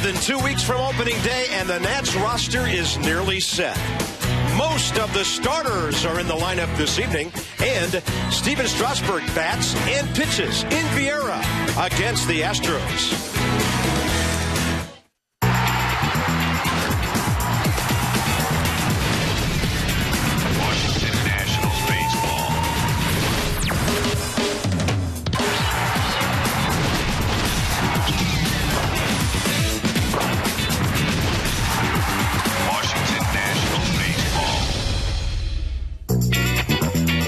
than 2 weeks from opening day, and the Nats roster is nearly set. Most of the starters are in the lineup this evening, and Steven Strasburg bats and pitches in Viera against the Astros.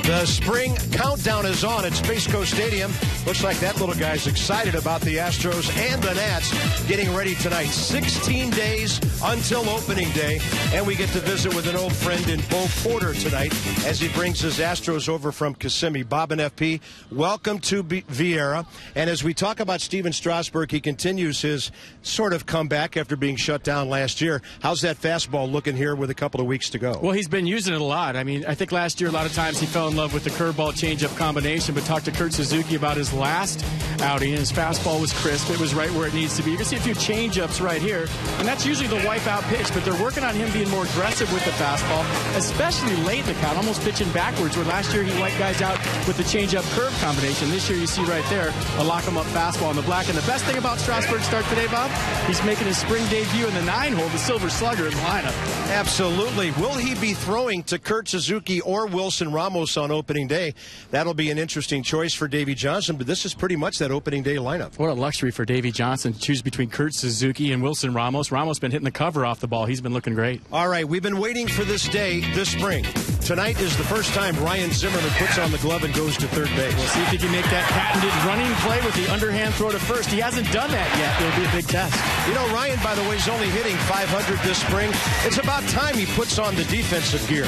The spring countdown is on at Space Coast Stadium. Looks like that little guy's excited about the Astros and the Nats getting ready tonight. 16 days until opening day, and we get to visit with an old friend in Bo Porter tonight as he brings his Astros over from Kissimmee. Bob and FP, welcome to Viera. And as we talk about Steven Strasburg, he continues his sort of comeback after being shut down last year. How's that fastball looking here with a couple of weeks to go? Well, he's been using it a lot. I mean, I think last year a lot of times he fell in love with the curveball changeup combination, but talked to Kurt Suzuki about his last outing, and his fastball was crisp. It was right where it needs to be. You can see a few changeups right here, and that's usually the wipeout pitch, but they're working on him being more aggressive with the fastball, especially late in the count, almost pitching backwards, where last year he wiped guys out with the changeup curve combination. This year you see right there a lock-em-up fastball on the black. And the best thing about Strasburg's start today, Bob, he's making his spring debut in the 9-hole, the Silver Slugger in the lineup. Absolutely. Will he be throwing to Kurt Suzuki or Wilson Ramos on opening day? That'll be an interesting choice for Davey Johnson, but this is pretty much that opening day lineup. What a luxury for Davey Johnson to choose between Kurt Suzuki and Wilson Ramos. Ramos been hitting the cover off the ball. He's been looking great. All right, we've been waiting for this day this spring. Tonight is the first time Ryan Zimmerman puts on the glove and goes to third base. We'll see if he can make that patented running play with the underhand throw to first. He hasn't done that yet. It'll be a big test. You know, Ryan, by the way, is only hitting .500 this spring. It's about time he puts on the defensive gear.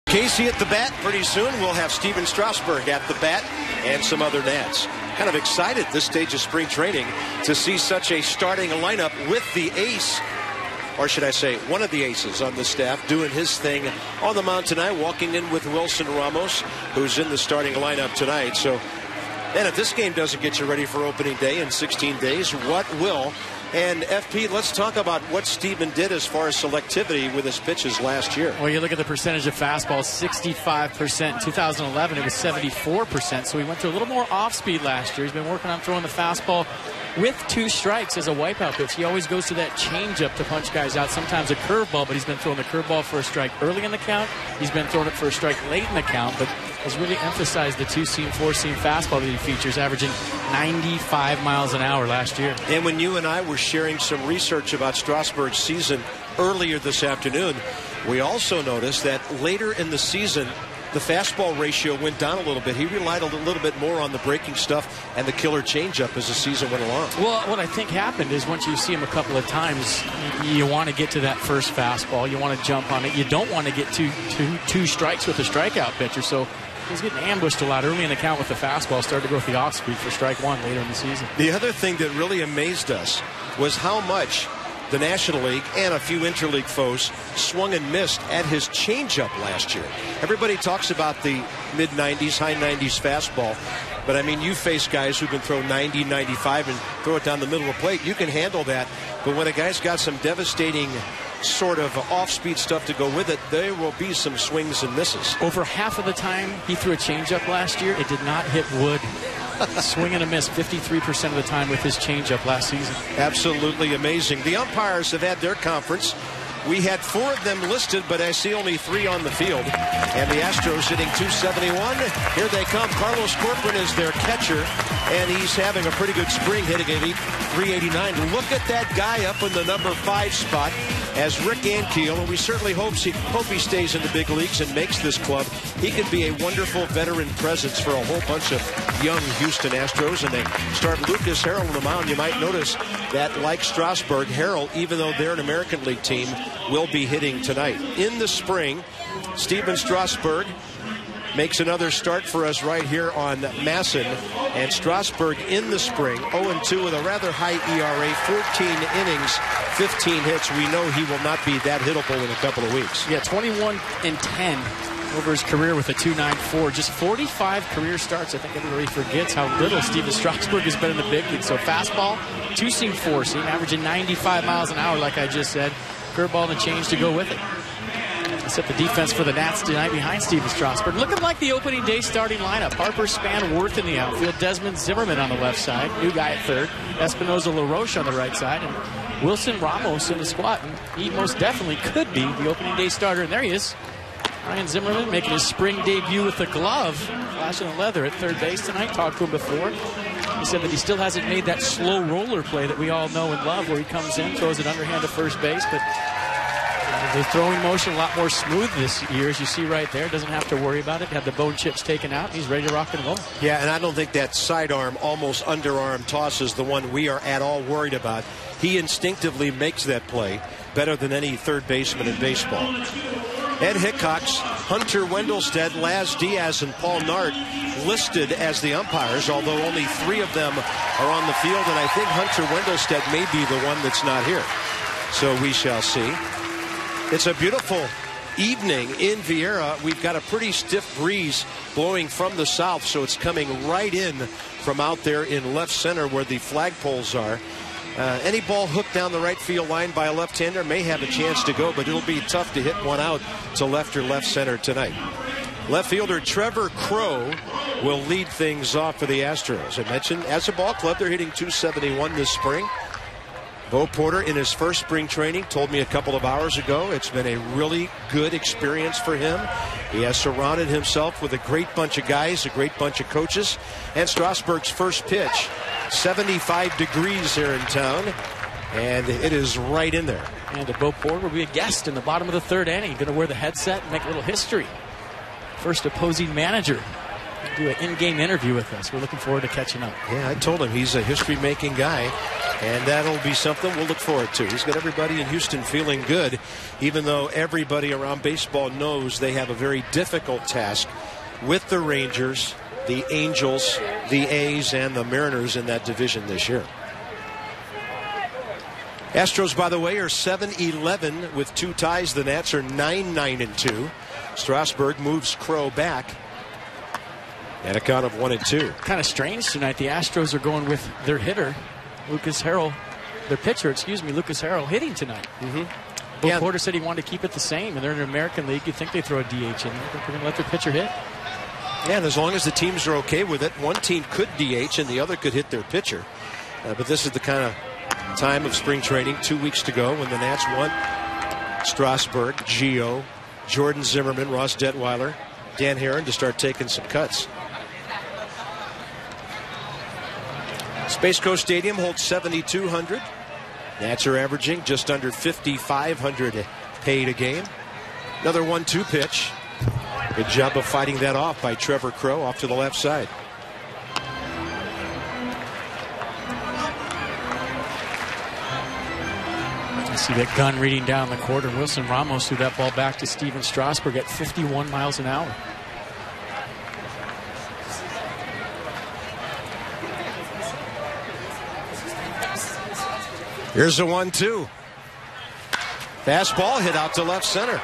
Casey at the bat. Pretty soon we'll have Steven Strasburg at the bat and some other Nats. Kind of excited this stage of spring training to see such a starting lineup with the ace, or should I say one of the aces on the staff, doing his thing on the mound tonight, walking in with Wilson Ramos, who's in the starting lineup tonight. So, and if this game doesn't get you ready for opening day in 16 days, what will? And FP, let's talk about what Steven did as far as selectivity with his pitches last year. Well, you look at the percentage of fastballs, 65%. In 2011, it was 74%. So he went to a little more off-speed last year. He's been working on throwing the fastball with 2 strikes as a wipeout pitch. He always goes to that changeup to punch guys out, sometimes a curveball, but he's been throwing the curveball for a strike early in the count. He's been throwing it for a strike late in the count, but has really emphasized the 2-seam, 4-seam fastball that he features, averaging 95 miles an hour last year. And when you and I were sharing some research about Strasburg's season earlier this afternoon, we also noticed that later in the season, the fastball ratio went down a little bit. He relied a little bit more on the breaking stuff and the killer changeup as the season went along. Well, what I think happened is once you see him a couple of times, you want to get to that first fastball. You want to jump on it. You don't want to get two strikes with a strikeout pitcher. So he's getting ambushed a lot early in the count with the fastball. Started to go with the off speed for strike one later in the season. The other thing that really amazed us was how much the National League and a few interleague foes swung and missed at his changeup last year. Everybody talks about the mid-90s, high 90s fastball, but I mean, you face guys who can throw 90, 95 and throw it down the middle of the plate. You can handle that, but when a guy's got some devastating sort of off-speed stuff to go with it, there will be some swings and misses. Over half of the time he threw a changeup last year, it did not hit wood. Swing and a miss 53% of the time with his changeup last season. Absolutely amazing. The umpires have had their conference. We had 4 of them listed, but I see only 3 on the field. And the Astros hitting 271. Here they come. Carlos Corcoran is their catcher, and he's having a pretty good spring, hitting at 389. Look at that guy up in the number 5 spot as Rick Ankiel, and we certainly hope he stays in the big leagues and makes this club. He could be a wonderful veteran presence for a whole bunch of young Houston Astros, and they start Lucas Harrell on the mound. You might notice that, like Strasburg, Harrell, even though they're an American League team, will be hitting tonight. In the spring, Stephen Strasburg makes another start for us right here on Masson. And Strasburg in the spring, 0-2 with a rather high ERA, 14 innings, 15 hits. We know he will not be that hittable in a couple of weeks. Yeah, 21-10 over his career with a 2.94. Just 45 career starts. I think everybody forgets how little Stephen Strasburg has been in the big league. So fastball, 2-seam, 4-seam, averaging 95 miles an hour, like I just said. Curveball and a change to go with it. Set the defense for the Nats tonight behind Stephen Strasburg. Looking like the opening day starting lineup. Harper, Span, Worth in the outfield. Desmond Zimmerman on the left side. New guy at third. Espinosa LaRoche on the right side. And Wilson Ramos in the squat. And he most definitely could be the opening day starter. And there he is. Ryan Zimmerman making his spring debut with a glove. Flashing the leather at third base tonight. Talked to him before. He said that he still hasn't made that slow roller play that we all know and love, where he comes in, throws it underhand to first base. But the throwing motion a lot more smooth this year, as you see right there. Doesn't have to worry about it. Had the bone chips taken out. He's ready to rock and roll. Yeah, and I don't think that sidearm, almost underarm toss is the one we are at all worried about. He instinctively makes that play better than any third baseman in baseball. Ed Hickox, Hunter Wendelstedt, Laz Diaz, and Paul Nart listed as the umpires, although only 3 of them are on the field, and I think Hunter Wendelstedt may be the one that's not here. So we shall see. It's a beautiful evening in Vieira. We've got a pretty stiff breeze blowing from the south, so it's coming right in from out there in left center where the flagpoles are. Any ball hooked down the right field line by a left-hander may have a chance to go, but it'll be tough to hit one out to left or left center tonight. Left fielder Trevor Crow will lead things off for the Astros. I mentioned, as a ball club, they're hitting 271 this spring. Bo Porter, in his first spring training, told me a couple of hours ago it's been a really good experience for him. He has surrounded himself with a great bunch of guys, a great bunch of coaches. And Strasburg's first pitch, 75 degrees here in town, and it is right in there. And Bo Porter will be a guest in the bottom of the third inning. Going to wear the headset and make a little history. First opposing manager do an in-game interview with us. We're looking forward to catching up. Yeah, I told him he's a history-making guy, and that'll be something we'll look forward to. He's got everybody in Houston feeling good, even though everybody around baseball knows they have a very difficult task with the Rangers, the Angels, the A's, and the Mariners in that division this year. Astros, by the way, are 7-11 with 2 ties. The Nats are 9-9-2. Strasburg moves Crow back at a count of 1-2. Kind of strange tonight. The Astros are going with their hitter, Lucas Harrell. Their pitcher, Lucas Harrell, hitting tonight. Bo Porter said he wanted to keep it the same, and they're in an American League. You'd think they throw a DH in there. They're going to let their pitcher hit. Yeah, and as long as the teams are okay with it, one team could DH and the other could hit their pitcher. But this is the kind of time of spring training, 2 weeks to go, when the Nats want Strasburg, Gio, Jordan Zimmerman, Ross Detweiler, Dan Herron to start taking some cuts. Space Coast Stadium holds 7,200. Nats are averaging just under 5,500 paid a game. Another 1-2 pitch. Good job of fighting that off by Trevor Crow off to the left side. You see that gun reading down the corner. Wilson Ramos threw that ball back to Steven Strasburg at 51 miles an hour. Here's a 1-2. Fastball hit out to left center.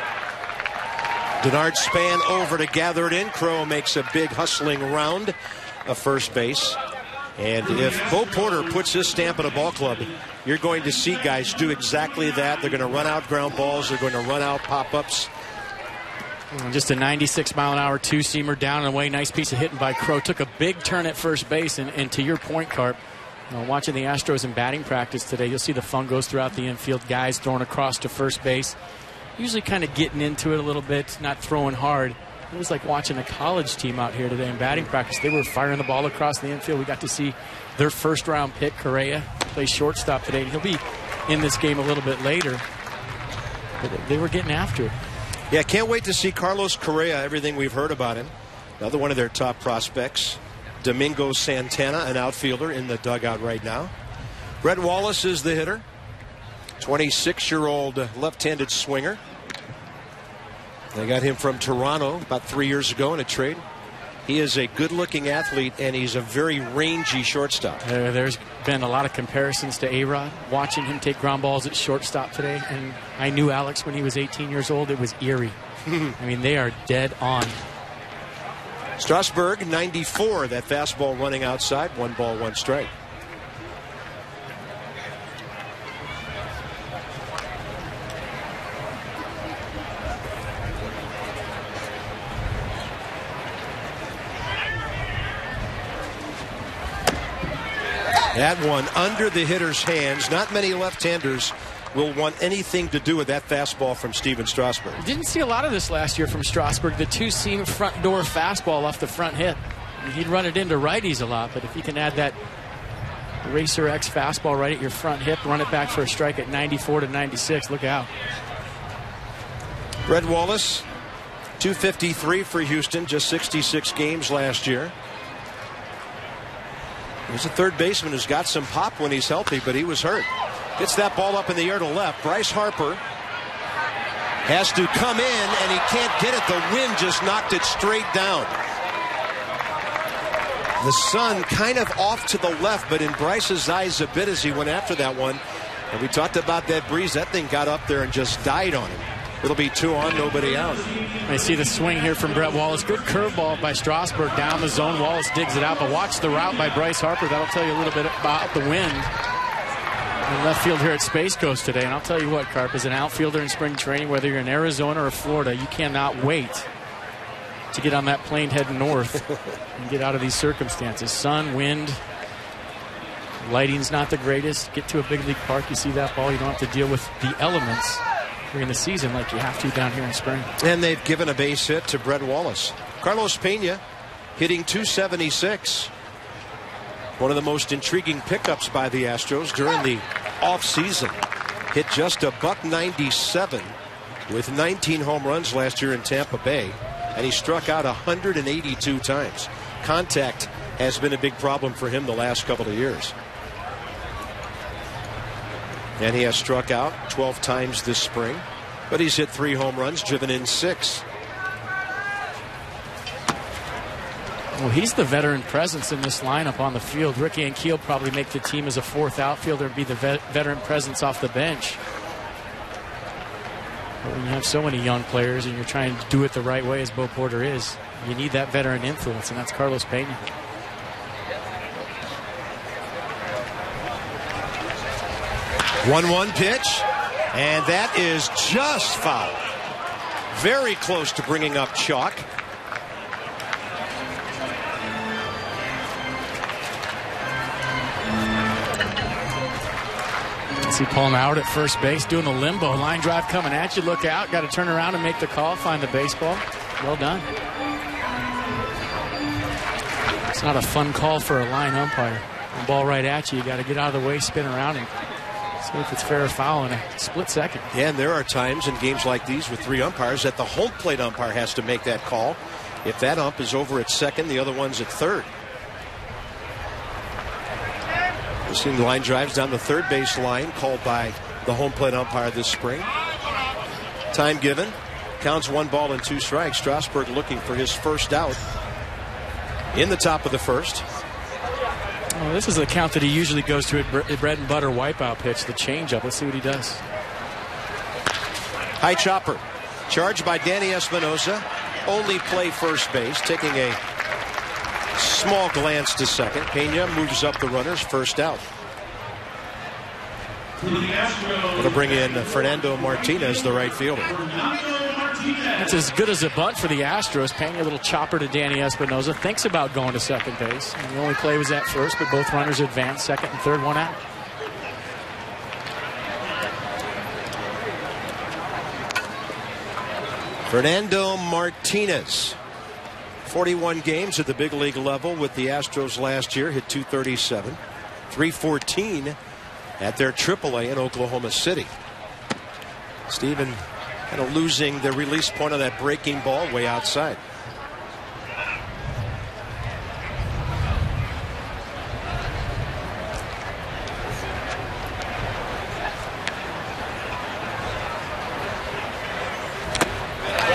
Denard Span over to gather it in. Crow makes a big hustling round of first base. And if Bo Porter puts his stamp at a ball club, you're going to see guys do exactly that. They're going to run out ground balls. They're going to run out pop-ups. Just a 96-mile-an-hour two-seamer down and away. Nice piece of hitting by Crow. Took a big turn at first base. And to your point, Carp, watching the Astros in batting practice today, you'll see the fungos throughout the infield. Guys throwing across to first base. Usually kind of getting into it a little bit, not throwing hard. It was like watching a college team out here today in batting practice. They were firing the ball across the infield. We got to see their first-round pick, Correa, play shortstop today. And he'll be in this game a little bit later. But they were getting after it. Yeah, can't wait to see Carlos Correa, everything we've heard about him. Another one of their top prospects. Domingo Santana, an outfielder, in the dugout right now. Brett Wallace is the hitter. 26-year-old left-handed swinger. They got him from Toronto about 3 years ago in a trade. He is a good-looking athlete, and he's a very rangy shortstop. There's been a lot of comparisons to A-Rod. Watching him take ground balls at shortstop today, and I knew Alex when he was 18 years old. It was eerie. I mean, they are dead on. Strasburg, 94, that fastball running outside. 1 ball, 1 strike. That one under the hitter's hands. Not many left-handers will want anything to do with that fastball from Steven Strasburg. Didn't see a lot of this last year from Strasburg. The two-seam front door fastball off the front hip. He'd run it into righties a lot, but if you can add that Racer X fastball right at your front hip, run it back for a strike at 94 to 96, look out. Brett Wallace, 253 for Houston, just 66 games last year. He's a third baseman who's got some pop when he's healthy, but he was hurt. Gets that ball up in the air to left. Bryce Harper has to come in, and he can't get it. The wind just knocked it straight down. The sun kind of off to the left, but in Bryce's eyes a bit as he went after that one. And we talked about that breeze. That thing got up there and just died on him. It'll be 2 on, nobody out. I see the swing here from Brett Wallace. Good curveball by Strasburg down the zone. Wallace digs it out, but watch the route by Bryce Harper. That'll tell you a little bit about the wind in left field here at Space Coast today. And I'll tell you what, Carp, as an outfielder in spring training, whether you're in Arizona or Florida, you cannot wait to get on that plane heading north and get out of these circumstances. Sun, wind, lighting's not the greatest. Get to a big league park, you see that ball, you don't have to deal with the elements during the season like you have to down here in spring. And they've given a base hit to Brett Wallace. Carlos Pena hitting 276. One of the most intriguing pickups by the Astros during the offseason. Hit just a $197 with 19 home runs last year in Tampa Bay. And he struck out 182 times. Contact has been a big problem for him the last couple of years. And he has struck out 12 times this spring. But he's hit 3 home runs, driven in 6. Well, he's the veteran presence in this lineup on the field. Ricky Ankiel probably make the team as a 4th outfielder and be the veteran presence off the bench. But when you have so many young players and you're trying to do it the right way as Bo Porter is, you need that veteran influence, and that's Carlos Pena. One pitch, and that is just foul. Very close to bringing up chalk. See Paul Howard at first base doing the limbo. Line drive coming at you. Look out. Got to turn around and make the call. Find the baseball. Well done. It's not a fun call for a line umpire. The ball right at you. You got to get out of the way, spin around, and see if it's fair or foul in a split second. Yeah, and there are times in games like these with 3 umpires that the home plate umpire has to make that call. If that ump is over at second, the other one's at third. We've seen line drives down the third base line called by the home plate umpire this spring. Time given. Counts 1 ball and 2 strikes. Strasburg looking for his first out in the top of the first. Well, this is the count that he usually goes to at bread and butter wipeout pitch, the changeup. Let's see what he does. High chopper. Charged by Danny Espinosa. Only play first base. Taking a small glance to second. Pena moves up the runners. First out. Going to bring in Fernando Martinez, the right fielder. It's as good as a bunt for the Astros. Pena, a little chopper to Danny Espinosa. Thinks about going to second base. And the only play was at first, but both runners advanced. Second and third, 1 out. Fernando Martinez. 41 games at the big league level with the Astros last year. Hit .237. .314 at their AAA in Oklahoma City. Steven kind of losing the release point on that breaking ball way outside.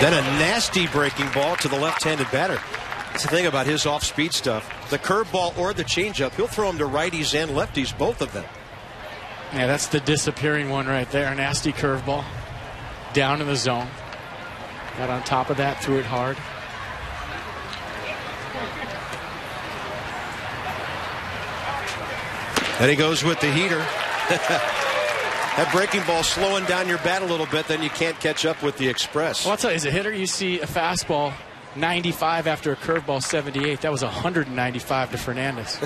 Then a nasty breaking ball to the left-handed batter. That's the thing about his off-speed stuff. The curveball or the changeup, he'll throw them to righties and lefties, both of them. Yeah, that's the disappearing one right there. A nasty curveball. Down in the zone. Got on top of that, threw it hard. And he goes with the heater. That breaking ball slowing down your bat a little bit, then you can't catch up with the express. Well, I'll tell you, as a hitter, you see a fastball 95 after a curveball 78. That was 195 to Fernandez.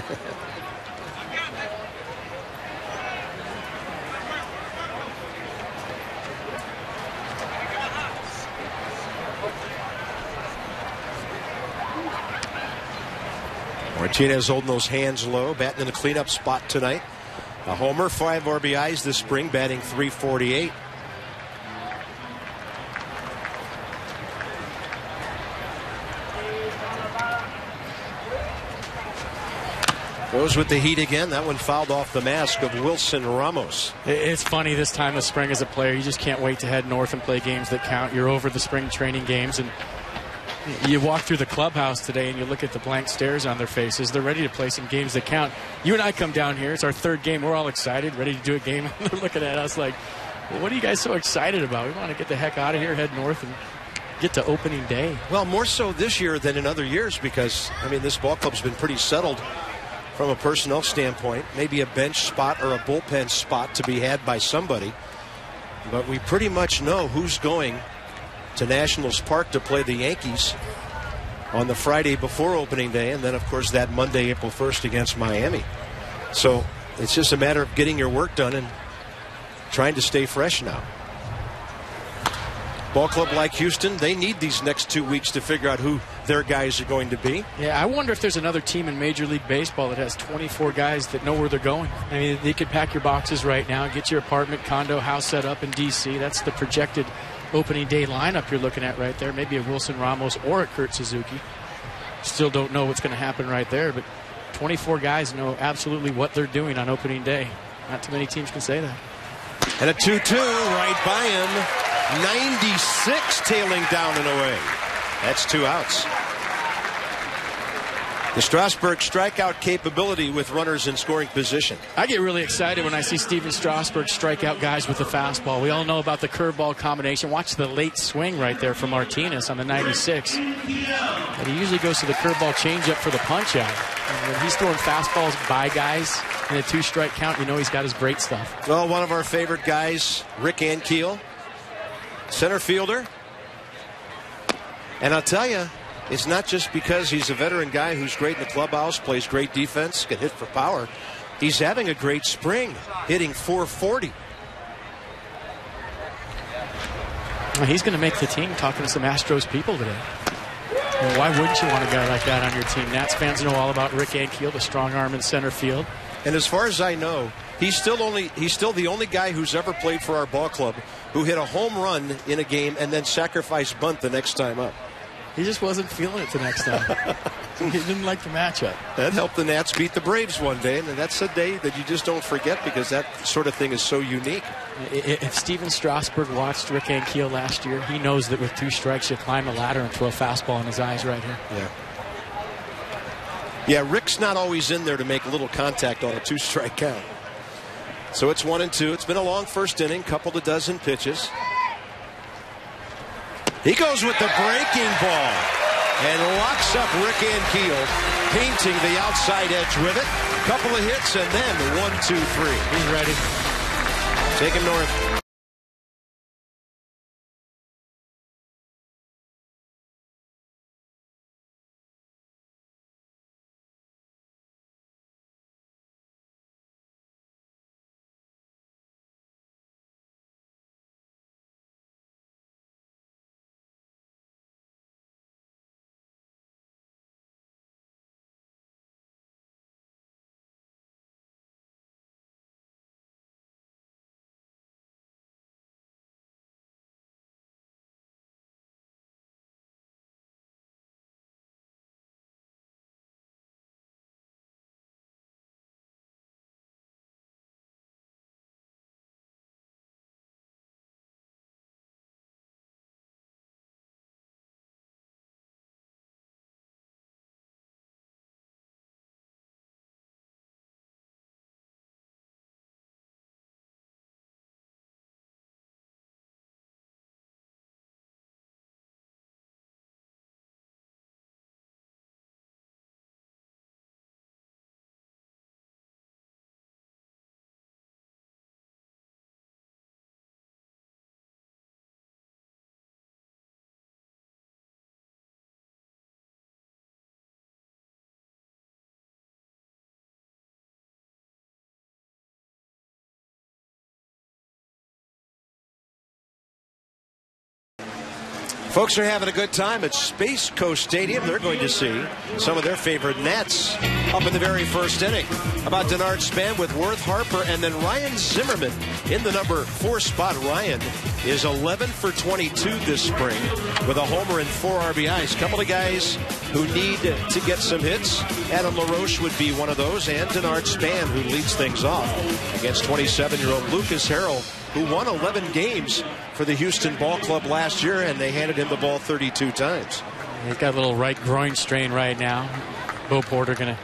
Martinez holding those hands low, batting in the cleanup spot tonight. A homer, 5 RBIs this spring, batting .348. Goes with the heat again. That one fouled off the mask of Wilson Ramos. It's funny this time of spring as a player. You just can't wait to head north and play games that count. You're over the spring training games, and you walk through the clubhouse today and you look at the blank stares on their faces. They're ready to play some games that count. You and I come down here. It's our third game. We're all excited, ready to do a game. And they're looking at us like, well, what are you guys so excited about? We want to get the heck out of here, head north, and get to opening day. Well, more so this year than in other years because, I mean, this ball club's been pretty settled from a personnel standpoint. Maybe a bench spot or a bullpen spot to be had by somebody. But we pretty much know who's going to Nationals Park to play the Yankees on the Friday before opening day, and then of course that Monday, April 1st against Miami. So it's just a matter of getting your work done and trying to stay fresh now. Ball club like Houston, they need these next 2 weeks to figure out who their guys are going to be. Yeah, I wonder if there's another team in Major League Baseball that has 24 guys that know where they're going. I mean, they could pack your boxes right now, get your apartment, condo, house set up in D.C. That's the projected opening day lineup you're looking at right there. Maybe a Wilson Ramos or a Kurt Suzuki. Still don't know what's going to happen right there, but 24 guys know absolutely what they're doing on opening day. Not too many teams can say that. And a 2-2 right by him. 96 tailing down and away. That's 2 outs. The Strasburg strikeout capability with runners in scoring position. I get really excited when I see Steven Strasburg strike out guys with the fastball. We all know about the curveball combination. Watch the late swing right there from Martinez on the 96. But he usually goes to the curveball changeup for the punch out. And when he's throwing fastballs by guys in a 2-strike count, you know he's got his great stuff. Well, one of our favorite guys, Rick Ankiel, center fielder. And I'll tell you, it's not just because he's a veteran guy who's great in the clubhouse, plays great defense, can hit for power. He's having a great spring, hitting .440. Well, he's going to make the team, talking to some Astros people today. Well, why wouldn't you want a guy like that on your team? Nats fans know all about Rick Ankiel, the strong arm in center field. And as far as I know, he's still the only guy who's ever played for our ball club who hit a home run in a game and then sacrificed bunt the next time up. He just wasn't feeling it the next time. He didn't like the matchup. That helped the Nats beat the Braves one day, and that's a day that you just don't forget because that sort of thing is so unique. If Steven Strasburg watched Rick Ankiel last year, he knows that with 2 strikes, you climb a ladder and throw a fastball in his eyes right here. Yeah, Rick's not always in there to make little contact on a 2-strike count. So it's 1-2. It's been a long first inning, couple to dozen pitches. He goes with the breaking ball and locks up Rick Ankiel, painting the outside edge with it. Couple of hits and then 1, 2, 3. He's ready. Take him north. Folks are having a good time at Space Coast Stadium. They're going to see some of their favorite Nets up in the very first inning. How about Denard Span with Worth Harper and then Ryan Zimmerman in the number 4 spot. Ryan is 11 for 22 this spring with a homer and 4 RBIs. Couple of guys who need to get some hits. Adam LaRoche would be one of those, and Denard Span, who leads things off against 27-year-old Lucas Harrell, who won 11 games for the Houston Ball Club last year, and they handed him the ball 32 times. He's got a little right groin strain right now. Bo Porter going to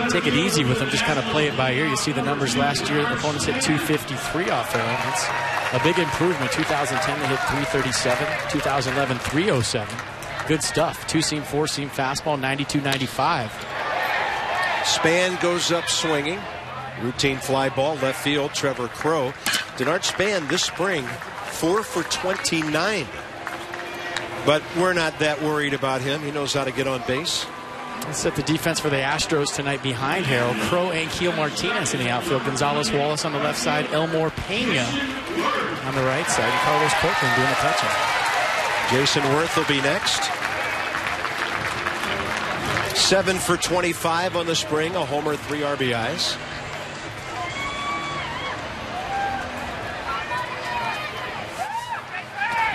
take it easy with him, just kind of play it by ear. You see the numbers last year. The opponents hit 253 off their own. It's a big improvement. 2010, they hit 337. 2011, 307. Good stuff. 2-seam, 4-seam fastball, 92-95. Span goes up swinging. Routine fly ball, left field, Trevor Crow. Denard Span this spring, 4 for 29. But we're not that worried about him. He knows how to get on base. Let's set the defense for the Astros tonight behind Harrell. Crow and Keel Martinez in the outfield. Gonzalez Wallace on the left side. Elmore Pena on the right side. And Carlos Copeland doing the touching. Jason Worth will be next. 7 for 25 on the spring. A homer, 3 RBIs.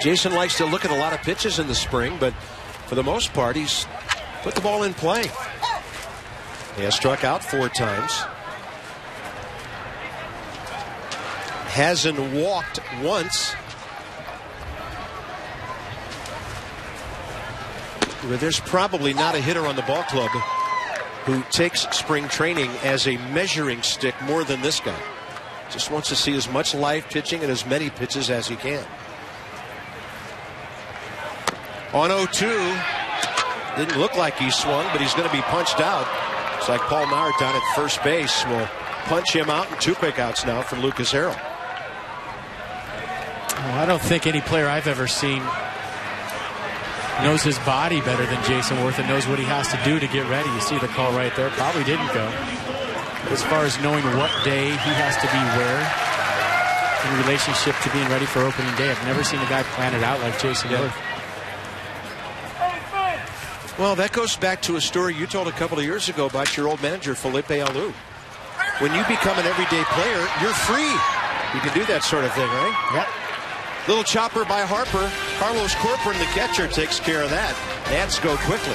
Jason likes to look at a lot of pitches in the spring, but for the most part, he's put the ball in play. He has struck out 4 times. Hasn't walked once. There's probably not a hitter on the ball club who takes spring training as a measuring stick more than this guy. Just wants to see as much live pitching and as many pitches as he can. On 0-2, didn't look like he swung, but he's going to be punched out. It's like Paul Maurer down at first base will punch him out, and 2 quick outs now for Lucas Harrell. Well, I don't think any player I've ever seen knows his body better than Jason Worth and knows what he has to do to get ready. You see the call right there. Probably didn't go. As far as knowing what day he has to be where in relationship to being ready for opening day, I've never seen a guy plan it out like Jason Worth. Well, that goes back to a story you told a couple of years ago about your old manager, Felipe Alou. When you become an everyday player, you're free. You can do that sort of thing, right? Yep. Little chopper by Harper. Carlos Corcoran, the catcher, takes care of that. Nats go quickly.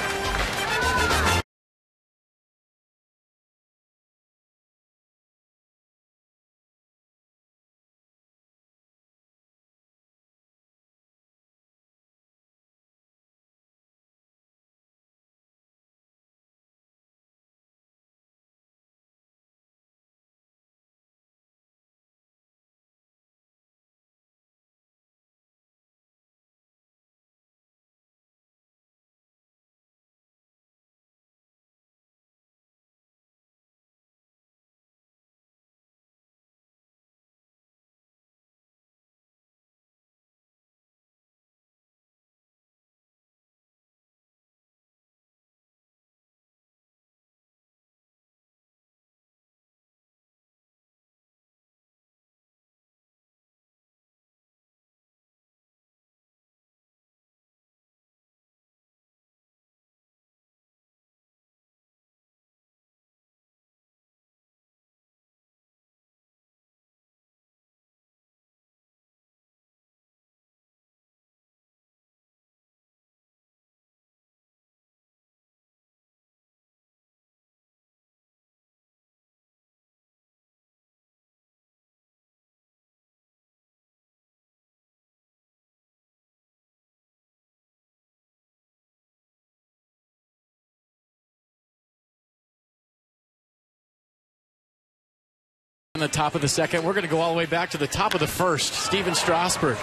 In the top of the second, we're going to go all the way back to the top of the first. Steven Strasburg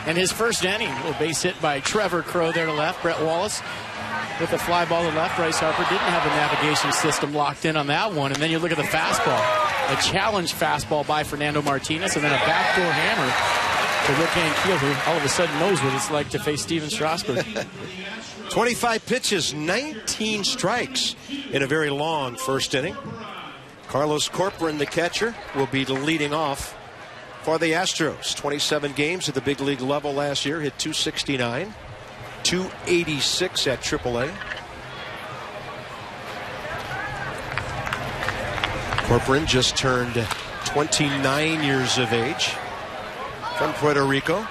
and his first inning. A little base hit by Trevor Crow there to left. Brett Wallace with a fly ball to left. Bryce Harper didn't have the navigation system locked in on that one. And then you look at the fastball. A challenge fastball by Fernando Martinez, and then a backdoor hammer to Rick Ankiel, who all of a sudden knows what it's like to face Steven Strasburg. 25 pitches, 19 strikes in a very long first inning. Carlos Corcoran, the catcher, will be leading off for the Astros. 27 games at the big league level last year. Hit .269, .286 at AAA. Corcoran just turned 29 years of age from Puerto Rico.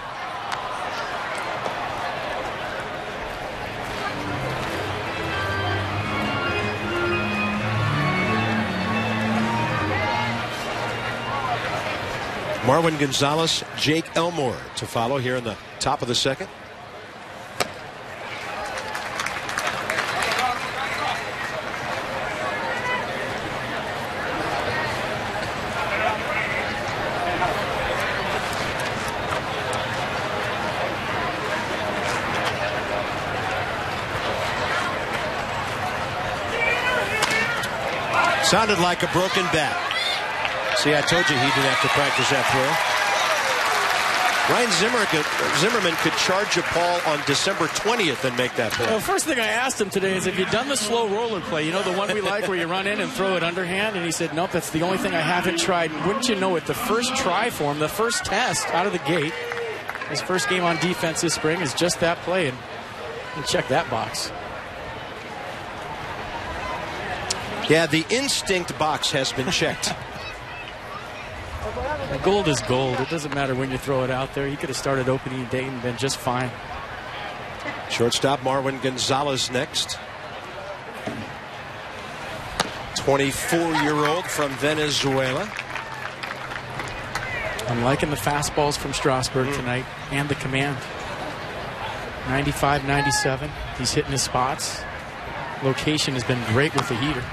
Marwin Gonzalez, Jake Elmore to follow here in the top of the second. Sounded like a broken bat. See, I told you he didn't have to practice that throw. Ryan Zimmerman could charge a ball on December 20th and make that play. Well, first thing I asked him today is, have you done the slow roller play? You know, the one we like where you run in and throw it underhand? And he said, nope, that's the only thing I haven't tried. And wouldn't you know it, the first try for him, the first test out of the gate, his first game on defense this spring is just that play. And check that box. Yeah, the instinct box has been checked. Gold is gold. It doesn't matter when you throw it out there. He could have started opening day and been just fine. Shortstop Marwin Gonzalez next. 24-year-old from Venezuela. I'm liking the fastballs from Strasburg tonight and the command. 95, 97. He's hitting his spots. Location has been great with the heater.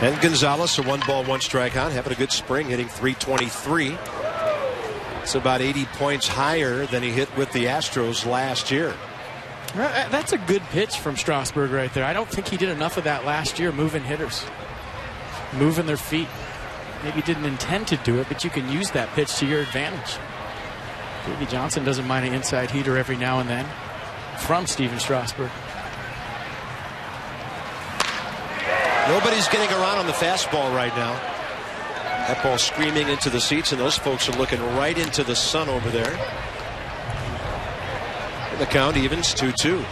And Gonzalez, a 1-ball, 1-strike count, having a good spring, hitting .323. It's about 80 points higher than he hit with the Astros last year. That's a good pitch from Strasburg right there. I don't think he did enough of that last year, moving hitters, moving their feet. Maybe didn't intend to do it, but you can use that pitch to your advantage. Davey Johnson doesn't mind an inside heater every now and then from Steven Strasburg. Nobody's getting around on the fastball right now. That ball screaming into the seats, and those folks are looking right into the sun over there. And the count evens 2-2.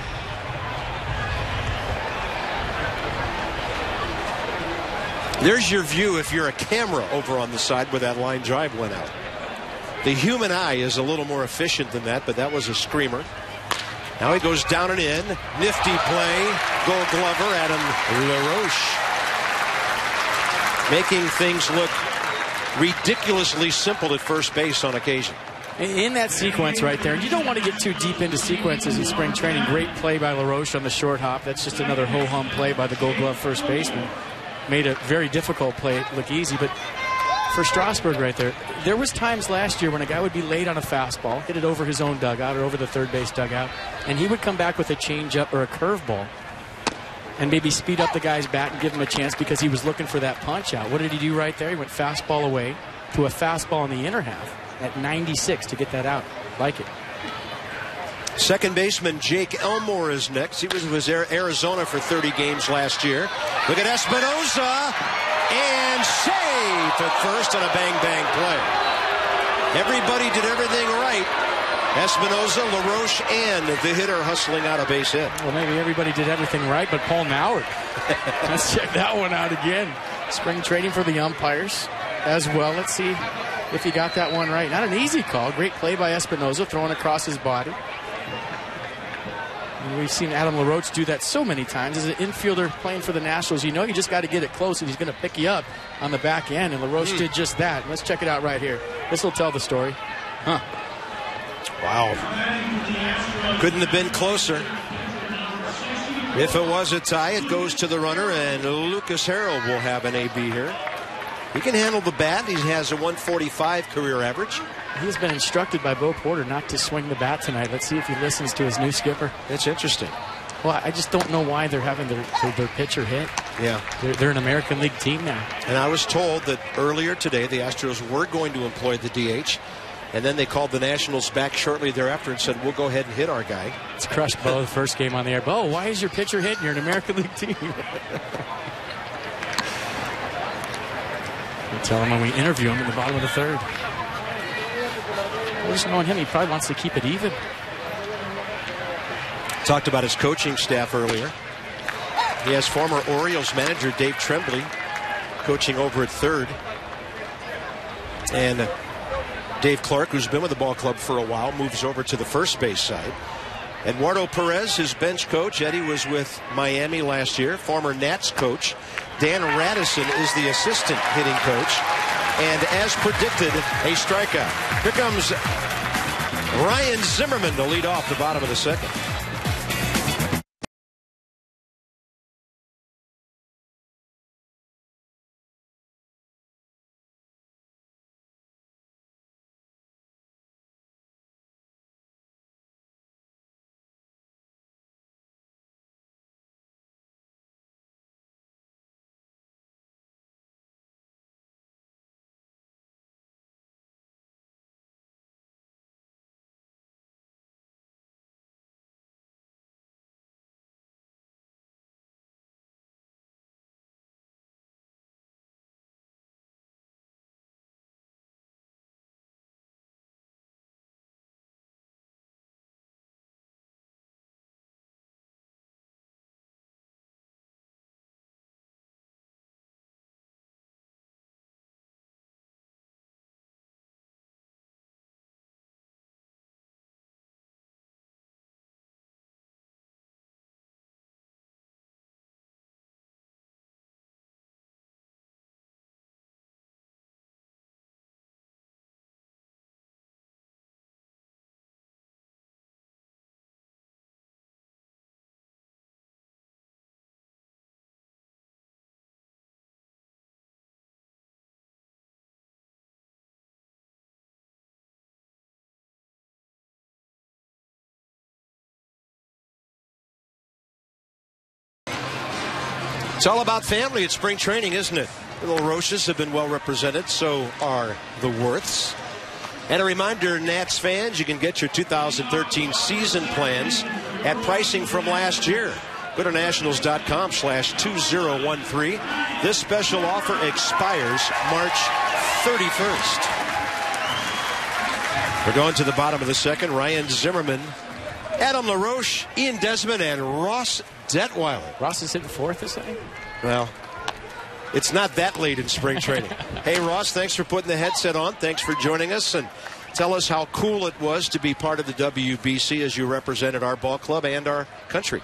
There's your view if you're a camera over on the side where that line drive went out. The human eye is a little more efficient than that, but that was a screamer. Now he goes down and in. Nifty play. Gold Glover, Adam LaRoche. Making things look ridiculously simple at first base on occasion. In that sequence right there, you don't want to get too deep into sequences in spring training. Great play by LaRoche on the short hop. That's just another ho-hum play by the Gold Glove first baseman. Made a very difficult play look easy, but for Strasburg right there was times last year when a guy would be late on a fastball, hit it over his own dugout or over the third base dugout, and he would come back with a changeup or a curveball and maybe speed up the guy's bat and give him a chance because he was looking for that punch out. What did he do right there? He went fastball away to a fastball in the inner half at 96 to get that out. Like it. Second baseman Jake Elmore is next. He was with Arizona for 30 games last year. Look at Espinosa, and safe at first on a bang-bang play. Everybody did everything right. Espinosa, LaRoche, and the hitter hustling out a base hit. Well, maybe everybody did everything right, but Paul Maurer. Let's check that one out again. Spring training for the umpires as well. Let's see if he got that one right. Not an easy call. Great play by Espinosa, throwing across his body. And we've seen Adam LaRoche do that so many times. As an infielder playing for the Nationals, you know you just got to get it close, and he's going to pick you up on the back end, and LaRoche did just that. Let's check it out right here. This will tell the story. Huh. Wow. Couldn't have been closer. If it was a tie, it goes to the runner, and Lucas Harrell will have an AB here. He can handle the bat. He has a 145 career average. He's been instructed by Bo Porter not to swing the bat tonight. Let's see if he listens to his new skipper. That's interesting. Well, I just don't know why they're having their pitcher hit. Yeah. They're an American League team now. And I was told that earlier today the Astros were going to employ the DH. And then they called the Nationals back shortly thereafter and said, we'll go ahead and hit our guy. It's crushed Bo the first game on the air. Bo, why is your pitcher hit? You're an American League team. We'll tell him when we interview him in the bottom of the third. Just knowing him, he probably wants to keep it even. Talked about his coaching staff earlier. He has former Orioles manager Dave Tremblay coaching over at third. And Dave Clark, who's been with the ball club for a while, moves over to the first base side. Eduardo Perez, his bench coach. Eddie was with Miami last year. Former Nats coach. Dan Radisson is the assistant hitting coach. And as predicted, a strikeout. Here comes Ryan Zimmerman to lead off the bottom of the second. It's all about family at spring training, isn't it? The little Roches have been well represented, so are the Worths. And a reminder, Nats fans, you can get your 2013 season plans at pricing from last year. Go to nationals.com/2013. This special offer expires March 31st. We're going to the bottom of the second. Ryan Zimmerman, Adam LaRoche, Ian Desmond, and Ross Detweiler. Ross is hitting fourth this inning? Well, it's not that late in spring training. Hey, Ross, thanks for putting the headset on. Thanks for joining us. And tell us how cool it was to be part of the WBC as you represented our ball club and our country.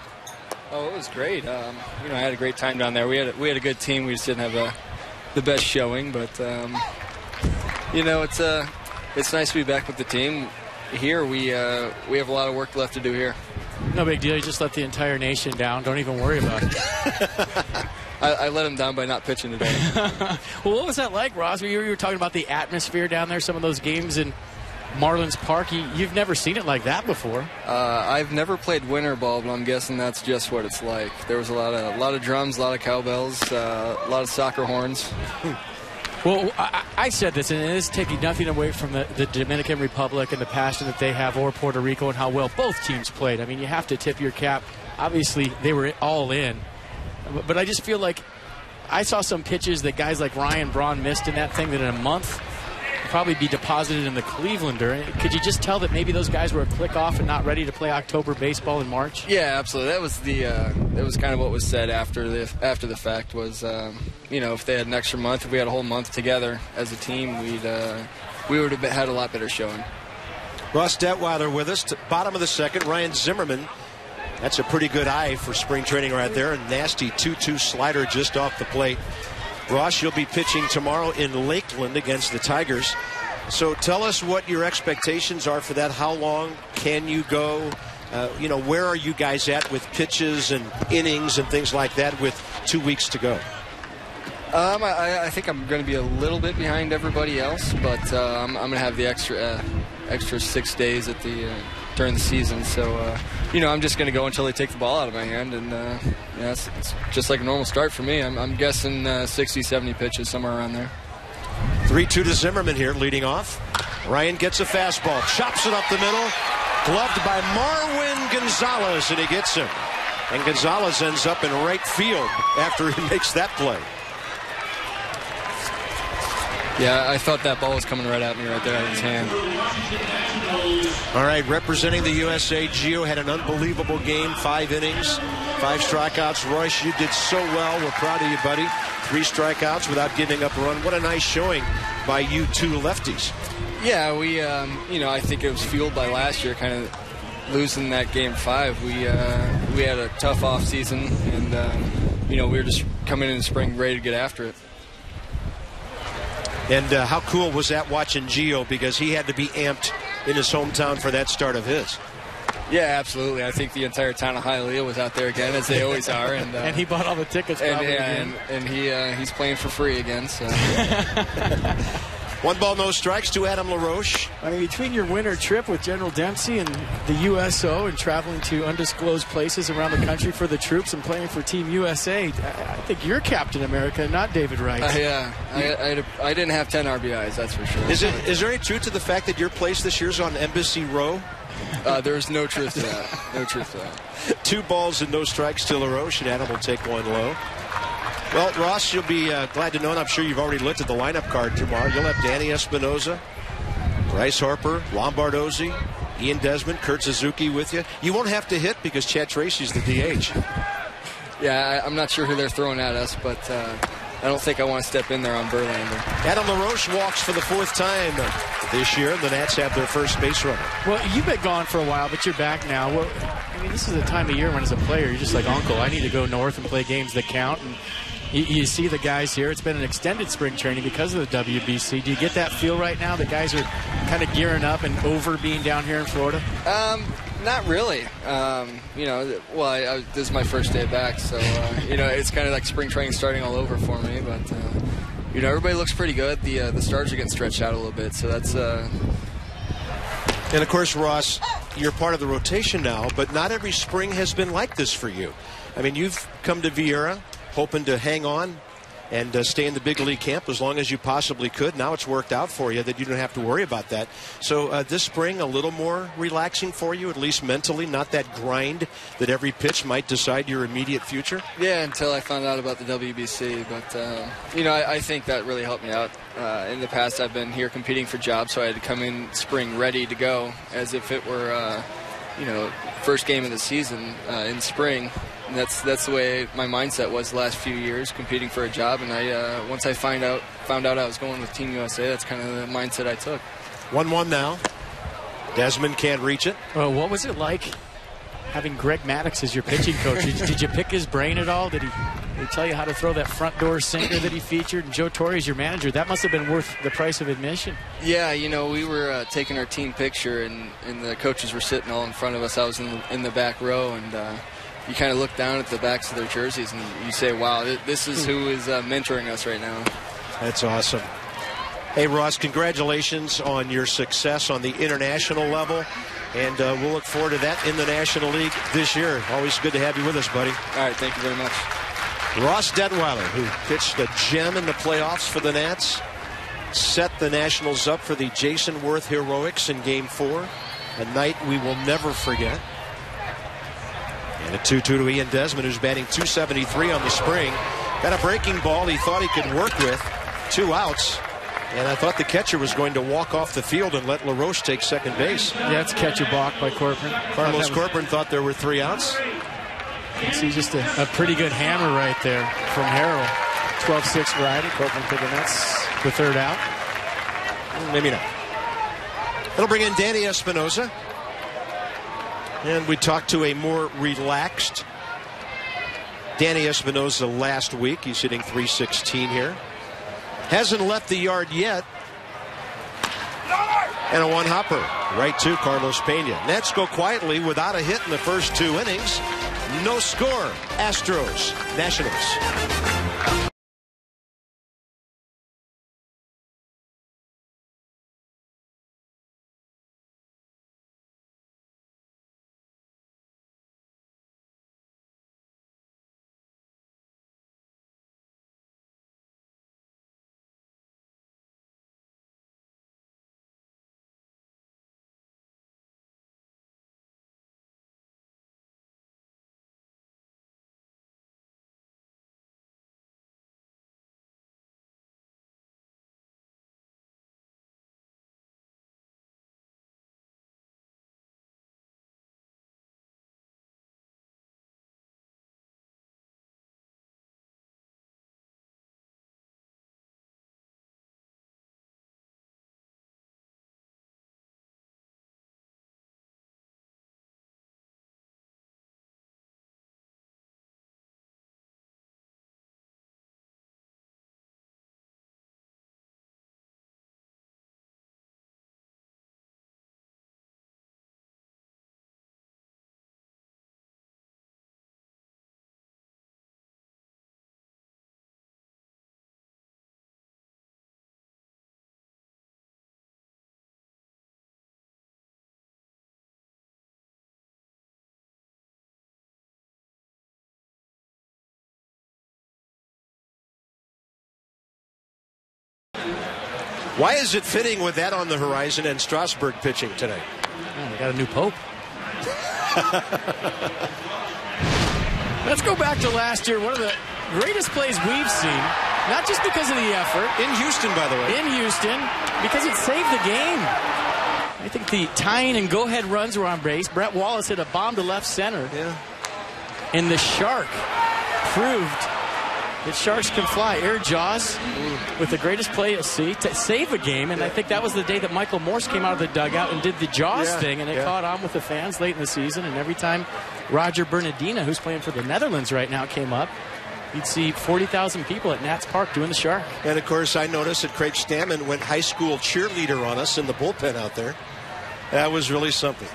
Oh, it was great. I had a great time down there. We had a good team. We just didn't have the best showing, but it's nice to be back with the team. Here we have a lot of work left to do here. No big deal. You just let the entire nation down. Don't even worry about it. I let him down by not pitching today. Well, what was that like, Ross? You were talking about the atmosphere down there, some of those games in Marlins Park. You've never seen it like that before. I've never played winter ball, but I'm guessing that's just what it's like. There was a lot of drums, a lot of cowbells, a lot of soccer horns. Well, I said this, and it is taking nothing away from the Dominican Republic and the passion that they have, or Puerto Rico, and how well both teams played. I mean, you have to tip your cap. Obviously, they were all in. But I just feel like I saw some pitches that guys like Ryan Braun missed in that thing that in a month would probably be deposited in the Clevelander. Could you just tell that maybe those guys were a click off and not ready to play October baseball in March? Yeah, absolutely. That was kind of what was said after the fact was, if they had an extra month, if we had a whole month together as a team, we would have had a lot better showing. Ross Detweiler with us. Bottom of the second, Ryan Zimmerman. That's a pretty good eye for spring training right there. A nasty 2-2 slider just off the plate. Ross, you'll be pitching tomorrow in Lakeland against the Tigers. So tell us what your expectations are for that. How long can you go? Where are you guys at with pitches and innings and things like that with 2 weeks to go? I think I'm going to be a little bit behind everybody else, but I'm going to have the extra 6 days during the season. So, I'm just going to go until they take the ball out of my hand, and it's just like a normal start for me. I'm guessing 60, 70 pitches, somewhere around there. 3-2 to Zimmerman here, leading off. Ryan gets a fastball, chops it up the middle, gloved by Marwin Gonzalez, and he gets him. And Gonzalez ends up in right field after he makes that play. Yeah, I thought that ball was coming right at me right there out of his hand. All right, representing the USA, Gio had an unbelievable game, 5 innings, 5 strikeouts. Royce, you did so well. We're proud of you, buddy. 3 strikeouts without giving up a run. What a nice showing by you two lefties. Yeah, we, I think it was fueled by last year, kind of losing that game 5. We had a tough off season, and we were just coming in spring ready to get after it. And how cool was that watching Gio, because he had to be amped in his hometown for that start of his? Yeah, absolutely. I think the entire town of Hialeah was out there again, as they always are. And, and he bought all the tickets probably again. And he's playing for free again. So. 1 ball, no strikes to Adam LaRoche. I mean, between your winter trip with General Dempsey and the USO and traveling to undisclosed places around the country for the troops and playing for Team USA, I think you're Captain America, not David Wright. Yeah, I didn't have 10 RBIs, that's for sure. Is there any truth to the fact that your place this year is on Embassy Row? There's no truth to that. No truth to that. 2 balls and no strikes to LaRoche, and Adam will take 1 low. Well, Ross, you'll be glad to know, and I'm sure you've already looked at the lineup card tomorrow. You'll have Danny Espinosa, Bryce Harper, Lombard Ozzie, Ian Desmond, Kurt Suzuki with you. You won't have to hit because Chad Tracy's the DH. Yeah, I'm not sure who they're throwing at us, but I don't think I want to step in there on Verlander. Adam LaRoche walks for the 4th time this year. The Nats have their first base runner. Well, you've been gone for a while, but you're back now. Well, I mean, this is a time of year when, as a player, you're just like, Uncle, I need to go north and play games that count. And you see the guys here. It's been an extended spring training because of the WBC. Do you get that feel right now? The guys are kind of gearing up and over being down here in Florida? Not really. This is my first day back, so, it's kind of like spring training starting all over for me. But, everybody looks pretty good. The stars are getting stretched out a little bit, so that's... And, of course, Ross, you're part of the rotation now, but not every spring has been like this for you. I mean, you've come to Vieira hoping to hang on and stay in the big league camp as long as you possibly could. Now it's worked out for you that you don't have to worry about that. So this spring, a little more relaxing for you, at least mentally, not that grind that every pitch might decide your immediate future? Yeah, until I found out about the WBC. But, you know, I think that really helped me out. In the past, I've been here competing for jobs, so I had to come in spring ready to go as if it were, you know, first game of the season in spring. And that's the way my mindset was the last few years, competing for a job. And I once I found out I was going with Team USA, that's kind of the mindset I took. 1-1 now. Desmond can't reach it. Well, what was it like having Greg Maddux as your pitching coach? Did you pick his brain at all? Did he tell you how to throw that front door sinker that he featured? And Joe Torre is your manager. That must have been worth the price of admission. Yeah, you know, we were taking our team picture, and the coaches were sitting all in front of us. I was in the back row, and you kind of look down at the backs of their jerseys, and you say, wow, this is who is mentoring us right now. That's awesome. Hey, Ross, congratulations on your success on the international level, and we'll look forward to that in the National League this year. Always good to have you with us, buddy. All right, thank you very much. Ross Detweiler, who pitched a gem in the playoffs for the Nats, set the Nationals up for the Jason Worth heroics in Game 4, a night we will never forget. And a 2-2 to Ian Desmond, who's batting .273 on the spring. Got a breaking ball he thought he could work with. 2 outs. And I thought the catcher was going to walk off the field and let LaRoche take second base. Yeah, it's catcher balk by Corcoran. Carlos Corcoran thought there were 3 outs. You see just a pretty good hammer right there from Harrell. 12-6 variety. Corcoran thinking that's the 3rd out. Maybe not. It'll bring in Danny Espinosa. And we talked to a more relaxed Danny Espinosa last week. He's hitting .316 here. Hasn't left the yard yet. And a 1-hopper right to Carlos Pena. Nats go quietly without a hit in the first 2 innings. No score. Astros, Nationals. Why is it fitting with that on the horizon and Strasburg pitching tonight? Oh, we got a new pope. Let's go back to last year. One of the greatest plays we've seen, not just because of the effort. In Houston, by the way. In Houston, because it saved the game. I think the tying and go-ahead runs were on base. Brett Wallace hit a bomb to left center. Yeah. And the Shark proved that Sharks can fly. Air Jaws with the greatest play you'll see to save a game. And I think that was the day that Michael Morse came out of the dugout and did the Jaws thing. And it caught on with the fans late in the season. And every time Roger Bernardina, who's playing for the Netherlands right now, came up, you'd see 40,000 people at Nats Park doing the Shark. And, of course, I noticed that Craig Stammen went high school cheerleader on us in the bullpen out there. That was really something.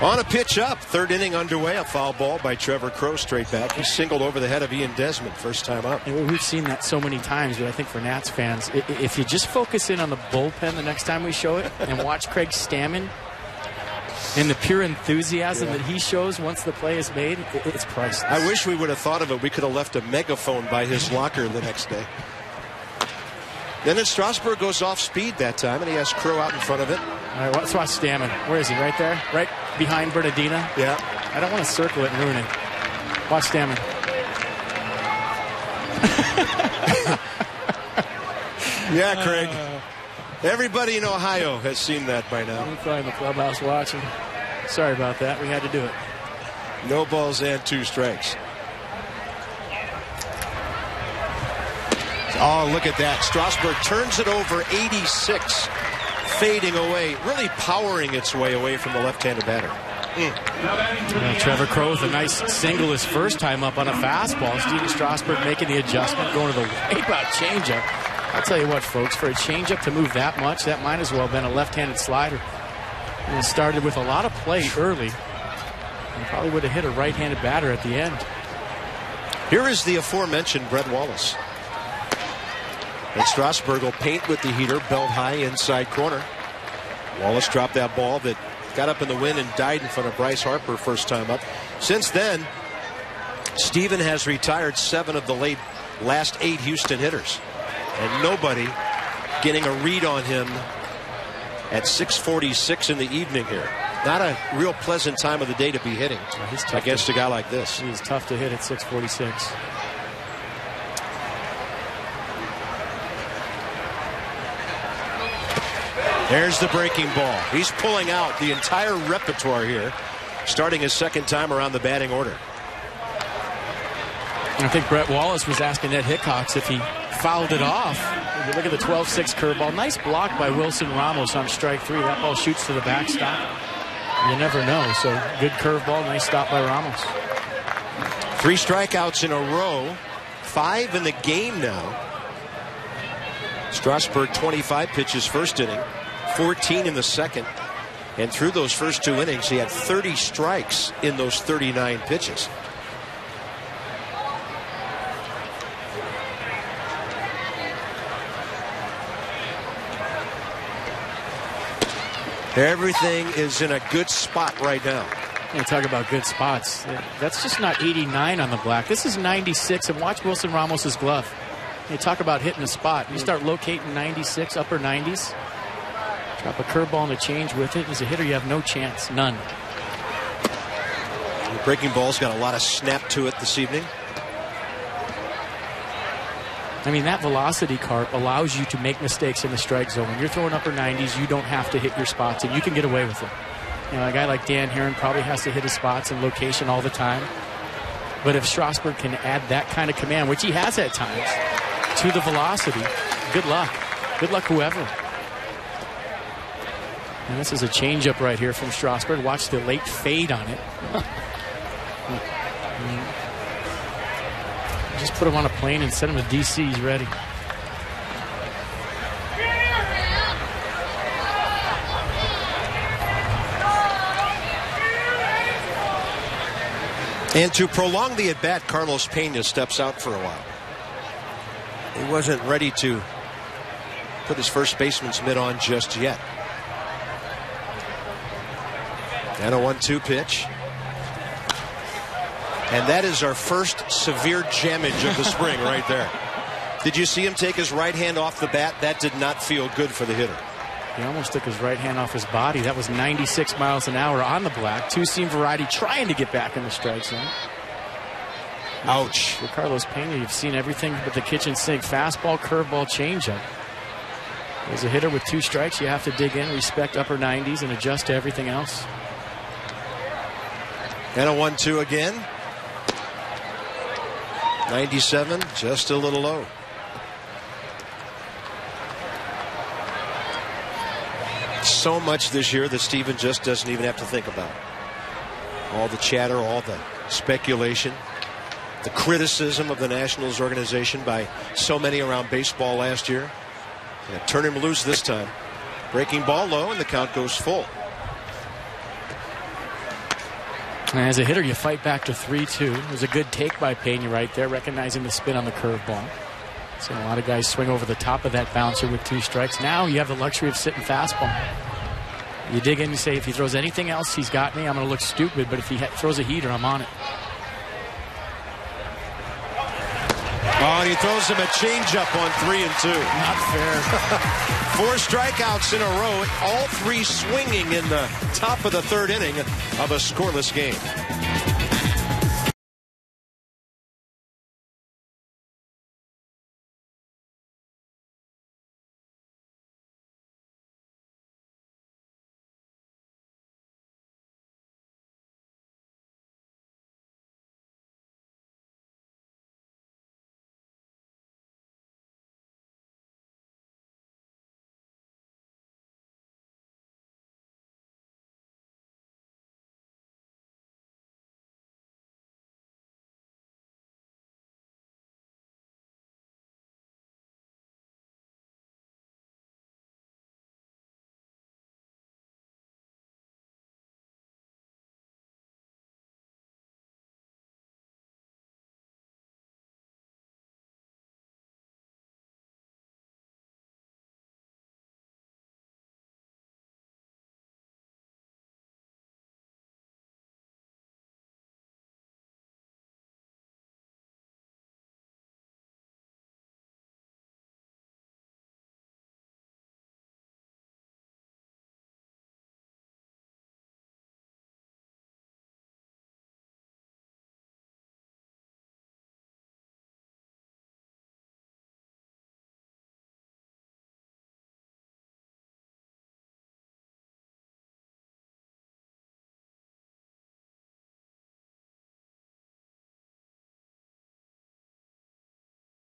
On a pitch up, 3rd inning underway, a foul ball by Trevor Crowe straight back. He singled over the head of Ian Desmond first time up. And we've seen that so many times, but I think for Nats fans, if you just focus in on the bullpen the next time we show it and watch Craig Stammen And the pure enthusiasm that he shows once the play is made, it's priceless. I wish we would have thought of it. We could have left a megaphone by his locker the next day. Then Strasburg goes off speed that time, and he has Crow out in front of it. All right, let's watch Stammen. Where is he? Right there? Right behind Bernardina? Yeah. I don't want to circle it and ruin it. Watch Stammen. Yeah, Craig. Everybody in Ohio has seen that by now. I'm probably in the clubhouse watching. Sorry about that. We had to do it. No balls and 2 strikes. Oh, look at that. Strasburg turns it over 86. Fading away, really powering its way away from the left-handed batter. Trevor Crowe with a nice single his first time up on a fastball. Steven Strasburg making the adjustment, going to the wipeout changeup. I'll tell you what, folks, for a changeup to move that much, that might as well have been a left-handed slider. And it started with a lot of play early. And probably would have hit a right-handed batter at the end. Here is the aforementioned Brett Wallace. And Strasburg will paint with the heater, belt high inside corner. Wallace dropped that ball that got up in the wind and died in front of Bryce Harper first time up. Since then, Steven has retired 7 of the last 8 Houston hitters. And nobody getting a read on him at 6:46 in the evening here. Not a real pleasant time of the day to be hitting against a guy like this. He's tough to hit at 6:46. There's the breaking ball. He's pulling out the entire repertoire here, starting his second time around the batting order. And I think Brett Wallace was asking Ed Hickox if he fouled it off. If you look at the 12-6 curveball. Nice block by Wilson Ramos on strike 3. That ball shoots to the backstop. You never know. So good curveball. Nice stop by Ramos. 3 strikeouts in a row. 5 in the game now. Strasburg 25 pitches first inning. 14 in the second. And through those first 2 innings, he had 30 strikes in those 39 pitches. Everything is in a good spot right now. You talk about good spots. That's just not 89 on the black. This is 96. And watch Wilson Ramos's glove. You talk about hitting a spot. You start locating 96, upper 90s. Drop a curveball and a change with it. As a hitter, you have no chance. None. The breaking ball's got a lot of snap to it this evening. I mean, that velocity, Carp, allows you to make mistakes in the strike zone. When you're throwing upper 90s, you don't have to hit your spots, and you can get away with it. You know, a guy like Dan Heron probably has to hit his spots and location all the time. But if Strasburg can add that kind of command, which he has at times, to the velocity, good luck. Good luck, whoever. And this is a changeup right here from Strasburg. Watch the late fade on it. Just put him on a plane and send him to D.C. He's ready. And to prolong the at-bat, Carlos Pena steps out for a while. He wasn't ready to put his first baseman's mitt on just yet. And a 1-2 pitch. And that is our first severe jammage of the spring right there. Did you see him take his right hand off the bat? That did not feel good for the hitter. He almost took his right hand off his body. That was 96 miles an hour on the black. 2-seam variety trying to get back in the strike zone. Ouch. For Carlos Pena, you've seen everything but the kitchen sink. Fastball, curveball, changeup. As a hitter with 2 strikes, you have to dig in, respect upper 90s, and adjust to everything else. And a 1-2 again. 97, just a little low. So much this year that Steven just doesn't even have to think about. All the chatter, all the speculation, the criticism of the Nationals organization by so many around baseball last year. And turn him loose this time. Breaking ball low, and the count goes full. As a hitter, you fight back to 3-2. It was a good take by Pena right there, recognizing the spin on the curveball. Seen a lot of guys swing over the top of that bouncer with 2 strikes. Now you have the luxury of sitting fastball. You dig in and say, if he throws anything else, he's got me. I'm going to look stupid, but if he throws a heater, I'm on it. Oh, and he throws him a changeup on 3 and 2. Not fair. 4 strikeouts in a row, all 3 swinging in the top of the 3rd inning of a scoreless game.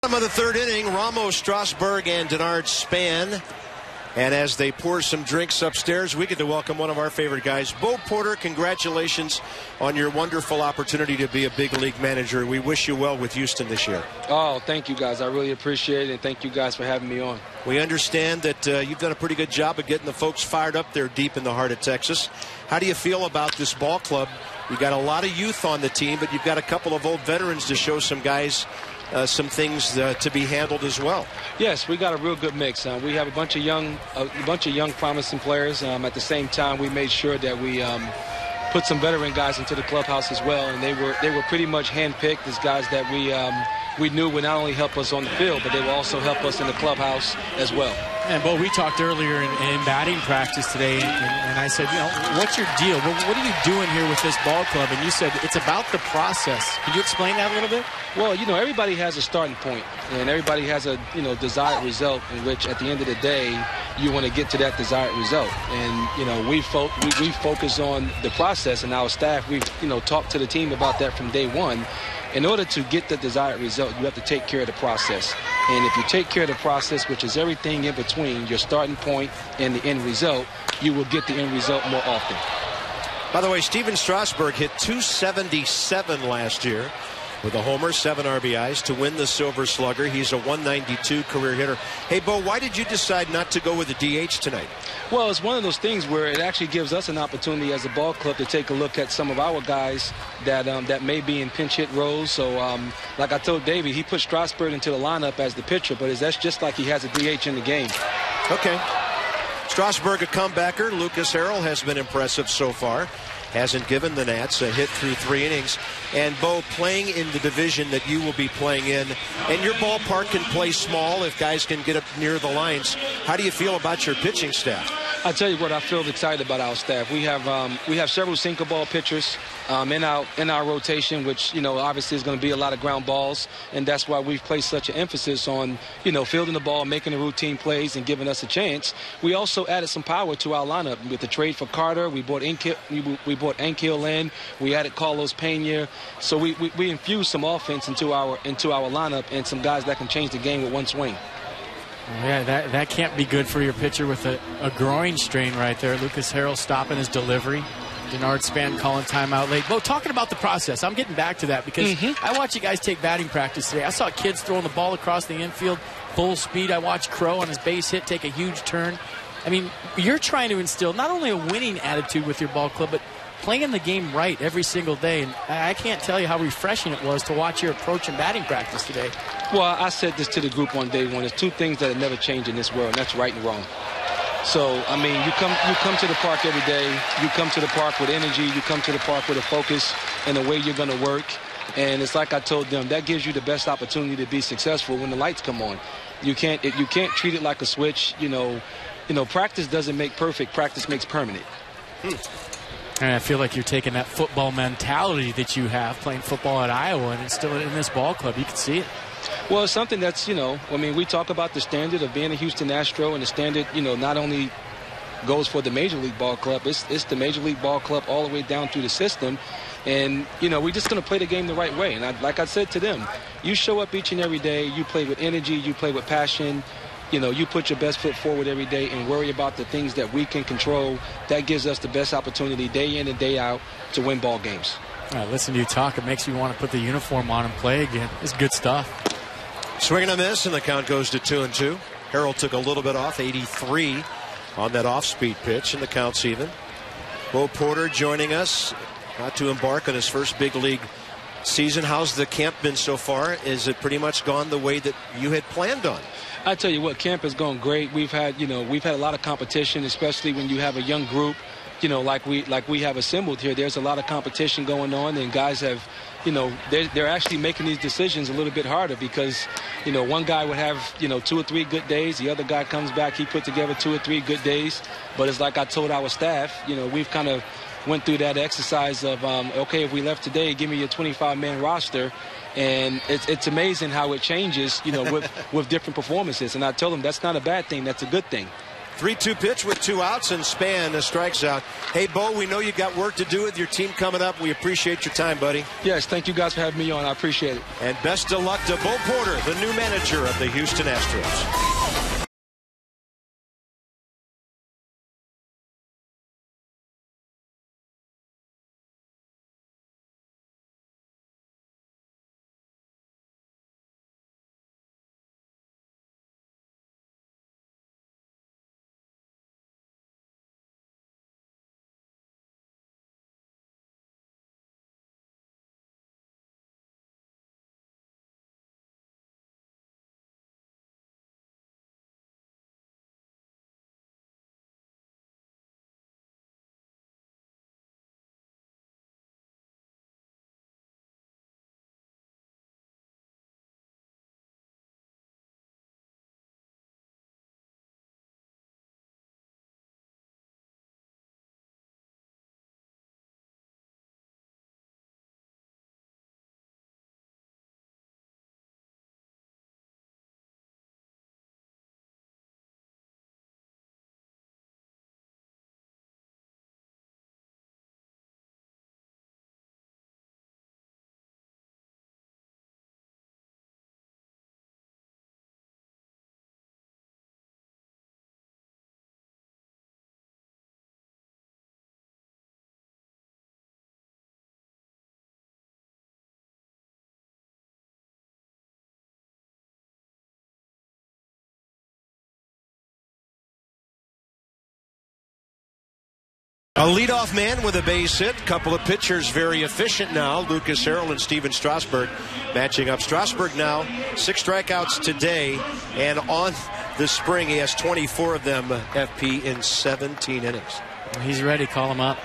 Of the 3rd inning, Ramos, Strasburg, and Denard Span. And as they pour some drinks upstairs, we get to welcome one of our favorite guys. Bo Porter, congratulations on your wonderful opportunity to be a big league manager. We wish you well with Houston this year. Oh, thank you, guys. I really appreciate it, and thank you guys for having me on. We understand that you've done a pretty good job of getting the folks fired up there deep in the heart of Texas. How do you feel about this ball club? You've got a lot of youth on the team, but you've got a couple of old veterans to show some guys some things to be handled as well. Yes, we got a real good mix. We have a bunch of young promising players. At the same time, we made sure that we put some veteran guys into the clubhouse as well, and they were pretty much handpicked as guys that we knew would not only help us on the field, but they will also help us in the clubhouse as well. And, Bo, we talked earlier in batting practice today, and I said, what's your deal? What are you doing here with this ball club? And you said it's about the process. Could you explain that a little bit? Well, everybody has a starting point, and everybody has a, desired result in which, at the end of the day, you want to get to that desired result. And, we focus on the process, and our staff, we've, talked to the team about that from day one. In order to get the desired result, you have to take care of the process. And if you take care of the process, which is everything in between, your starting point and the end result, you will get the end result more often. By the way, Steven Strasburg hit .277 last year with a homer, 7 RBIs to win the Silver Slugger. He's a .192 career hitter. Hey, Bo, why did you decide not to go with the DH tonight? Well, it's one of those things where it actually gives us an opportunity as a ball club to take a look at some of our guys that may be in pinch hit roles. So, like I told Davey, he put Strasburg into the lineup as the pitcher, but that's just like he has a DH in the game. Okay. Strasburg, a comebacker. Lucas Harrell has been impressive so far. Hasn't given the Nats a hit through 3 innings. And, Bo, playing in the division that you will be playing in, and your ballpark can play small if guys can get up near the lines. How do you feel about your pitching staff? I tell you what, I feel excited about our staff. We have several sinker ball pitchers in our rotation, which obviously is going to be a lot of ground balls, and that's why we've placed such an emphasis on fielding the ball, making the routine plays, and giving us a chance. We also added some power to our lineup with the trade for Carter. We brought Ankiel in. We added Carlos Pena. So we infused some offense into our lineup and some guys that can change the game with one swing. Yeah, that can't be good for your pitcher with a groin strain right there. Lucas Harrell stopping his delivery. Denard Span calling timeout late. Bo, talking about the process, I'm getting back to that because I watch you guys take batting practice today. I saw kids throwing the ball across the infield full speed. I watched Crow on his base hit take a huge turn. I mean, you're trying to instill not only a winning attitude with your ball club, but playing the game right every single day. And I can't tell you how refreshing it was to watch your approach in batting practice today. Well, I said this to the group on day one. There's 2 things that have never changed in this world, and that's right and wrong. So, I mean, you come to the park every day. You come to the park with energy. You come to the park with a focus and the way you're going to work. And it's like I told them, that gives you the best opportunity to be successful when the lights come on. You can't treat it like a switch. You know, practice doesn't make perfect. Practice makes permanent. And I feel like you're taking that football mentality that you have playing football at Iowa and instill it in this ball club. You can see it. Well, it's something that's, I mean, we talk about the standard of being a Houston Astro, and the standard, not only goes for the Major League Ball Club, it's the Major League Ball Club all the way down through the system. And, we're just going to play the game the right way. And like I said to them, you show up each and every day, you play with energy, you play with passion, you put your best foot forward every day and worry about the things that we can control. That gives us the best opportunity day in and day out to win ball games. Listen to you talk. It makes you want to put the uniform on and play again. It's good stuff. Swinging a miss, and the count goes to 2-2. Harrell took a little bit off, 83 on that off-speed pitch, and the count's even. Bo Porter joining us, about to embark on his first big league season. How's the camp been so far? Is it pretty much gone the way that you had planned on? I tell you what, camp has gone great. We've had a lot of competition, especially when you have a young group, like we have assembled here. There's a lot of competition going on, and guys have, they're actually making these decisions a little bit harder because, one guy would have, 2 or 3 good days. The other guy comes back, he put together 2 or 3 good days. But it's like I told our staff, we've kind of went through that exercise of, okay, if we left today, give me your 25-man roster. And it's amazing how it changes, with different performances. And I tell them that's not a bad thing. That's a good thing. 3-2 pitch with 2 outs, and Span strikes out. Hey, Bo, we know you got work to do with your team coming up. We appreciate your time, buddy. Yes, thank you guys for having me on. I appreciate it. And best of luck to Bo Porter, the new manager of the Houston Astros. A leadoff man with a base hit. Couple of pitchers very efficient now. Lucas Harrell and Steven Strasburg matching up. Strasburg now 6 strikeouts today, and on this spring he has 24 of them FP in 17 innings. He's ready. Call him up.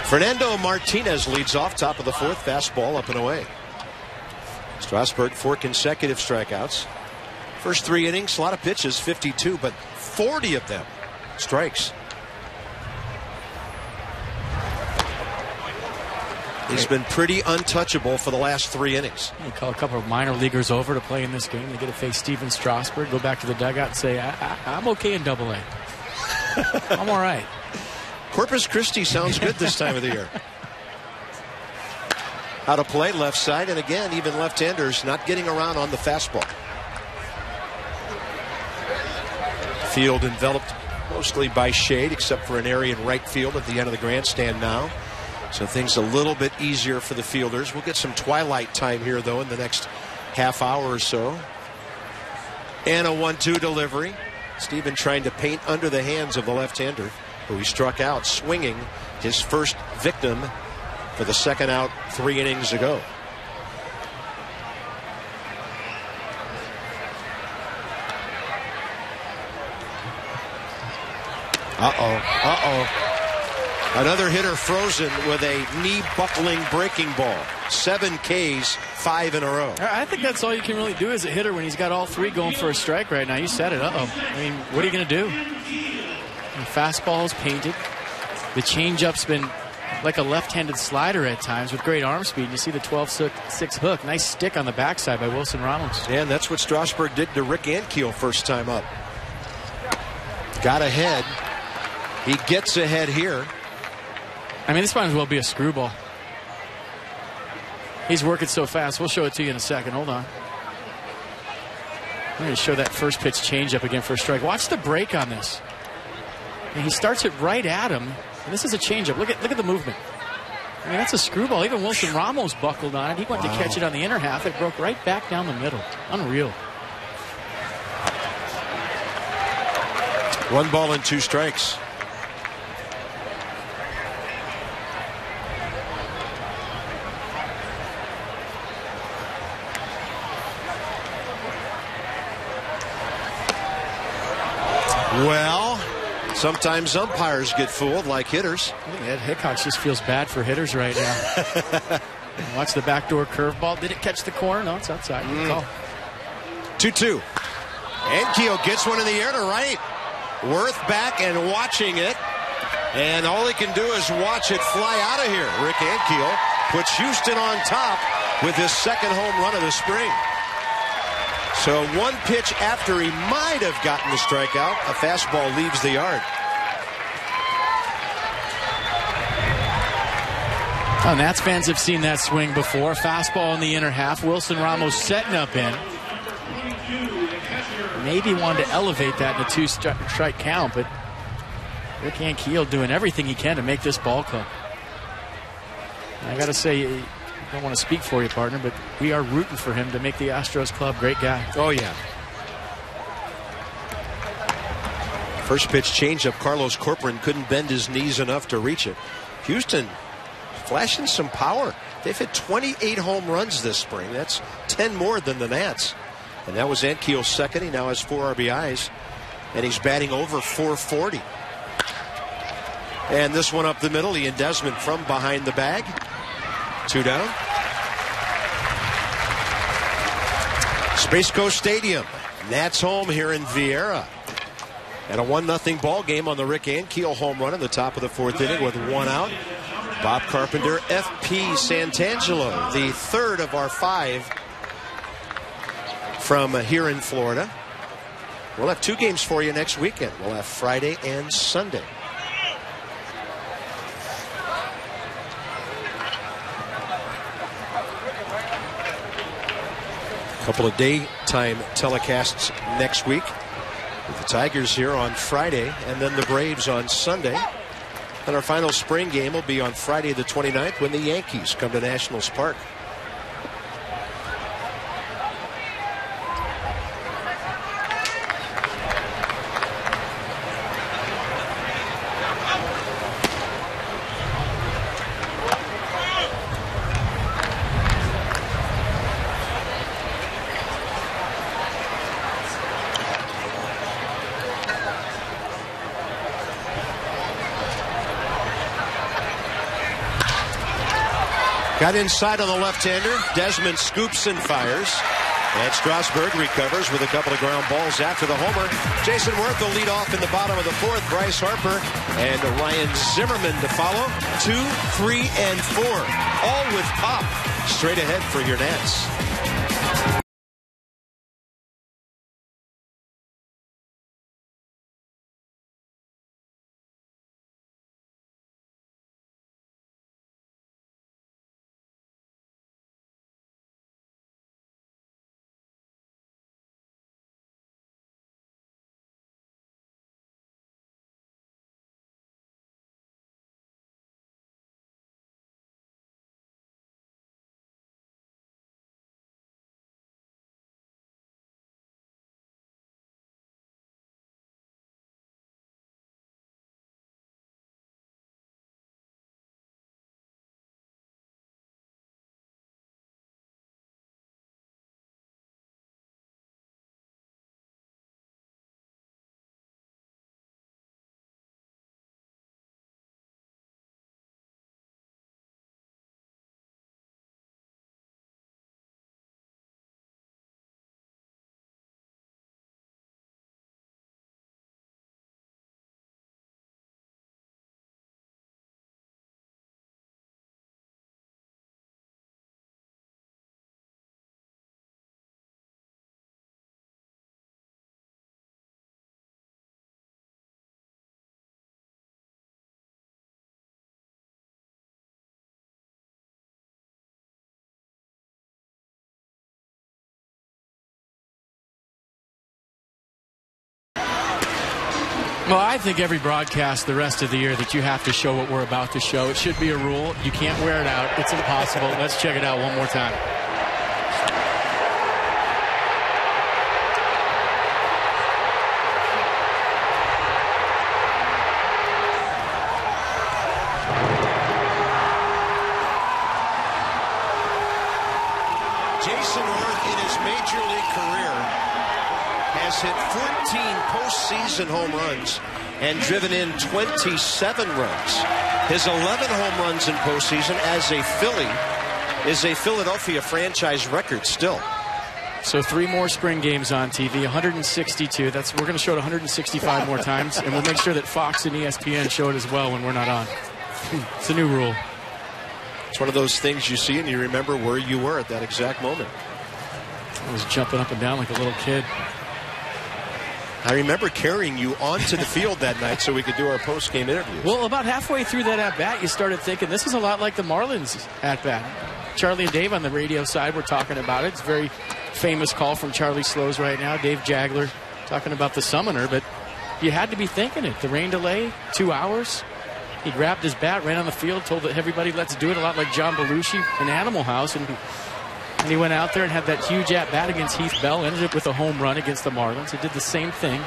Fernando Martinez leads off, top of the 4th. Fastball up and away. Strasburg 4 consecutive strikeouts. First 3 innings, a lot of pitches, 52, but 40 of them strikes. He's been pretty untouchable for the last 3 innings. You call a couple of minor leaguers over to play in this game. They get to face Steven Strasburg, go back to the dugout and say, I'm okay in Double-A. I'm all right. Corpus Christi sounds good this time of the year. Out of play, left side, and again, even left-handers not getting around on the fastball. Field enveloped mostly by shade, except for an area in right field at the end of the grandstand now. So things a little bit easier for the fielders. We'll get some twilight time here, though, in the next half hour or so. And a 1-2 delivery. Steven trying to paint under the hands of the left-hander, who he struck out, swinging his first victim for the second out 3 innings ago. Another hitter frozen with a knee-buckling breaking ball. 7 Ks, 5 in a row. I think that's all you can really do as a hitter when he's got all 3 going for a strike right now. You said it. I mean, what are you going to do? The fastball's painted. The changeup's been like a left-handed slider at times with great arm speed. You see the 12-6 hook. Nice stick on the backside by Wilson Ramos. Yeah, and that's what Strasburg did to Rick Ankiel first time up. Got ahead. He gets ahead here. I mean, this might as well be a screwball. He's working so fast. We'll show it to you in a second. Hold on. I'm going to show that first pitch changeup again for a strike. Watch the break on this. And he starts it right at him. And this is a changeup. Look at the movement. I mean, that's a screwball. Even Wilson Ramos buckled on it. He went to catch it on the inner half. It broke right back down the middle. Unreal. 1 ball and 2 strikes. Well, sometimes umpires get fooled like hitters. Ed Hickox just feels bad for hitters right now. Watch the backdoor curveball. Did it catch the corner? No, it's outside. Good call. 2-2. Ankiel gets one in the air to right. Worth back and watching it. And all he can do is watch it fly out of here. Rick Ankiel puts Houston on top with his 2nd home run of the spring. So 1 pitch after he might have gotten the strikeout, a fastball leaves the yard. Oh, Nats fans have seen that swing before. Fastball in the inner half. Wilson Ramos setting up in. Maybe wanted to elevate that in a 2-strike count, but Rick Ankiel doing everything he can to make this ball come. I got to say, I don't want to speak for you, partner, but we are rooting for him to make the Astros club. Great guy. Oh, yeah. First pitch changeup. Carlos Corcoran couldn't bend his knees enough to reach it. Houston flashing some power. They've hit 28 home runs this spring. That's 10 more than the Nats. And that was Ankiel's 2nd. He now has 4 RBIs. And he's batting over 440. And this one up the middle. Ian Desmond from behind the bag. 2 down. Space Coast Stadium. Nats home here in Vieira. And a 1-0 ball game on the Rick Ankiel home run in the top of the 4th inning with 1 out. Bob Carpenter, F.P. Santangelo, the 3rd of our 5 from here in Florida. We'll have 2 games for you next weekend. We'll have Friday and Sunday. Couple of daytime telecasts next week with the Tigers here on Friday and then the Braves on Sunday. And our final spring game will be on Friday the 29th when the Yankees come to Nationals Park. Got inside on the left-hander. Desmond scoops and fires. And Strasburg recovers with a couple of ground balls after the homer. Jason Worth will lead off in the bottom of the 4th. Bryce Harper and Ryan Zimmerman to follow. 2, 3, and 4. All with pop. Straight ahead for your Nats. Well, I think every broadcast the rest of the year that you have to show what we're about to show. It should be a rule. You can't wear it out. It's impossible. Let's check it out one more time. Jason Worth in his major league career has hit 14 postseason home runs and driven in 27 runs. His 11 home runs in postseason as a Philly is a Philadelphia franchise record still. So 3 more spring games on TV, 162. We're going to show it 165 more times, and we'll make sure that Fox and ESPN show it as well when we're not on. It's a new rule. It's one of those things you see and you remember where you were at that exact moment. I was jumping up and down like a little kid. I remember carrying you onto the field that night so we could do our post-game interviews. Well, about halfway through that at-bat, you started thinking, this is a lot like the Marlins at-bat. Charlie and Dave on the radio side were talking about it. It's a very famous call from Charlie Slows right now. Dave Jagler talking about the Summoner, but you had to be thinking it. The rain delay, 2 hours. He grabbed his bat, ran on the field, told everybody, let's do it, a lot like John Belushi in Animal House. And he went out there and had that huge at-bat against Heath Bell, ended up with a home run against the Marlins. He did the same thing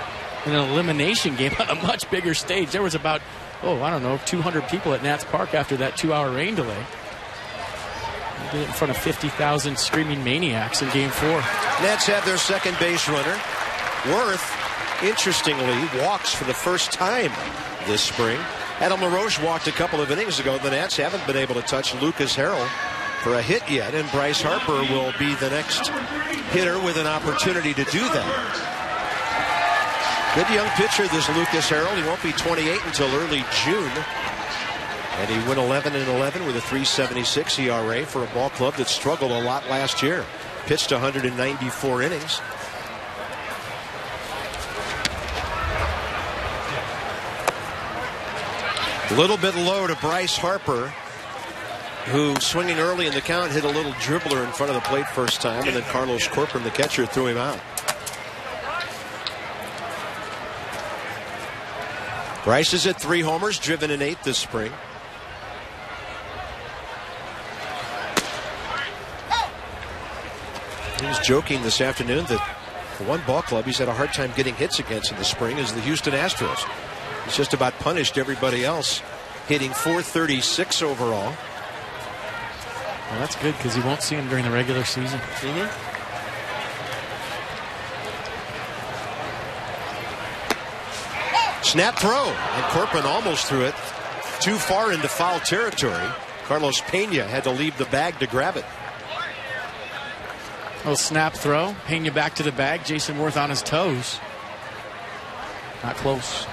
in an elimination game on a much bigger stage. There was about, 200 people at Nats Park after that 2-hour rain delay. He did it in front of 50,000 screaming maniacs in Game 4. Nats have their second base runner. Worth, interestingly, walks for the first time this spring. Adam LaRoche walked a couple of innings ago. The Nats haven't been able to touch Lucas Harrell for a hit yet, and Bryce Harper will be the next hitter with an opportunity to do that. Good young pitcher, this Lucas Harrell. He won't be 28 until early June. And he went 11-11 with a 3.76 ERA for a ball club that struggled a lot last year. Pitched 194 innings. A little bit low to Bryce Harper, who, swinging early in the count, hit a little dribbler in front of the plate first time, and then Carlos Corcoran, the catcher, threw him out. Bryce is at 3 homers, driven in 8 this spring. He was joking this afternoon that the one ball club he's had a hard time getting hits against in the spring is the Houston Astros. He's just about punished everybody else, hitting .436 overall. Well, that's good because you won't see him during the regular season. Snap throw, and Corcoran almost threw it too far into foul territory. Carlos Pena had to leave the bag to grab it. Little snap throw, Pena back to the bag. Jason Worth on his toes. Not close.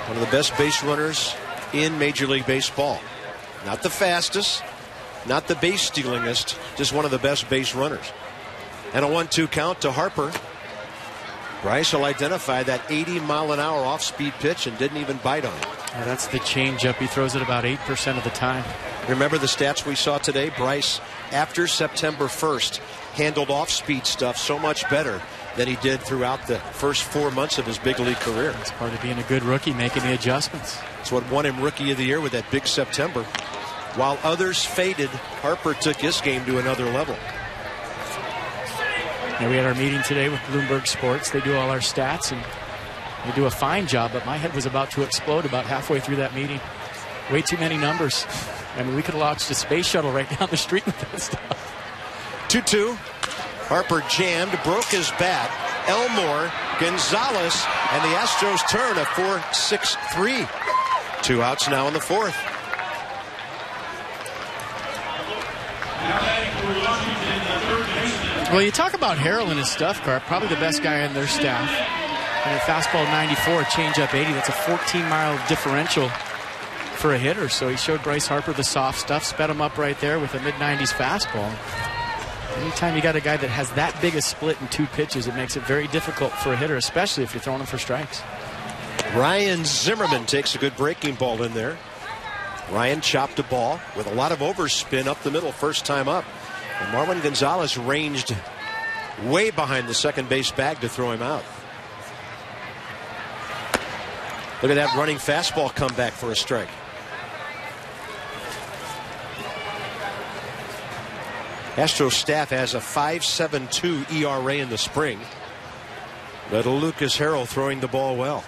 One of the best base runners in Major League Baseball. Not the fastest, not the base stealingest, just one of the best base runners. And a 1-2 count to Harper. Bryce will identify that 80-mile-an-hour off-speed pitch and didn't even bite on it. Yeah, that's the changeup. He throws it about 8% of the time. Remember the stats we saw today? Bryce, after September 1st, handled off-speed stuff so much better than he did throughout the first 4 months of his big league career. It's part of being a good rookie, making the adjustments. It's what won him Rookie of the Year with that big September. While others faded, Harper took his game to another level. Yeah, we had our meeting today with Bloomberg Sports. They do all our stats, and they do a fine job, but my head was about to explode about halfway through that meeting. Way too many numbers. I mean, we could have launched a space shuttle right down the street with that stuff. 2-2. Harper jammed, broke his bat. Elmore, Gonzalez, and the Astros turn a 4-6-3. 2 outs now in the 4th. Well, you talk about Harrell and his stuff, Carp. Probably the best guy on their staff. And a fastball 94, changeup 80. That's a 14-mile differential for a hitter. So he showed Bryce Harper the soft stuff, sped him up right there with a mid-90s fastball. Anytime you got a guy that has that big a split in 2 pitches, it makes it very difficult for a hitter, especially if you're throwing him for strikes. Ryan Zimmerman takes a good breaking ball in there. Ryan chopped a ball with a lot of overspin up the middle first time up. And Marwin Gonzalez ranged way behind the second base bag to throw him out. Look at that running fastball come back for a strike. Astros staff has a 5.72 ERA in the spring. Little Lucas Harrell throwing the ball well.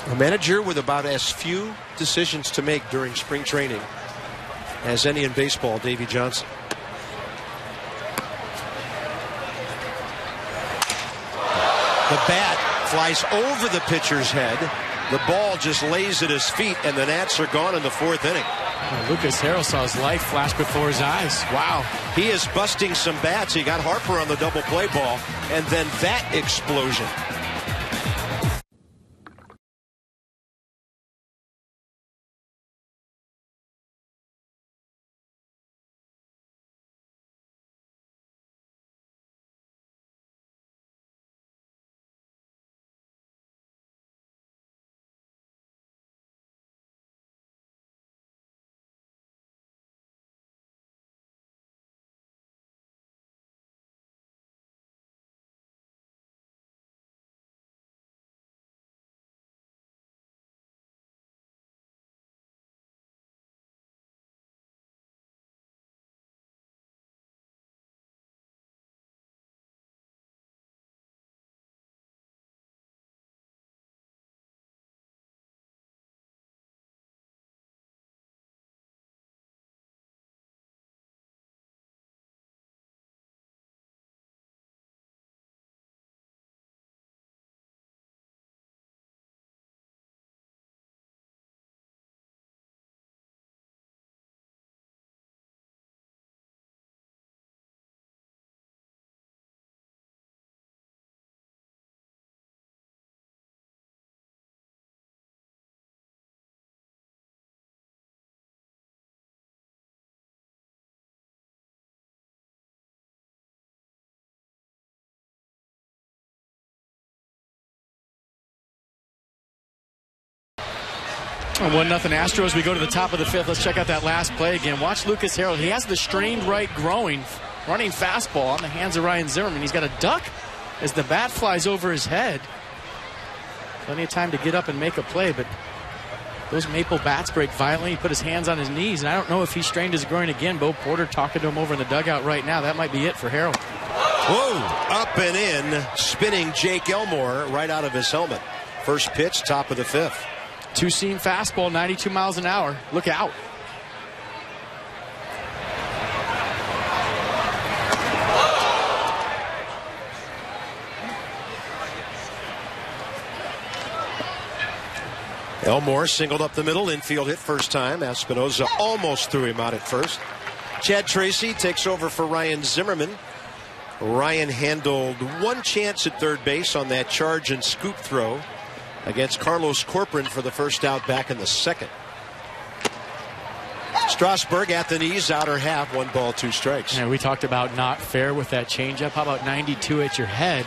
A manager with about as few decisions to make during spring training as any in baseball, Davey Johnson. The bat flies over the pitcher's head. The ball just lays at his feet, and the Nats are gone in the 4th inning. Lucas Harrell saw his life flash before his eyes. Wow. He is busting some bats. He got Harper on the double play ball, and then that explosion. Oh, 1-0 Astros. We go to the top of the 5th. Let's check out that last play again. Watch Lucas Harrell. He has the strained right groin. Running fastball on the hands of Ryan Zimmerman. He's got a duck as the bat flies over his head. Plenty of time to get up and make a play, but those maple bats break violently. He put his hands on his knees, and I don't know if he strained his groin again. Bo Porter talking to him over in the dugout right now. That might be it for Harrell. Whoa! Up and in, spinning Jake Elmore right out of his helmet. First pitch, top of the 5th. Two-seam fastball, 92 miles an hour. Look out. Elmore singled up the middle, infield hit first time. Espinoza almost threw him out at first. Chad Tracy takes over for Ryan Zimmerman. Ryan handled one chance at third base on that charge and scoop throw against Carlos Corcoran for the first out back in the 2nd. Strasburg at the knees, outer half, 1 ball, 2 strikes. And we talked about not fair with that changeup. How about 92 at your head?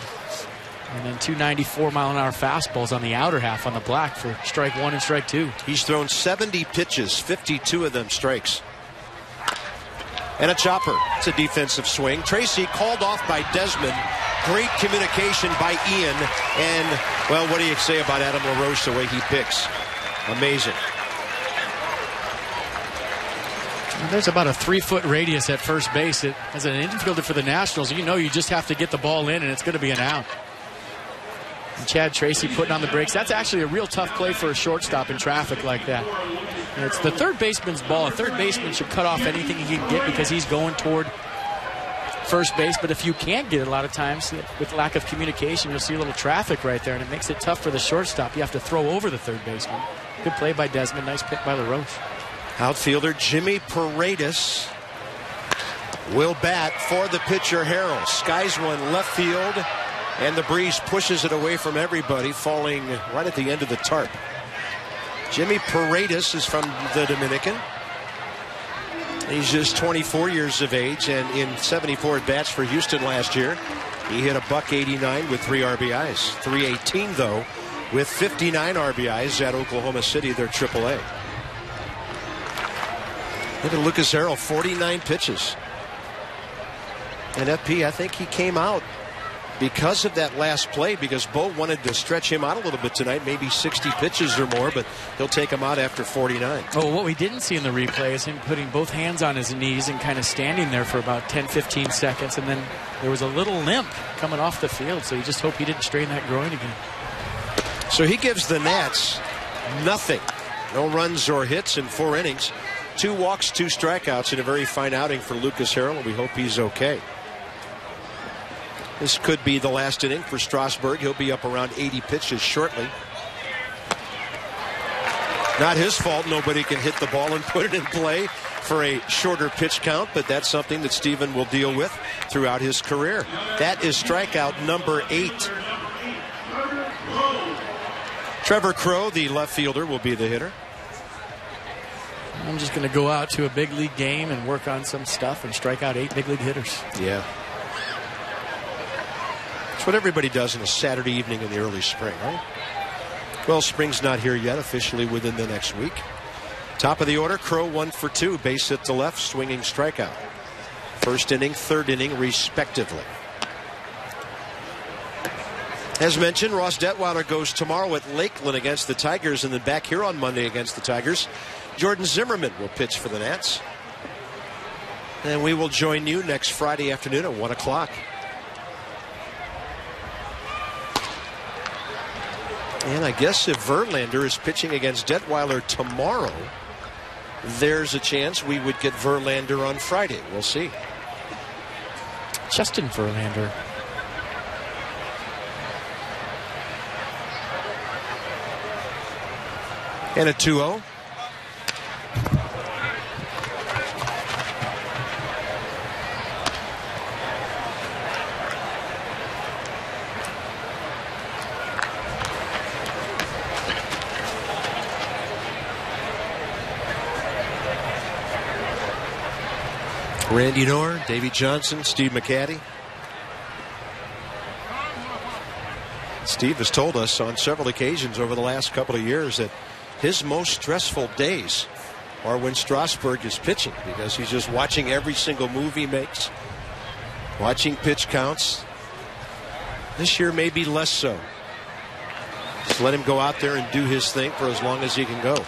And then 294 mile an hour fastballs on the outer half on the black for strike 1 and strike 2. He's thrown 70 pitches, 52 of them strikes. And a chopper. It's a defensive swing. Tracy called off by Desmond. Great communication by Ian. And, well, what do you say about Adam LaRoche, the way he picks? Amazing. There's about a 3-foot radius at first base. As an infielder for the Nationals, you know you just have to get the ball in, and it's going to be an out. And Chad Tracy putting on the brakes. That's actually a real tough play for a shortstop in traffic like that. And it's the third baseman's ball. A third baseman should cut off anything he can get because he's going toward first base. But if you can't get it, a lot of times with lack of communication, you'll see a little traffic right there, and it makes it tough for the shortstop. You have to throw over the third baseman. Good play by Desmond. Nice pick by LaRoche. Outfielder Jimmy Paredes will bat for the pitcher Harrell. Skies one left field, and the breeze pushes it away from everybody, falling right at the end of the tarp. Jimmy Paredes is from the Dominican. He's just 24 years of age, and in 74 at-bats for Houston last year, he hit a .189 with 3 RBIs. .318, though, with 59 RBIs at Oklahoma City, their AAA. Look at Lucas Harrell, 49 pitches. And FP, I think he came out because of that last play, because Bo wanted to stretch him out a little bit tonight, maybe 60 pitches or more, but he'll take him out after 49. Oh, what we didn't see in the replay is him putting both hands on his knees and kind of standing there for about 10-15 seconds, and then there was a little limp coming off the field, so you just hope he didn't strain that groin again. So he gives the Nats nothing. No runs or hits in 4 innings. 2 walks, 2 strikeouts in a very fine outing for Lucas Harrell, and we hope he's okay. This could be the last inning for Strasburg. He'll be up around 80 pitches shortly. Not his fault. Nobody can hit the ball and put it in play for a shorter pitch count, but that's something that Steven will deal with throughout his career. That is strikeout number 8. Trevor Crow, the left fielder, will be the hitter. I'm just going to go out to a big league game and work on some stuff and strike out 8 big league hitters. Yeah. It's what everybody does on a Saturday evening in the early spring, right? Well, spring's not here yet, officially within the next week. Top of the order, Crow 1 for 2, base hit to left, swinging strikeout. First inning, third inning, respectively. As mentioned, Ross Detweiler goes tomorrow at Lakeland against the Tigers, and then back here on Monday against the Tigers. Jordan Zimmerman will pitch for the Nats. And we will join you next Friday afternoon at 1 o'clock. And I guess if Verlander is pitching against Detweiler tomorrow, there's a chance we would get Verlander on Friday. We'll see. Justin Verlander. And a 2-0. Randy Knorr, Davey Johnson, Steve McCaddy. Steve has told us on several occasions over the last couple of years that his most stressful days are when Strasburg is pitching, because he's just watching every single move he makes, watching pitch counts. This year maybe less so. Just let him go out there and do his thing for as long as he can go.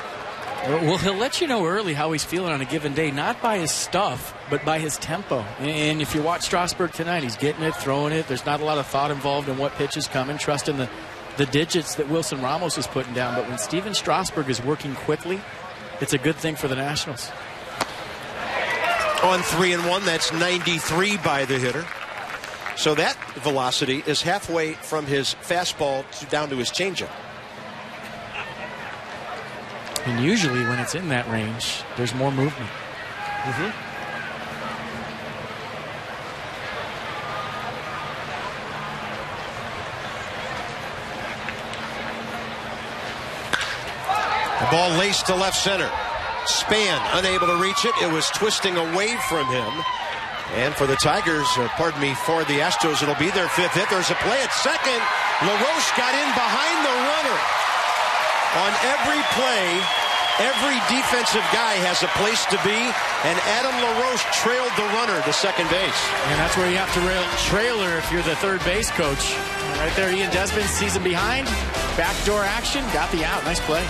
Well, he'll let you know early how he's feeling on a given day, not by his stuff, but by his tempo. And if you watch Strasburg tonight, he's getting it, throwing it. There's not a lot of thought involved in what pitch is coming, trusting the digits that Wilson Ramos is putting down. But when Steven Strasburg is working quickly, it's a good thing for the Nationals. On 3-1, that's 93 by the hitter. So that velocity is halfway from his fastball down to his changeup. And usually when it's in that range, there's more movement. The ball laced to left center. Span unable to reach it. It was twisting away from him. And for the Tigers, for the Astros, it'll be their 5th hit. There's a play at second. LaRoche got in behind the runner. On every play, every defensive guy has a place to be, and Adam LaRoche trailed the runner to second base. And that's where you have to trailer if you're the third base coach. Right there, Ian Desmond sees him behind. Backdoor action, got the out. Nice play.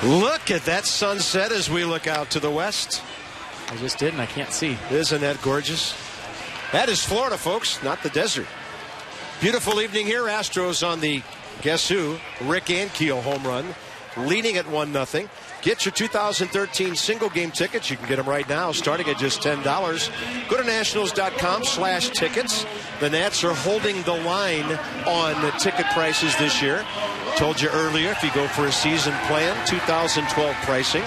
Look at that sunset as we look out to the west. I just didn't. I can't see. Isn't that gorgeous? That is Florida, folks, not the desert. Beautiful evening here. Astros on the guess who? Rick Ankiel home run, leading at 1-0. Get your 2013 single game tickets. You can get them right now, starting at just $10. Go to nationals.com/tickets. The Nats are holding the line on the ticket prices this year. Told you earlier, if you go for a season plan, 2012 pricing.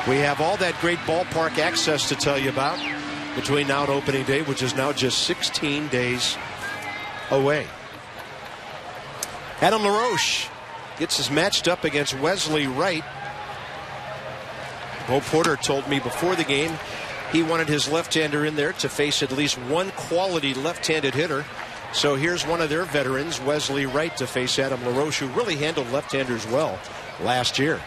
We have all that great ballpark access to tell you about between now and opening day, which is now just 16 days away. Adam LaRoche gets his matched up against Wesley Wright. Bo Porter told me before the game he wanted his left-hander in there to face at least one quality left-handed hitter. So here's one of their veterans, Wesley Wright, to face Adam LaRoche, who really handled left-handers well last year.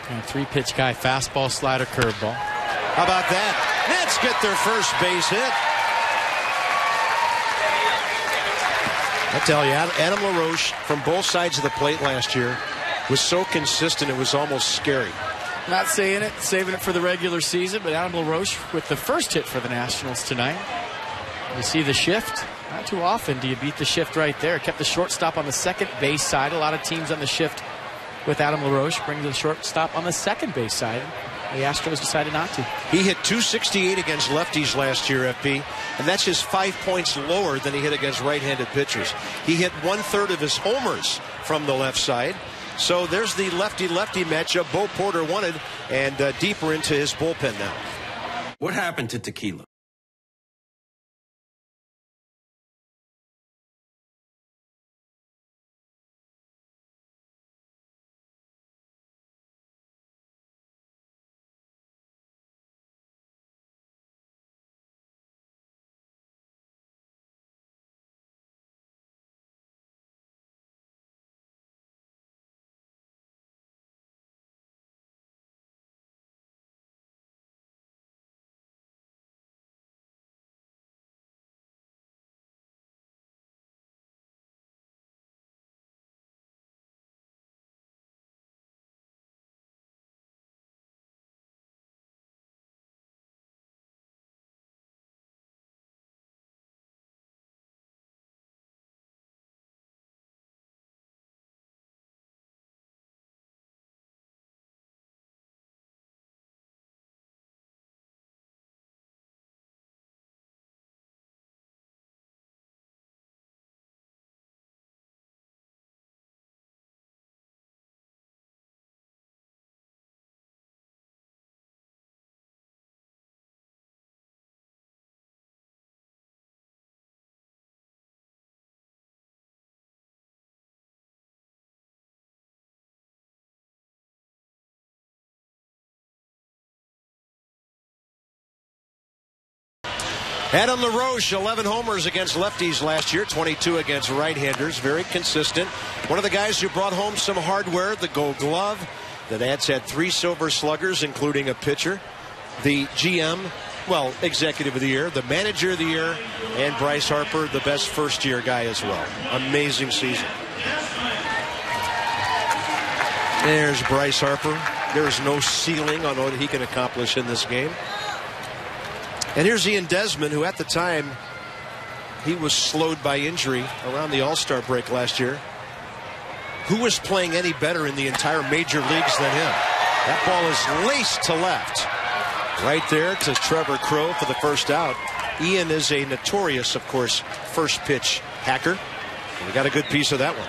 And 3-pitch guy, fastball, slider, curveball. How about that? Nets get their first base hit. I tell you, Adam LaRoche from both sides of the plate last year was so consistent it was almost scary. Not saying it, saving it for the regular season, but Adam LaRoche with the first hit for the Nationals tonight. You see the shift? Not too often do you beat the shift right there. Kept the shortstop on the second base side. A lot of teams on the shift with Adam LaRoche bring the shortstop on the second base side. The Astros decided not to. He hit .268 against lefties last year, FP, and that's just 5 points lower than he hit against right-handed pitchers. He hit 1/3 of his homers from the left side. So there's the lefty-lefty matchup Bo Porter wanted, and deeper into his bullpen now. What happened to tequila? Adam LaRoche, 11 homers against lefties last year, 22 against right-handers. Very consistent. One of the guys who brought home some hardware, the Gold Glove. The Nats had 3 Silver Sluggers, including a pitcher. The GM, well, Executive of the Year, the Manager of the Year, and Bryce Harper, the best first-year guy as well. Amazing season. There's Bryce Harper. There's no ceiling on what he can accomplish in this game. And here's Ian Desmond, who at the time, he was slowed by injury around the All-Star break last year. Who was playing any better in the entire major leagues than him? That ball is laced to left. Right there to Trevor Crowe for the first out. Ian is a notorious, of course, first pitch hacker. And we got a good piece of that one.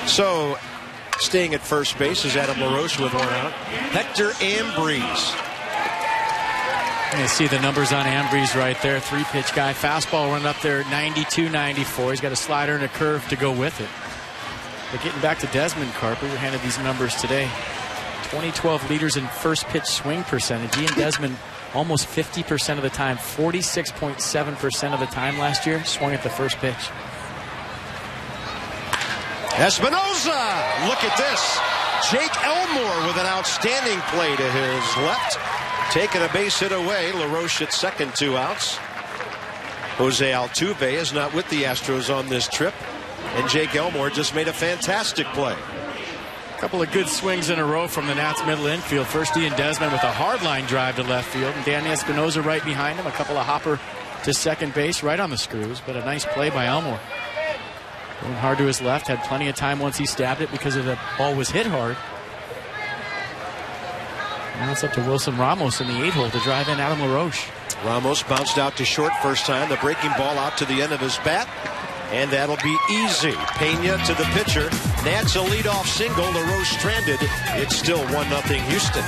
So, staying at first base is Adam LaRoche with one out. Hector Ambrose. You see the numbers on Ambrose right there. 3-pitch guy. Fastball running up there 92, 94. He's got a slider and a curve to go with it. But getting back to Desmond, Carper, we handed these numbers today. 2012 leaders in first pitch swing percentage. Ian Desmond almost 50% of the time. 46.7% of the time last year swung at the first pitch. Espinosa! Look at this. Jake Elmore with an outstanding play to his left. Taking a base hit away. LaRoche at second, 2 outs. Jose Altuve is not with the Astros on this trip. And Jake Elmore just made a fantastic play. A couple of good swings in a row from the Nats middle infield. First, Ian Desmond with a hard-line drive to left field, and Danny Espinosa right behind him. A couple of hopper to second base right on the screws, but a nice play by Elmore. Going hard to his left, had plenty of time once he stabbed it because of the ball was hit hard. Now it's up to Wilson Ramos in the 8-hole to drive in Adam LaRoche. Ramos bounced out to short first time. The breaking ball out to the end of his bat. And that'll be easy. Pena to the pitcher. Nats a leadoff single. LaRoche stranded. It's still 1-0 Houston.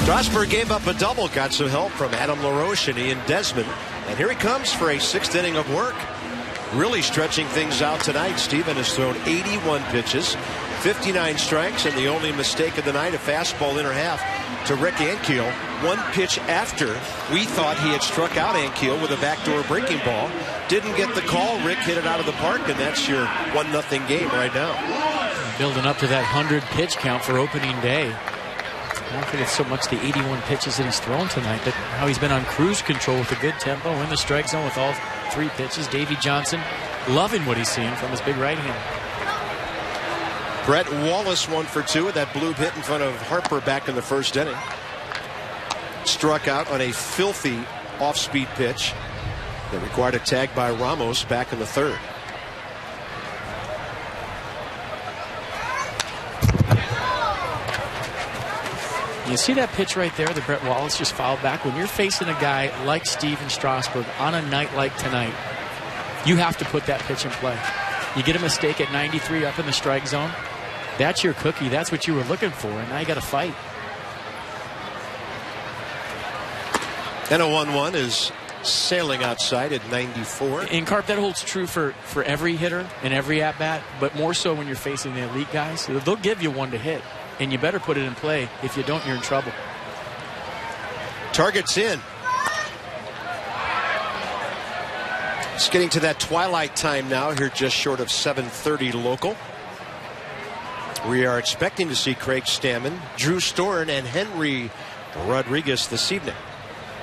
Strasburg gave up a double, got some help from Adam LaRoche and Ian Desmond. And here he comes for a 6th inning of work. Really stretching things out tonight. Steven has thrown 81 pitches, 59 strikes, and the only mistake of the night, a fastball inner half to Rick Ankiel. 1 pitch after we thought he had struck out Ankiel with a backdoor breaking ball. Didn't get the call. Rick hit it out of the park, and that's your 1-0 game right now. Building up to that 100 pitch count for opening day. I don't think it's so much the 81 pitches that he's thrown tonight, but how he's been on cruise control with a good tempo in the strike zone with all 3 pitches. Davey Johnson loving what he's seeing from his big right hand. Brett Wallace 1 for 2 with that blue hit in front of Harper back in the 1st inning. Struck out on a filthy off-speed pitch that required a tag by Ramos back in the 3rd. You see that pitch right there that Brett Wallace just fouled back? When you're facing a guy like Steven Strasburg on a night like tonight, you have to put that pitch in play. You get a mistake at 93 up in the strike zone, that's your cookie. That's what you were looking for, and now you got to fight. And a 1-1 is sailing outside at 94. And Carp, that holds true for every hitter and every at-bat, but more so when you're facing the elite guys. They'll give you one to hit, and you better put it in play. If you don't, you're in trouble. Target's in. It's getting to that twilight time now here, just short of 7:30 local. We are expecting to see Craig Stammen, Drew Storen, and Henry Rodriguez this evening.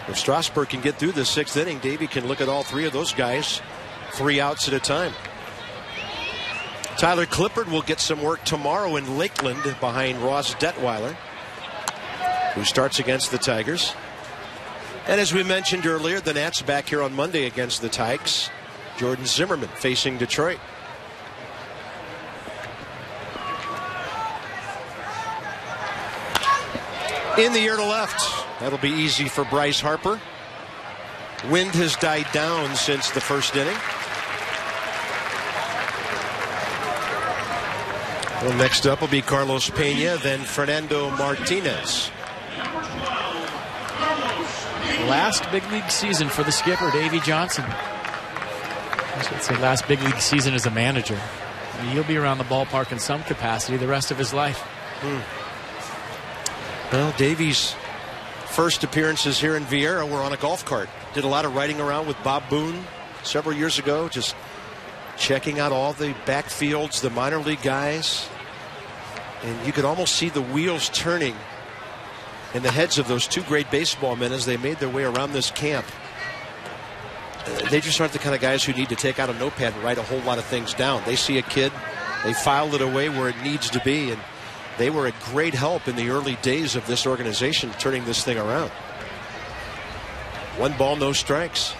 If Strasburg can get through the 6th inning, Davey can look at all 3 of those guys 3 outs at a time. Tyler Clippard will get some work tomorrow in Lakeland behind Ross Detweiler, who starts against the Tigers. And as we mentioned earlier, the Nats back here on Monday against the Tigers. Jordan Zimmerman facing Detroit. In the air to left. That'll be easy for Bryce Harper. Wind has died down since the 1st inning. Well, next up will be Carlos Pena, then Fernando Martinez. last big league season for the skipper, Davy Johnson. I should say last big league season as a manager. I mean, he'll be around the ballpark in some capacity the rest of his life. Well, Davy's first appearances here in Vieira were on a golf cart. Did a lot of riding around with Bob Boone several years ago, just checking out all the backfields, the minor league guys. And you could almost see the wheels turning in the heads of those two great baseball men as they made their way around this camp. They just aren't the kind of guys who need to take out a notepad and write a whole lot of things down. They see a kid, they file it away where it needs to be, and they were a great help in the early days of this organization turning this thing around. 1 ball, no strikes.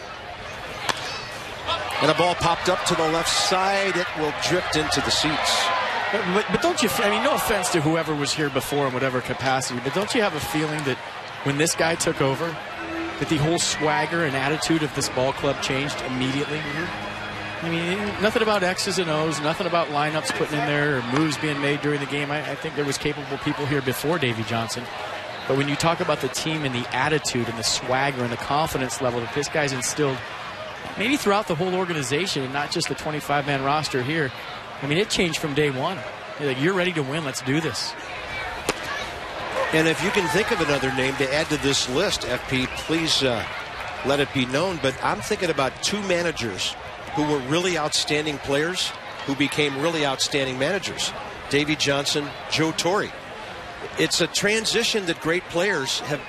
And a ball popped up to the left side. It will drift into the seats. But don't you, I mean, no offense to whoever was here before in whatever capacity, but don't you have a feeling that when this guy took over, that the whole swagger and attitude of this ball club changed immediately? I mean, nothing about X's and O's, nothing about lineups putting in there or moves being made during the game. I think there was capable people here before Davy Johnson. But when you talk about the team and the attitude and the swagger and the confidence level that this guy's instilled, maybe throughout the whole organization and not just the 25-man roster here, I mean, it changed from day one. Like, you're ready to win. Let's do this. And if you can think of another name to add to this list, FP, please let it be known. But I'm thinking about 2 managers who were really outstanding players who became really outstanding managers. Davy Johnson, Joe Torre. It's a transition that great players have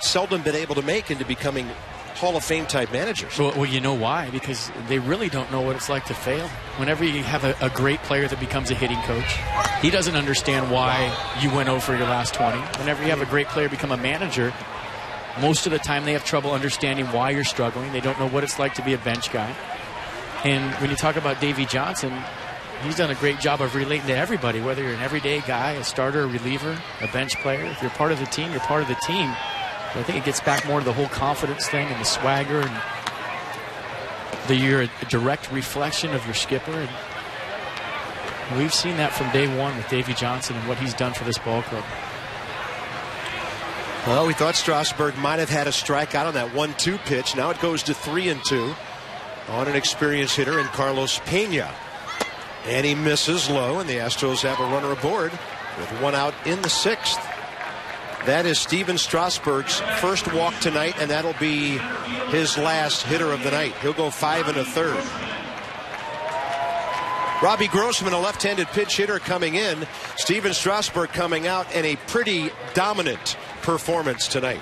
seldom been able to make into becoming Hall of Fame type managers. Well, you know why? Because they really don't know what it's like to fail. Whenever you have a great player that becomes a hitting coach, he doesn't understand why you went over your last 20. Whenever you have a great player become a manager, most of the time they have trouble understanding why you're struggling. They don't know what it's like to be a bench guy. And when you talk about Davy Johnson, he's done a great job of relating to everybody, whether you're an everyday guy, a starter, a reliever, a bench player. If you're part of the team, you're part of the team. But I think it gets back more to the whole confidence thing and the swagger, and you're a direct reflection of your skipper. And we've seen that from day one with Davy Johnson and what he's done for this ball club. Well, we thought Strasburg might have had a strikeout on that 1-2 pitch. Now it goes to 3-2 on an experienced hitter in Carlos Pena. And he misses low, and the Astros have a runner aboard with 1 out in the 6th. That is Steven Strasburg's first walk tonight, and that'll be his last hitter of the night. He'll go 5 1/3. Robbie Grossman, a left-handed pitch hitter, coming in. Steven Strasburg coming out, and a pretty dominant performance tonight.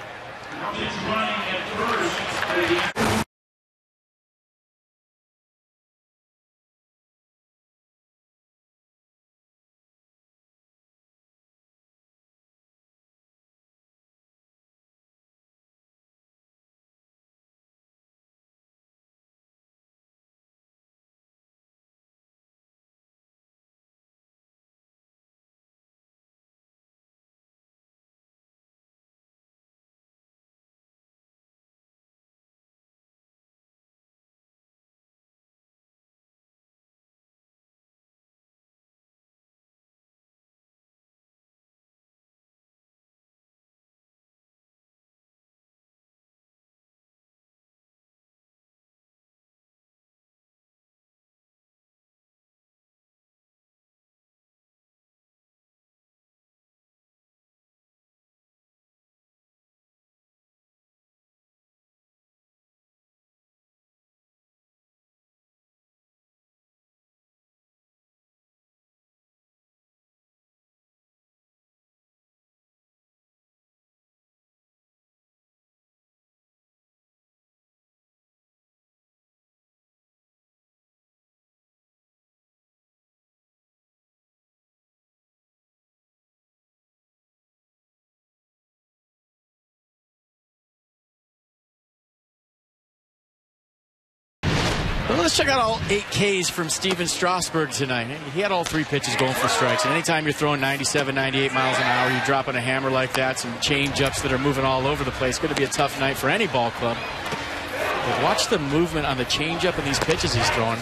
Well, let's check out all 8 Ks from Steven Strasburg tonight. He had all 3 pitches going for strikes. And anytime you're throwing 97, 98 miles an hour, you're dropping a hammer like that, some change-ups that are moving all over the place. It's going to be a tough night for any ball club. But watch the movement on the change-up and these pitches he's throwing.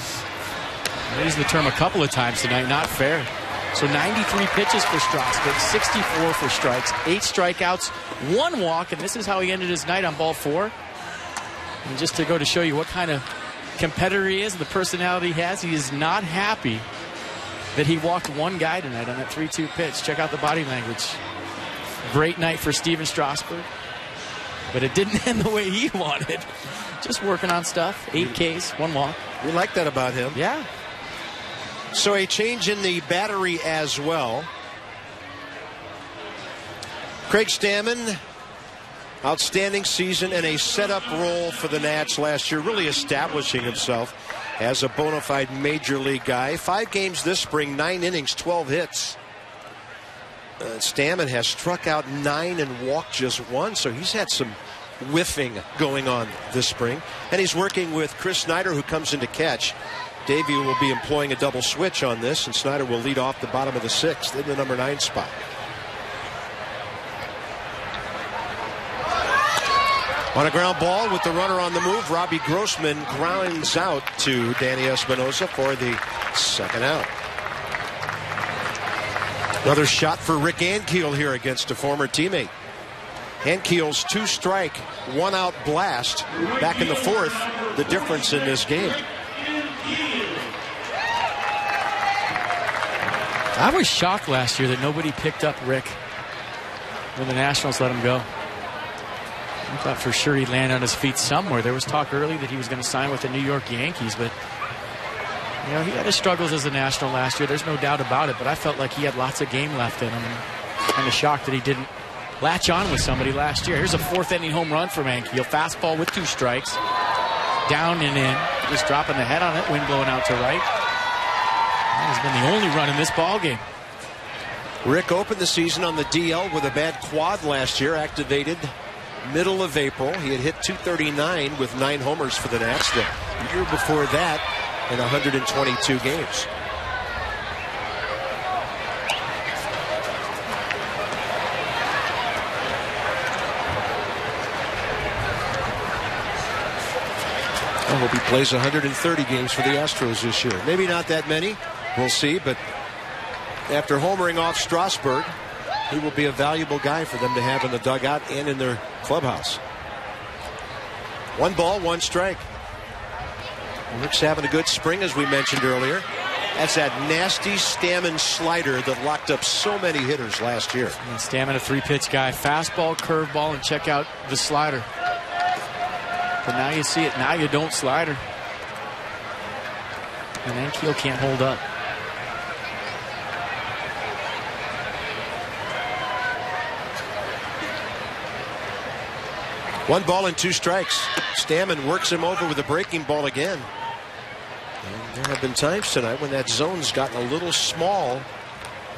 I used the term a couple of times tonight, not fair. So 93 pitches for Strasburg, 64 for strikes, 8 strikeouts, 1 walk, and this is how he ended his night on ball 4. And just to go to show you what kind of competitor he is and the personality he has, he is not happy that he walked 1 guy tonight on that 3-2 pitch. Check out the body language. Great night for Steven Strasburg, but it didn't end the way he wanted. Just working on stuff, 8 Ks, 1 walk. We like that about him. Yeah. So a change in the battery as well. Craig Stammen, outstanding season and a setup role for the Nats last year, really establishing himself as a bona fide major league guy. 5 games this spring, 9 innings, 12 hits. Stammen has struck out 9 and walked just 1, so he's had some whiffing going on this spring. And he's working with Chris Snyder, who comes in to catch. Davey will be employing a double switch on this, and Snyder will lead off the bottom of the 6th in the number 9 spot. On a ground ball with the runner on the move, Robbie Grossman grounds out to Danny Espinosa for the 2nd out. Another shot for Rick Ankiel here against a former teammate. Ankiel's 2-strike, 1-out blast back in the 4th, the difference in this game. I was shocked last year that nobody picked up Rick when the Nationals let him go. I thought for sure he'd land on his feet somewhere. There was talk early that he was going to sign with the New York Yankees, but you know, he had his struggles as a National last year. There's no doubt about it, but I felt like he had lots of game left in him. And kind of shocked that he didn't latch on with somebody last year. Here's a 4th-inning home run from Ankiel. Fastball with 2 strikes. Down and in. Just dropping the head on it. Wind blowing out to right. That has been the only run in this ball game. Rick opened the season on the DL with a bad quad last year, activated middle of April. He had hit .239 with 9 homers for the Nats. The year before that in 122 games. I hope he plays 130 games for the Astros this year. Maybe not that many. We'll see. But after homering off Strasburg, he will be a valuable guy for them to have in the dugout and in their clubhouse. 1 ball, 1 strike. Rick's having a good spring, as we mentioned earlier. That's that nasty Stammen slider that locked up so many hitters last year. And Stammen, a 3-pitch guy. Fastball, curveball, and check out the slider. But now you see it. Now you don't slider. And Ankiel can't hold up. One ball and 2 strikes. Stammen works him over with a breaking ball again. And there have been times tonight when that zone's gotten a little small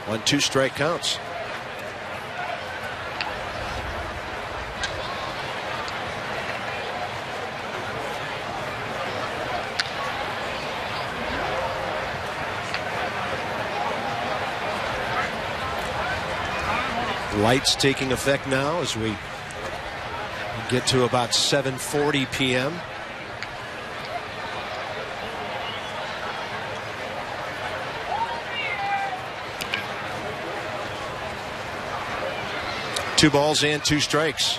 on 2 strike counts. Lights taking effect now as we get to about 7:40 p.m. Two balls and 2 strikes.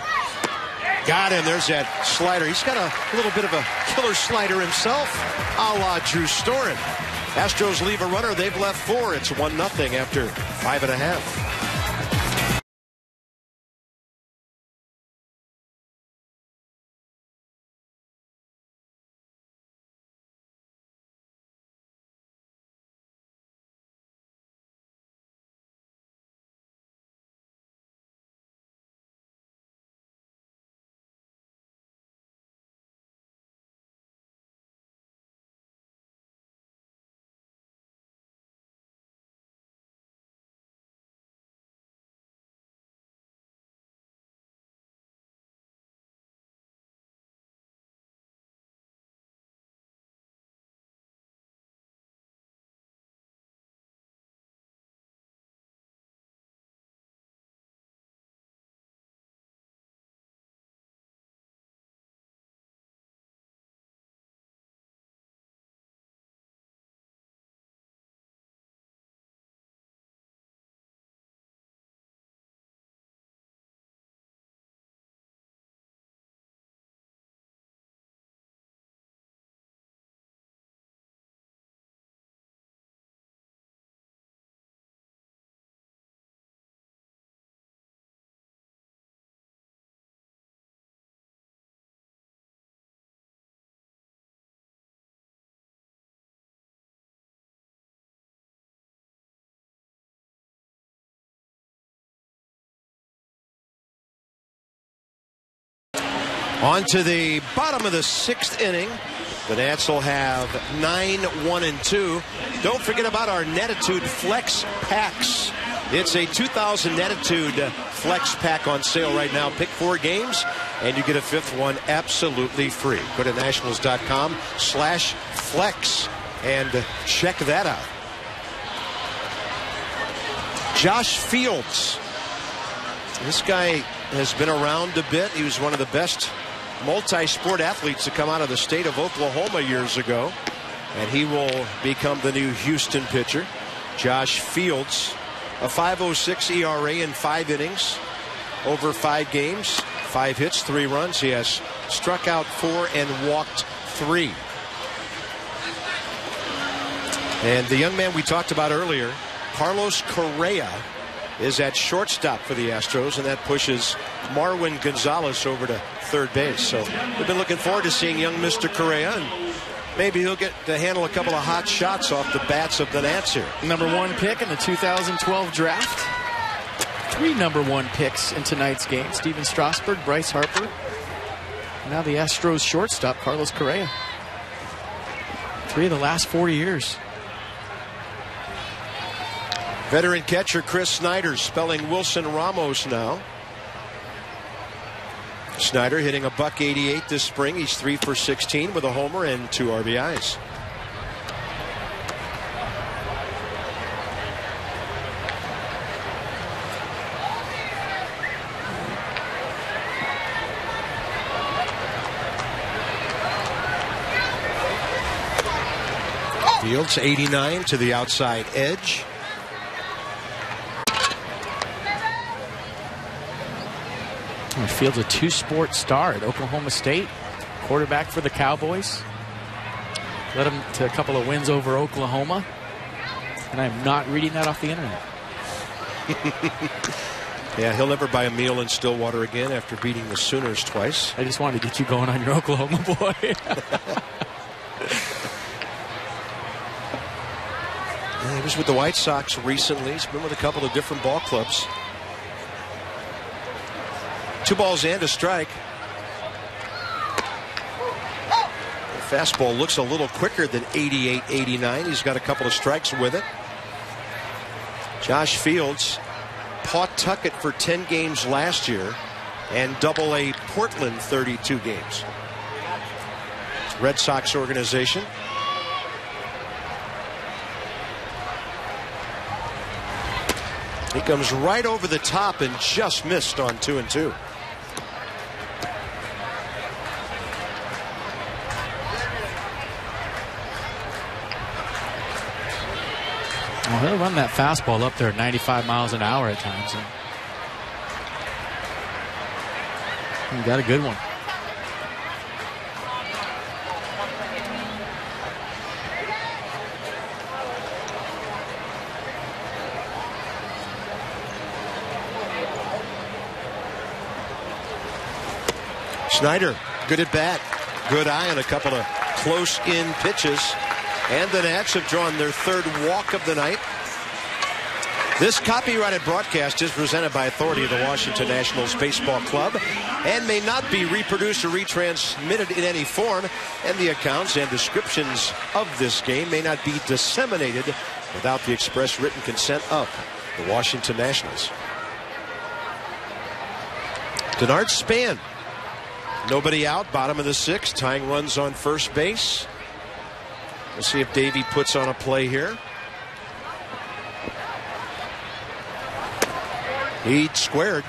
Got him. There's that slider. He's got a little bit of a killer slider himself, a la Drew Storen. Astros leave a runner. They've left 4. It's 1-0 after 5.5. On to the bottom of the 6th inning. The Nats will have 9, 1, and 2. Don't forget about our Netitude Flex Packs. It's a 2,000 Netitude Flex Pack on sale right now. Pick 4 games, and you get a 5th one absolutely free. Go to nationals.com/flex and check that out. Josh Fields. This guy has been around a bit. He was one of the best multi-sport athletes to come out of the state of Oklahoma years ago, and he will become the new Houston pitcher. Josh Fields, a 5.06 ERA in 5 innings over 5 games, 5 hits, 3 runs. He has struck out 4 and walked 3. And the young man we talked about earlier, Carlos Correa, is at shortstop for the Astros, and that pushes Marwin Gonzalez over to third base. So we've been looking forward to seeing young Mr. Correa, and maybe he'll get to handle a couple of hot shots off the bats of the Nats here. Number 1 pick in the 2012 draft. 3 number 1 picks in tonight's game. Steven Strasburg, Bryce Harper. Now the Astros shortstop, Carlos Correa. 3 of the last 4 years. Veteran catcher Chris Snyder spelling Wilson Ramos now. Snyder hitting a .188 this spring. He's 3 for 16 with a homer and 2 RBIs. Fields 89 to the outside edge. Fields a 2-sport star at Oklahoma State, quarterback for the Cowboys. Led him to a couple of wins over Oklahoma. And I'm not reading that off the internet. Yeah, he'll never buy a meal in Stillwater again after beating the Sooners twice. I just wanted to get you going on your Oklahoma boy. He was with the White Sox recently. He's been with a couple of different ball clubs. 2 balls and a strike. The fastball looks a little quicker than 88, 89. He's got a couple of strikes with it. Josh Fields, Pawtucket for 10 games last year, and Double-A Portland 32 games. Red Sox organization. He comes right over the top and just missed on 2-2. Well, he'll run that fastball up there at 95 miles an hour at times. He got a good one. Snyder, good at bat, good eye on a couple of close-in pitches. And the Nats have drawn their 3rd walk of the night. This copyrighted broadcast is presented by authority of the Washington Nationals Baseball Club and may not be reproduced or retransmitted in any form, and the accounts and descriptions of this game may not be disseminated without the express written consent of the Washington Nationals. Denard Span, nobody out, bottom of the 6th, tying runs on first base. We'll see if Davey puts on a play here. He squared.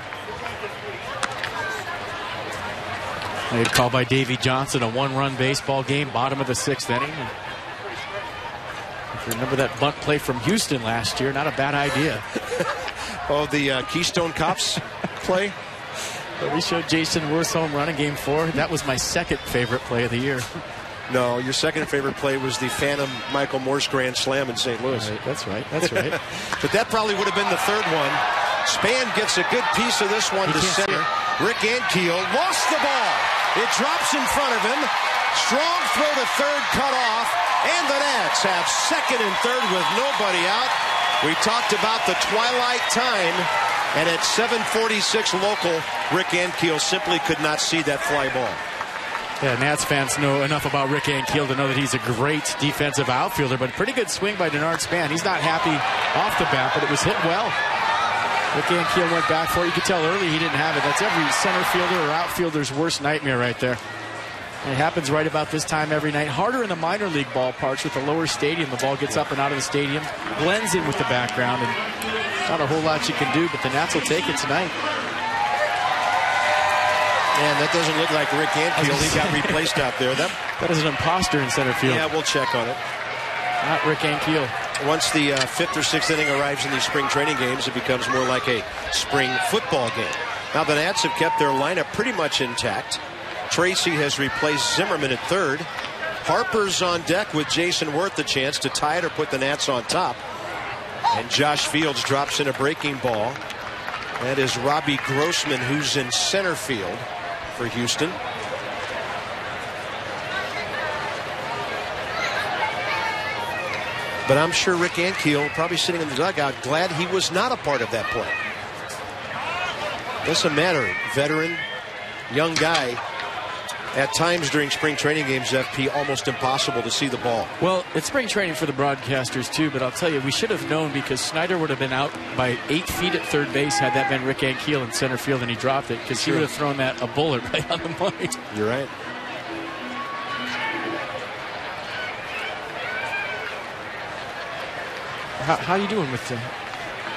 Made call by Davey Johnson, a 1-run baseball game, bottom of the 6th inning. If you remember that bunt play from Houston last year, not a bad idea. Oh, the Keystone Cops play? We showed Jason Worth's home run in Game 4. That was my 2nd favorite play of the year. No, your 2nd favorite play was the Phantom Michael Morse Grand Slam in St. Louis. Right, that's right. That's right. But that probably would have been the 3rd one. Span gets a good piece of this one to center. Rick Ankiel lost the ball. It drops in front of him. Strong throw to third, cut off. And the Nats have 2nd and 3rd with nobody out. We talked about the twilight time And at 7:46 local, Rick Ankiel simply could not see that fly ball. Yeah, Nats fans know enough about Rick Ankiel to know that he's a great defensive outfielder, but pretty good swing by Denard Span. He's not happy off the bat, but it was hit well. Rick Ankiel went back for it. You could tell early he didn't have it. That's every center fielder or outfielder's worst nightmare right there. And it happens right about this time every night. Harder in the minor league ballparks with the lower stadium. The ball gets up and out of the stadium, blends in with the background, and not a whole lot you can do, but the Nats will take it tonight. Man, that doesn't look like Rick Ankiel. He got replaced out there. That is an imposter in center field. Yeah, we'll check on it. Not Rick Ankiel. Once the 5th or 6th inning arrives in these spring training games, it becomes more like a spring football game. Now, the Nats have kept their lineup pretty much intact. Tracy has replaced Zimmerman at third. Harper's on deck with Jason Worth the chance to tie it or put the Nats on top. And Josh Fields drops in a breaking ball. That is Robbie Grossman, who's in center field for Houston. But I'm sure Rick Ankiel, probably sitting in the dugout, glad he was not a part of that play. Doesn't matter. Veteran, young guy. At times during spring training games, FP, almost impossible to see the ball. Well, it's spring training for the broadcasters, too, but I'll tell you, we should have known because Snyder would have been out by 8 feet at third base had that been Rick Ankiel in center field and he dropped it, because he would have thrown that a bullet right on the money. You're right. How are you doing with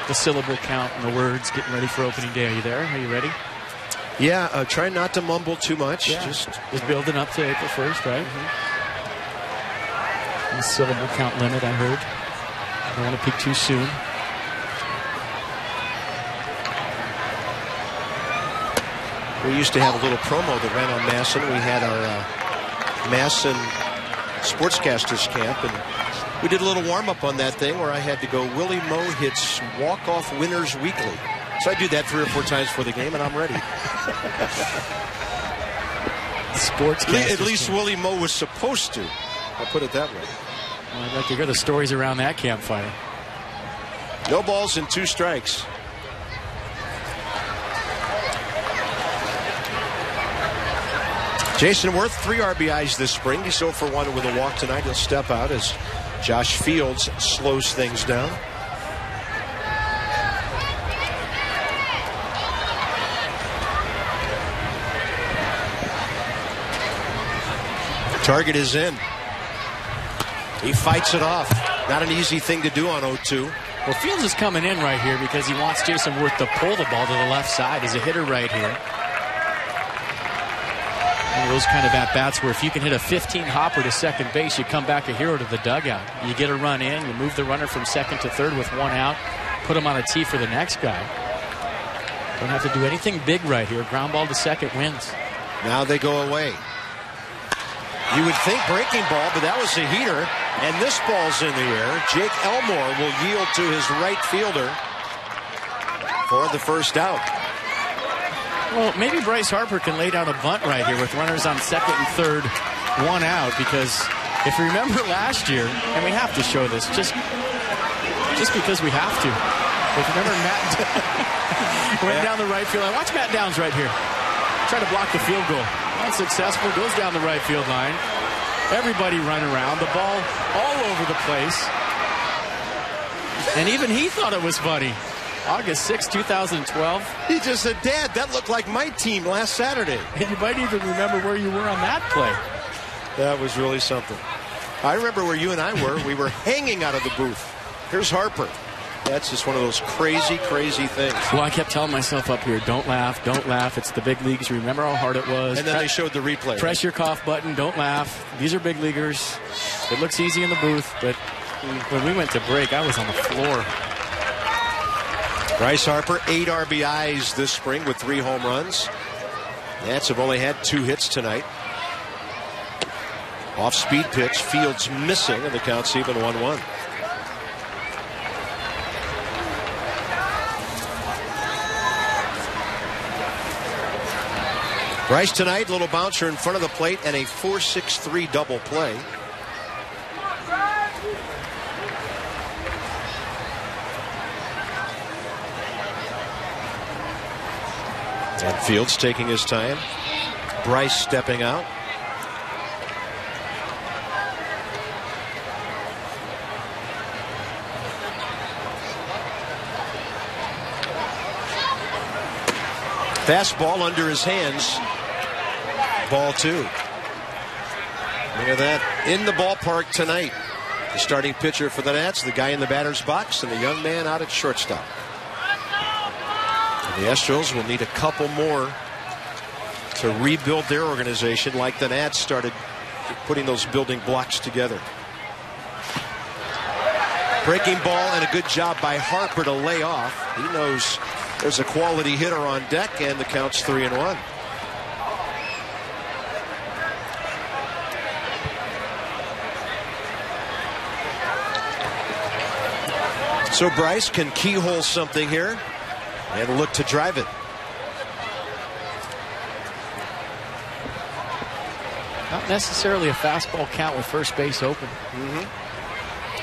the syllable count and the words, getting ready for opening day? Are you there? Are you ready? Yeah, try not to mumble too much. Yeah. Just building up to April 1st, right? The syllable count limit, I heard. I don't want to peak too soon. We used to have a little promo that ran on Masson. We had our Masson Sportscasters Camp, and we did a little warm-up on that thing where I had to go, Willie Moe hits walk-off winners weekly. So I do that 3 or 4 times for the game, and I'm ready. At least Willie Moe was supposed to. I'll put it that way. Well, I'd like to hear the stories around that campfire. No balls and 2 strikes. Jason Worth, 3 RBIs this spring. He's 0 for 1 with a walk tonight. He'll step out as Josh Fields slows things down. Target is in. He fights it off. Not an easy thing to do on 0-2. Well, Fields is coming in right here because he wants Jason Worth to pull the ball to the left side. He's a hitter right here. One of those kind of at-bats where if you can hit a 15 hopper to second base, you come back a hero to the dugout. You get a run in, you move the runner from second to third with 1 out, put him on a tee for the next guy. Don't have to do anything big right here. Ground ball to second wins. Now they go away. You would think breaking ball, but that was a heater. And this ball's in the air. Jake Elmore will yield to his right fielder for the first out. Well, maybe Bryce Harper can lay down a bunt right here with runners on second and third, 1 out. Because if you remember last year, and we have to show this, just because we have to. If you remember Matt went down the right field. I watch Matt Downs right here. Try to block the field goal. Unsuccessful, goes down the right field line. Everybody run around, the ball all over the place. And even he thought it was funny. August 6, 2012. He just said, Dad, that looked like my team last Saturday. And you might even remember where you were on that play. That was really something. I remember where you and I were. We were hanging out of the booth. Here's Harper. That's just one of those crazy, crazy things. Well, I kept telling myself up here, don't laugh, don't laugh. It's the big leagues. Remember how hard it was. And then they showed the replay. Press your cough button. Don't laugh. These are big leaguers. It looks easy in the booth, but when we went to break, I was on the floor. Bryce Harper, 8 RBIs this spring with 3 home runs. Nats have only had 2 hits tonight. Off-speed pitch. Fields missing, and the count's even 1-1. Bryce tonight, little bouncer in front of the plate and a 4-6-3 double play. And Fields taking his time. Bryce stepping out. Fastball under his hands. Ball 2. Look at that. In the ballpark tonight. The starting pitcher for the Nats, the guy in the batter's box, and the young man out at shortstop. And the Astros will need a couple more to rebuild their organization like the Nats started putting those building blocks together. Breaking ball and a good job by Harper to lay off. He knows there's a quality hitter on deck, and the count's 3-1. So Bryce can keyhole something here and look to drive it. Not necessarily a fastball count with first base open.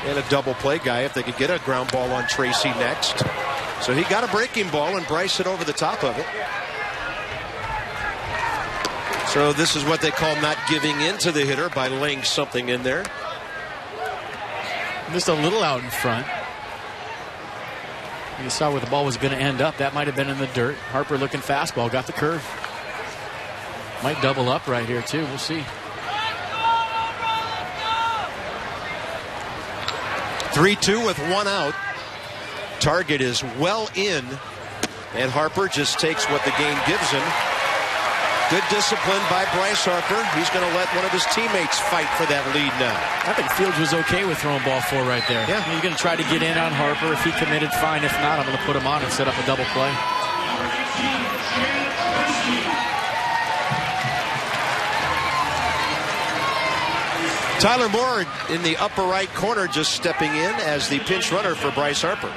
And a double play guy if they could get a ground ball on Tracy next. So he got a breaking ball and Bryce hit over the top of it. So this is what they call not giving in to the hitter by laying something in there. Just a little out in front. You saw where the ball was going to end up. That might have been in the dirt. Harper looking fastball. Got the curve. Might double up right here, too. We'll see. 3-2 with one out. Target is well in. And Harper just takes what the game gives him. Good discipline by Bryce Harper. He's going to let one of his teammates fight for that lead now. I think Fields was okay with throwing ball 4 right there. Yeah. He's going to try to get in on Harper. If he committed, fine. If not, I'm going to put him on and set up a double play. Tyler Moore in the upper right corner just stepping in as the pinch runner for Bryce Harper.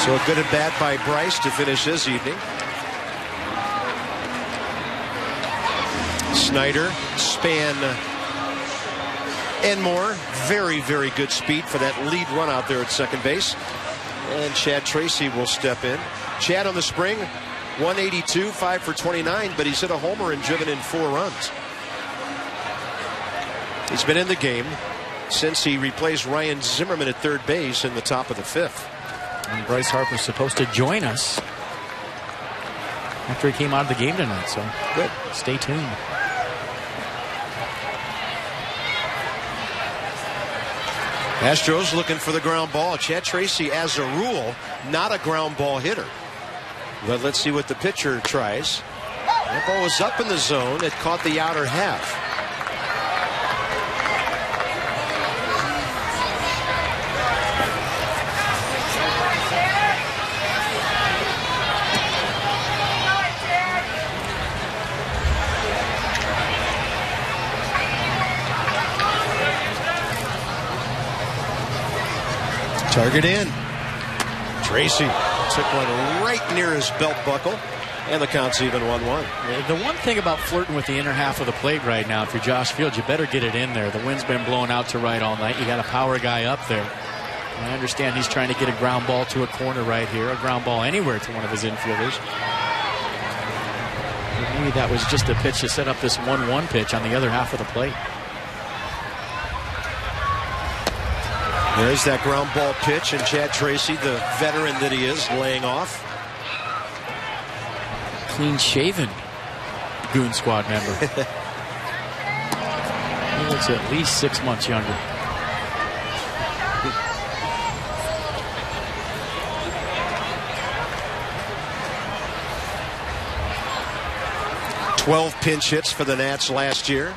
So a good at bat by Bryce to finish his evening. Snyder, Span, and Moore. Very, very good speed for that lead run out there at second base. And Chad Tracy will step in. Chad on the spring, 182, 5 for 29, but he's hit a homer and driven in 4 runs. He's been in the game since he replaced Ryan Zimmerman at third base in the top of the 5th. And Bryce Harper's supposed to join us after he came out of the game tonight, so good. Stay tuned. Astros looking for the ground ball. Chad Tracy, as a rule, not a ground ball hitter. But let's see what the pitcher tries. That ball was up in the zone. It caught the outer half. Target in. Tracy took one right near his belt buckle, and the count's even 1-1. The one thing about flirting with the inner half of the plate right now, if you're Josh Fields, you better get it in there. The wind's been blowing out to right all night. You got a power guy up there. And I understand he's trying to get a ground ball to a corner right here, a ground ball anywhere to one of his infielders. But maybe that was just a pitch to set up this 1-1 pitch on the other half of the plate. There's that ground ball pitch, and Chad Tracy, the veteran that he is, laying off. Clean-shaven Goon Squad member. He looks at least 6 months younger. "12 pinch hits for the Nats last year.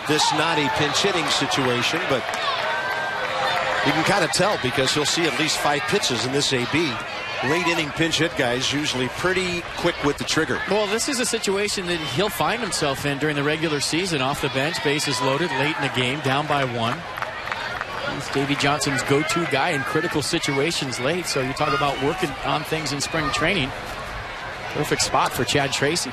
This not a pinch hitting situation, but you can kind of tell because you'll see at least 5 pitches in this AB. Late inning pinch hit guys usually pretty quick with the trigger. Well, this is a situation that he'll find himself in during the regular season. Off the bench, bases loaded, late in the game, down by 1. He's Davey Johnson's go-to guy in critical situations late. So you talk about working on things in spring training. Perfect spot for Chad Tracy.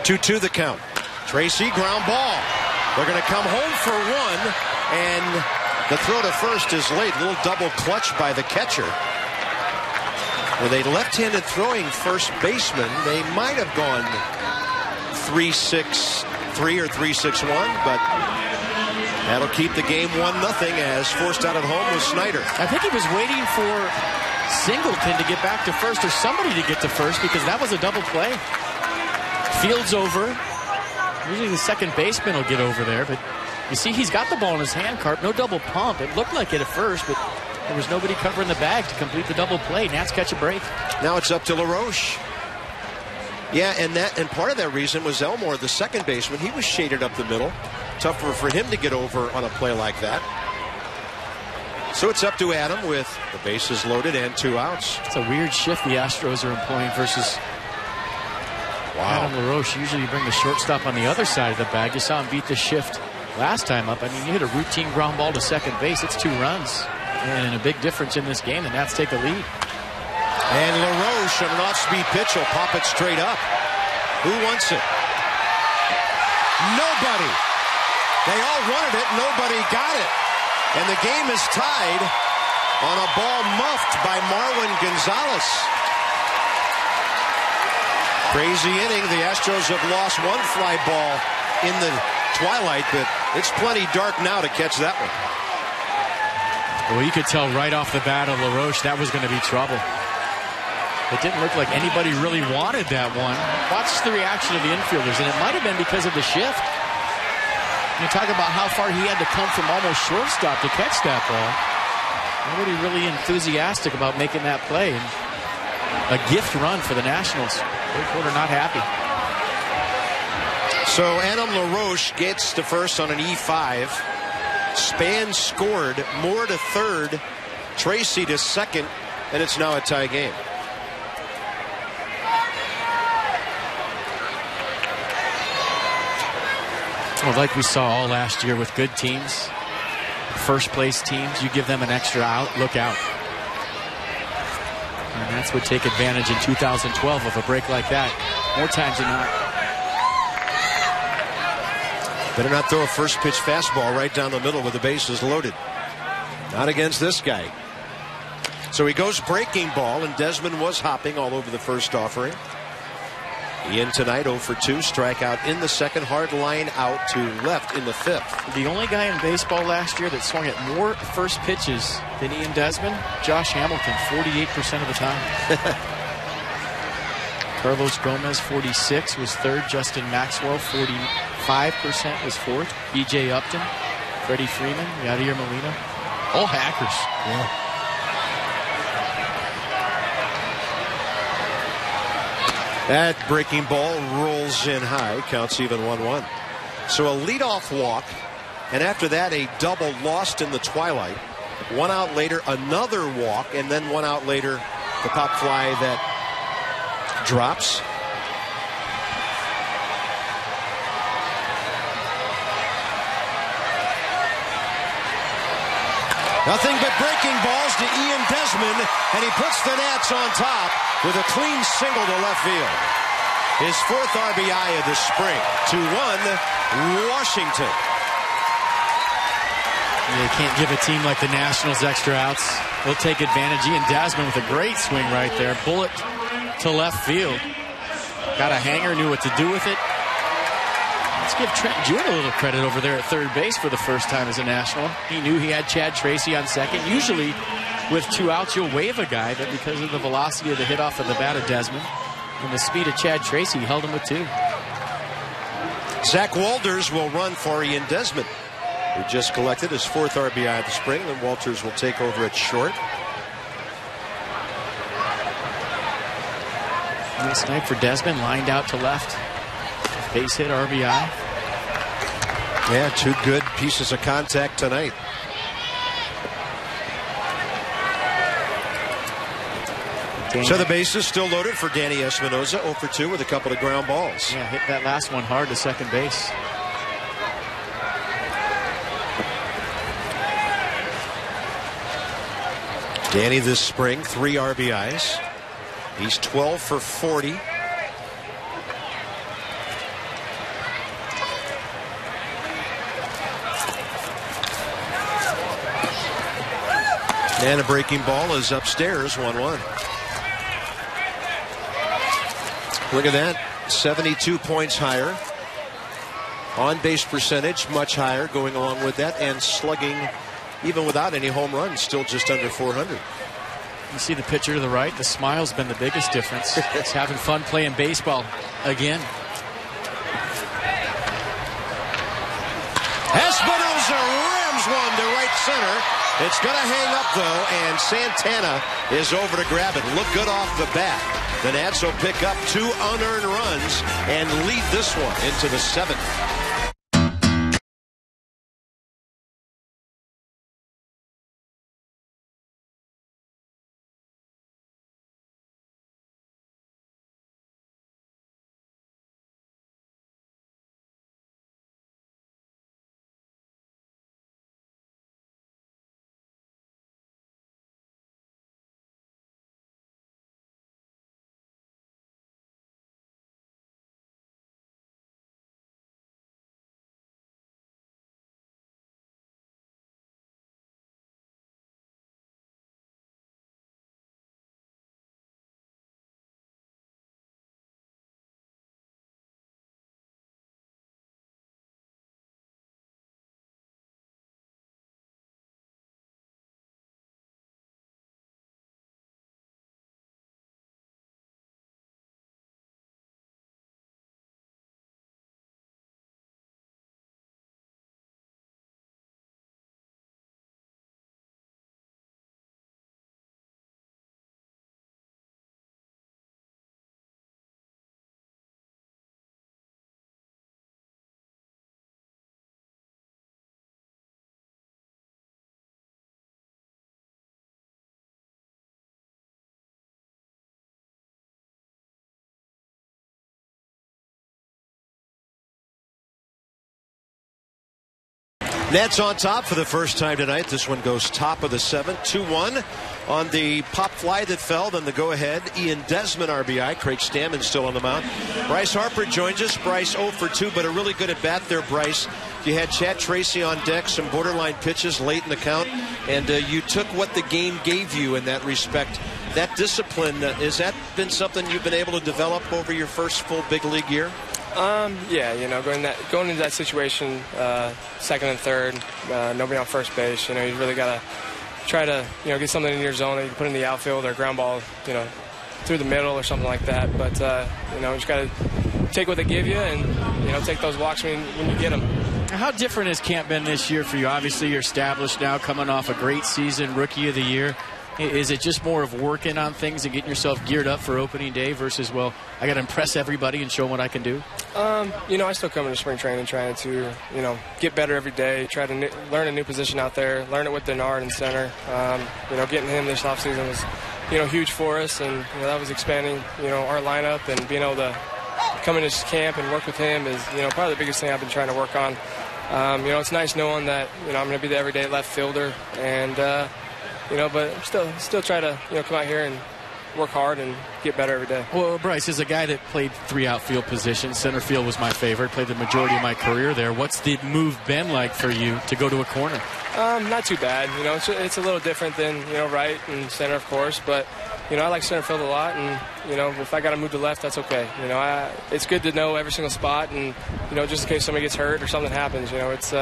2-2 the count. Tracy, ground ball. They're going to come home for 1, and The throw to first is late. Little double clutch by the catcher. With a left-handed throwing first baseman, they might have gone 3-6-3 or 3-6-1, but that'll keep the game 1-0 as forced out at home with Snyder. I think he was waiting for Singleton to get back to first or somebody to get to first because that was a double play. Field's over. Usually the second baseman will get over there, but you see he's got the ball in his hand, Carp. No double pump. It looked like it at first, but there was nobody covering the bag to complete the double play. Nats catch a break. Now it's up to LaRoche. Yeah, and part of that reason was Elmore, the second baseman. He was shaded up the middle. Tougher for him to get over on a play like that. So it's up to Adam with the bases loaded and 2 outs. It's a weird shift the Astros are employing versus Adam LaRoche. Usually you bring the shortstop on the other side of the bag. You saw him beat the shift last time up. I mean, you hit a routine ground ball to second base. It's 2 runs. And a big difference in this game. The Nats take the lead. And LaRoche on an off-speed pitch will pop it straight up. Who wants it? Nobody. They all wanted it. Nobody got it. And the game is tied on a ball muffed by Marwin Gonzalez. Crazy inning. The Astros have lost 1 fly ball in the twilight, but it's plenty dark now to catch that one. Well, you could tell right off the bat of LaRoche that was going to be trouble. It didn't look like anybody really wanted that one. Watch the reaction of the infielders, and it might have been because of the shift. You talk about how far he had to come from almost shortstop to catch that ball. Nobody really enthusiastic about making that play. And a gift run for the Nationals. Third quarter not happy. So Adam LaRoche gets to first on an E5. Span scored, Moore to third, Tracy to second, and it's now a tie game. Well, like we saw all last year with good teams, first place teams, you give them an extra out, look out. And that's what take advantage in 2012 of a break like that. More times than not. Better not throw a first pitch fastball right down the middle with the bases loaded. Not against this guy. So he goes breaking ball, and Desmond was hopping all over the first offering. Ian tonight 0 for 2, strikeout in the second, hard line out to left in the 5th. The only guy in baseball last year that swung at more first pitches than Ian Desmond, Josh Hamilton, 48% of the time. Carlos Gomez, 46, was third. Justin Maxwell, 45% was fourth. B.J. Upton, Freddie Freeman, Yadier Molina, all hackers. Yeah. That breaking ball rolls in high, counts even 1-1. So a leadoff walk, and after that a double lost in the twilight. 1 out later, another walk, and then 1 out later, the pop fly that drops. Nothing but breaking balls to Ian Desmond, and he puts the Nats on top with a clean single to left field. His 4th RBI of the spring. 2-1, Washington. You can't give a team like the Nationals extra outs. They'll take advantage. Ian Desmond with a great swing right there. Bullet to left field. Got a hanger, knew what to do with it. Let's give Trent Jewett a little credit over there at third base for the first time as a National. He knew he had Chad Tracy on second. Usually with 2 outs, you'll wave a guy, but because of the velocity of the hit off of the bat of Desmond and the speed of Chad Tracy, he held him with 2. Zach Walters will run for Ian Desmond, who just collected his 4th RBI of the spring, and Walters will take over at short. Nice night for Desmond, lined out to left. Base hit, RBI. Yeah, 2 good pieces of contact tonight. So the base is still loaded for Danny Espinosa, 0 for 2 with a couple of ground balls. Yeah, hit that last one hard to second base. Danny this spring, 3 RBIs. He's 12 for 40. And a breaking ball is upstairs, 1-1. Look at that, 72 points higher. On-base percentage much higher going along with that, and slugging, even without any home runs, still just under 400. You see the pitcher to the right, the smile's been the biggest difference. He's having fun playing baseball again. Espinosa rams one to right center. It's going to hang up, though, and Santana is over to grab it. Look good off the bat. The Nats will pick up 2 unearned runs and lead this one into the 7th. Nets on top for the first time tonight. This one goes top of the 7th, 2-1 on the pop fly that fell. Then the go-ahead, Ian Desmond RBI. Craig Stammen still on the mound. Bryce Harper joins us. Bryce 0 for 2, but a really good at bat there, Bryce. You had Chad Tracy on deck, some borderline pitches late in the count, and you took what the game gave you in that respect. That discipline, has that been something you've been able to develop over your first full big league year? Yeah, you know, going into that situation, second and third, nobody on first base, you know, you really got to try to, you know, get something in your zone that you can put in the outfield or ground ball, you know, through the middle or something like that. But, you know, you just got to take what they give you and, you know, take those walks when you get them. How different has camp been this year for you? Obviously, you're established now, coming off a great season, Rookie of the Year. Is it just more of working on things and getting yourself geared up for opening day versus, well, I got to impress everybody and show them what I can do? You know, I still come into spring training trying to, you know, get better every day, try to learn a new position out there, learn it with Denard in center. You know, getting him this offseason was, you know, huge for us, and you know, that was expanding, you know, our lineup, and being able to come into camp and work with him is, you know, probably the biggest thing I've been trying to work on. You know, it's nice knowing that, you know, I'm going to be the everyday left fielder, and you know, but still try to, you know, come out here and work hard and get better every day. Well, Bryce, as a guy that played 3 outfield positions, center field was my favorite, played the majority of my career there. What's the move been like for you to go to a corner? Not too bad. You know, it's a little different than, you know, right and center, of course, but, you know, I like center field a lot, and, you know, if I got to move to left, that's okay. You know, it's good to know every single spot, and, you know, just in case somebody gets hurt or something happens, you know, it's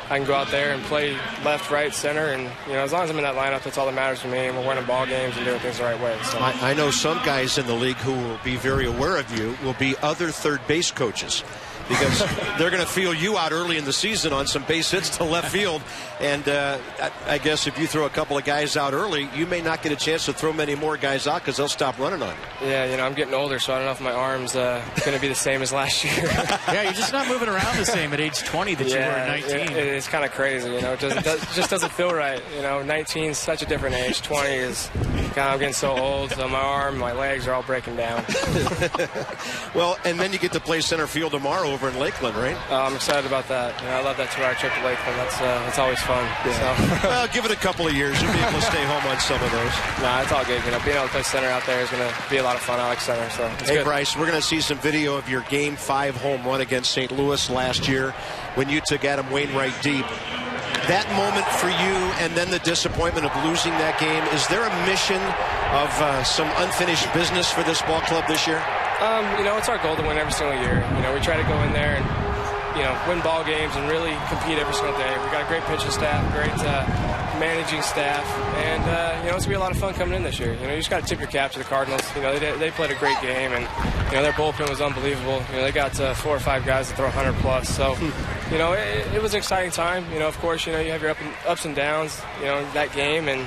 I can go out there and play left, right, center, and, you know, as long as I'm in that lineup, that's all that matters to me, and we're winning ball games and doing things the right way. So. I know some guys in the league who will be very aware of you will be other third base coaches, because they're going to feel you out early in the season on some base hits to left field. And I guess if you throw a couple of guys out early, you may not get a chance to throw many more guys out because they'll stop running on you. Yeah, you know, I'm getting older, so I don't know if my arm's going to be the same as last year. Yeah, you're just not moving around the same at age 20 that you were at 19. It's kind of crazy, you know. It just doesn't feel right. You know, 19 is such a different age. 20 is kind of, I'm getting so old, so my arm, my legs are all breaking down. Well, and then you get to play center field tomorrow over in Lakeland, right? I'm excited about that. You know, I love that 2-hour trip to Lakeland. That's always fun. Yeah. So. Well, give it a couple of years. You'll be able to stay home on some of those. Nah, it's all good. You know, being able to play center out there is going to be a lot of fun. I like center, so it's Hey, good. Bryce, we're going to see some video of your Game 5 home run against St. Louis last year when you took Adam Wainwright deep. that moment for you and then the disappointment of losing that game, is there a mission of some unfinished business for this ball club this year? It's our goal to win every single year. We try to go in there and, win ball games and really compete every single day. We got a great pitching staff, great managing staff, and, it's going to be a lot of fun coming in this year. You just got to tip your cap to the Cardinals. They played a great game, and, their bullpen was unbelievable. They got 4 or 5 guys that throw 100+. So, it was an exciting time. Of course, you have your ups and downs, that game, and,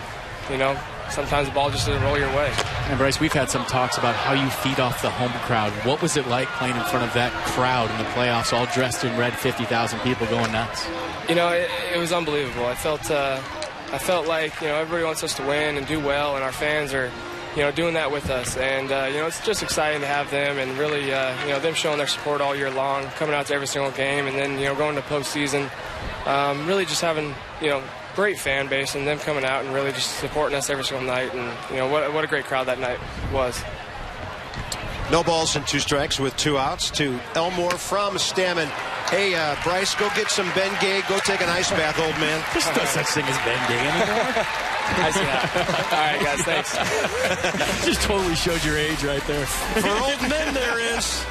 sometimes the ball just doesn't roll your way. And Bryce, we've had some talks about how you feed off the home crowd. What was it like playing in front of that crowd in the playoffs, all dressed in red, 50,000 people going nuts? It was unbelievable. I felt like, everybody wants us to win and do well, and our fans are, doing that with us. And, it's just exciting to have them and really, them showing their support all year long, coming out to every single game, and then, going to postseason. Really just having, great fan base and them coming out and really just supporting us every single night. And, what a great crowd that night was. No balls and 2 strikes with 2 outs to Elmore from Stammen. Hey, Bryce, go get some Bengay. Go take an ice bath, old man. There's no such thing as Bengay anymore. I see that. All right, guys, thanks. Just totally showed your age right there. For old men, there is.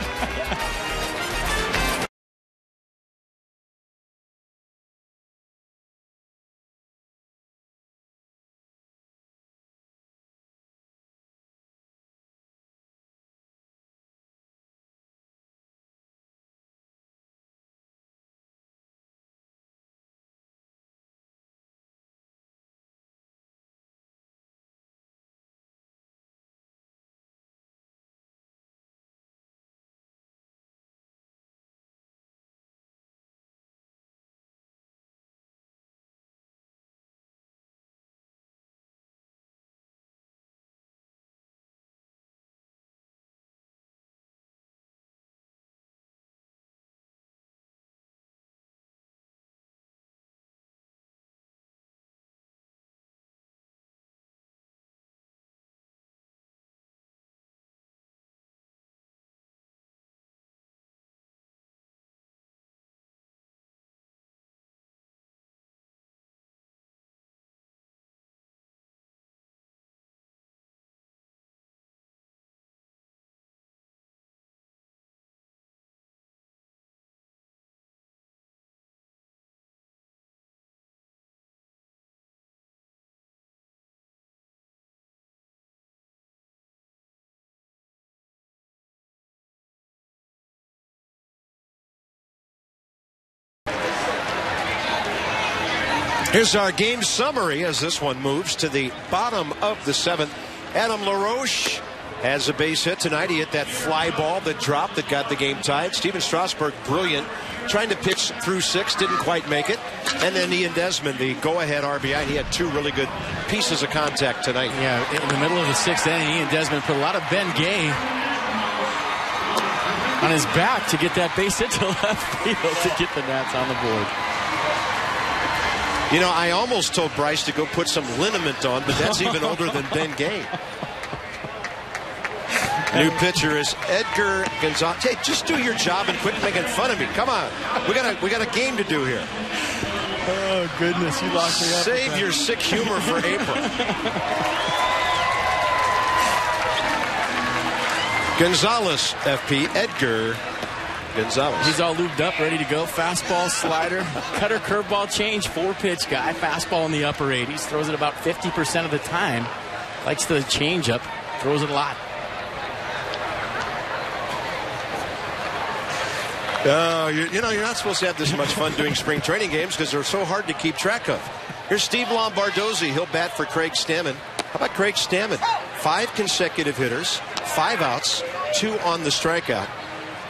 Here's our game summary as this one moves to the bottom of the 7th. Adam LaRoche has a base hit tonight. He hit that fly ball that dropped that got the game tied. Steven Strasburg, brilliant. Trying to pitch through 6, didn't quite make it. And then Ian Desmond, the go-ahead RBI. He had 2 really good pieces of contact tonight. Yeah, in the middle of the 6th inning, Ian Desmond put a lot of Bengay on his back to get that base hit to left field to get the Nats on the board. I almost told Bryce to go put some liniment on, but that's even older than Bengay. New pitcher is Edgar Gonzalez. Hey, just do your job and quit making fun of me. Come on. We got a game to do here. Oh, goodness. You locked me up. Save your sick humor for April. Gonzalez, FP. Edgar Gonzalez. He's all lubed up, ready to go. Fastball, slider, cutter, curveball, change, 4-pitch guy. Fastball in the upper 80s. Throws it about 50% of the time. Likes the changeup. Throws it a lot. You're not supposed to have this much fun doing spring training games because they're so hard to keep track of. Here's Steve Lombardozzi. He'll bat for Craig Stammen. How about Craig Stammen? 5 consecutive hitters, 5 outs, 2 on the strikeout.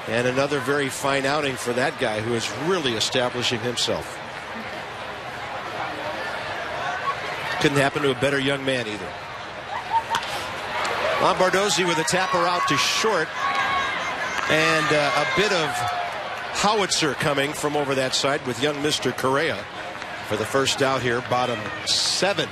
And another very fine outing for that guy who is really establishing himself. Couldn't happen to a better young man either. Lombardozzi with a tapper out to short. And a bit of howitzer coming from over that side with young Mr. Correa for the first out here, bottom 7.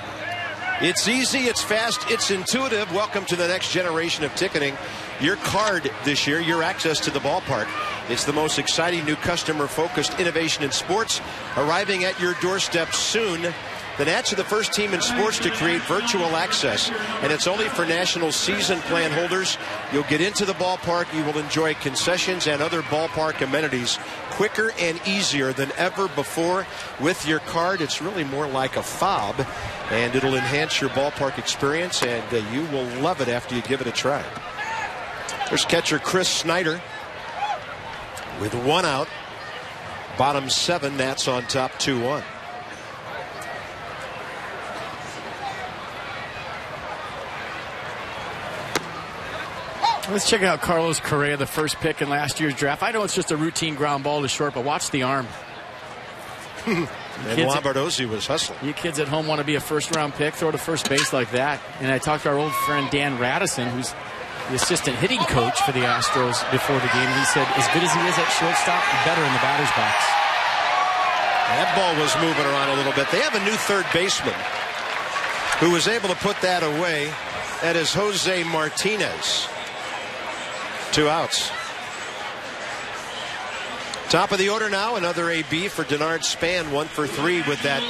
It's easy, it's fast, it's intuitive. Welcome to the next generation of ticketing. Your card this year, your access to the ballpark. It's the most exciting new customer-focused innovation in sports, arriving at your doorstep soon. The Nats are the first team in sports to create virtual access, and it's only for national season plan holders. You'll get into the ballpark, you will enjoy concessions and other ballpark amenities quicker and easier than ever before. With your card, it's really more like a fob, and it'll enhance your ballpark experience, and you will love it after you give it a try. There's catcher Chris Snyder with 1 out. Bottom 7, Nats on top 2-1. Let's check out Carlos Correa, the first pick in last year's draft. I know it's just a routine ground ball to short, but watch the arm. And Lombardozzi was hustling. You kids at home want to be a first-round pick, throw to first base like that. And I talked to our old friend Dan Radisson, who's the assistant hitting coach for the Astros before the game. And he said, as good as he is at shortstop, better in the batter's box. That ball was moving around a little bit. They have a new third baseman who was able to put that away. That is Jose Martinez. 2 outs. Top of the order now, another AB for Denard Span, 1 for 3 with that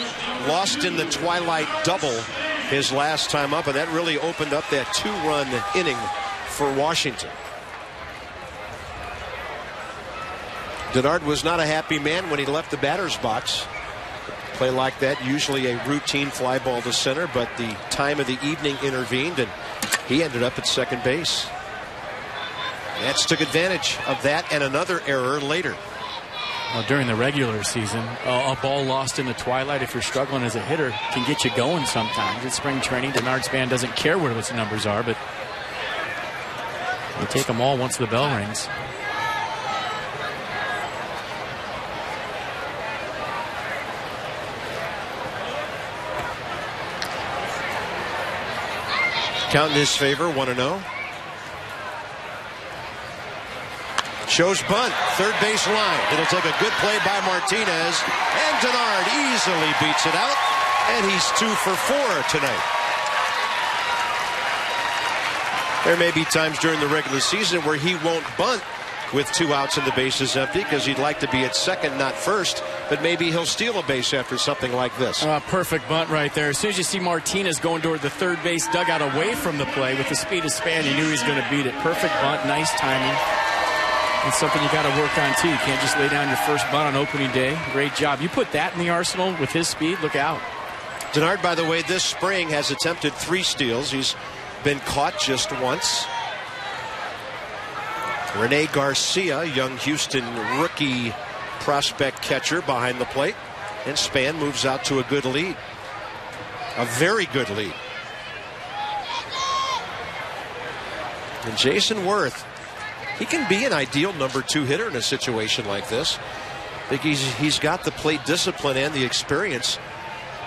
lost in the twilight double his last time up, and that really opened up that 2-run inning for Washington. Denard was not a happy man when he left the batter's box. Play like that, usually a routine fly ball to center, but the time of the evening intervened, and he ended up at second base. Nats took advantage of that and another error later. Well, during the regular season, a ball lost in the twilight, if you're struggling as a hitter, can get you going sometimes. In spring training, Denard Span doesn't care what his numbers are, but you take them all once the bell rings. Count in his favor, 1-0. Shows bunt, third base line. It'll take a good play by Martinez, and Denard easily beats it out, and he's 2 for 4 tonight. There may be times during the regular season where he won't bunt with 2 outs and the bases empty because he'd like to be at second, not first, but maybe he'll steal a base after something like this. Perfect bunt right there. As soon as you see Martinez going toward the third base dugout away from the play with the speed of Span, you knew he was going to beat it. Perfect bunt, nice timing. It's something you got to work on, too. You can't just lay down your first bunt on opening day. Great job. You put that in the arsenal with his speed, look out. Denard, by the way, this spring has attempted 3 steals. He's been caught just once. Rene Garcia, young Houston rookie prospect catcher behind the plate. And Span moves out to a good lead. A very good lead. And Jason Worth, he can be an ideal number 2 hitter in a situation like this. I think he's got the plate discipline and the experience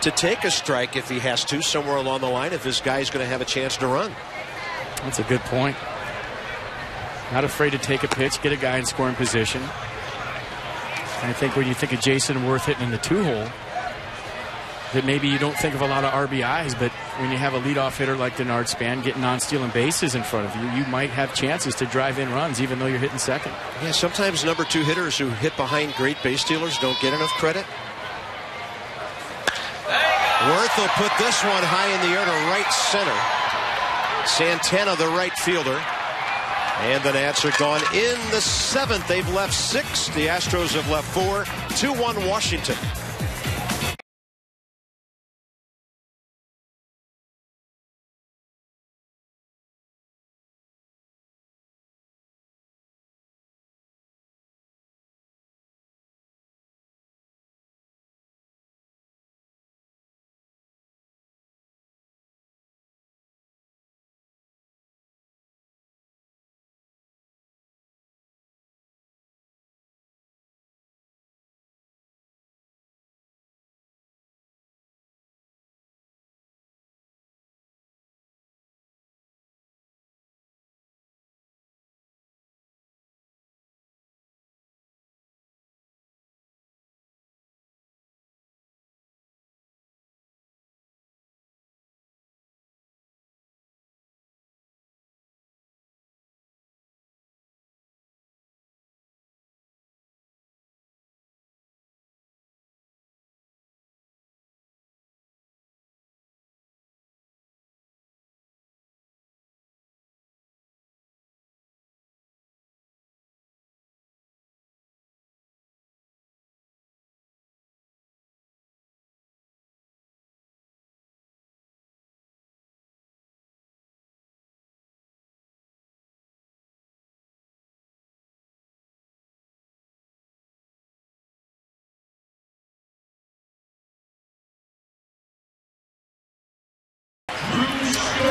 to take a strike if he has to somewhere along the line if this guy's going to have a chance to run. That's a good point. Not afraid to take a pitch, get a guy in scoring position. And I think when you think of Jason Worth hitting in the 2-hole, that maybe you don't think of a lot of RBIs, but when you have a leadoff hitter like Denard Span getting on stealing bases in front of you, you might have chances to drive in runs even though you're hitting second. Yeah, sometimes number 2 hitters who hit behind great base stealers don't get enough credit. Worth will put this one high in the air to right center. Santana, the right fielder. And the Nats are gone in the 7th. They've left 6. The Astros have left 4. 2-1 Washington.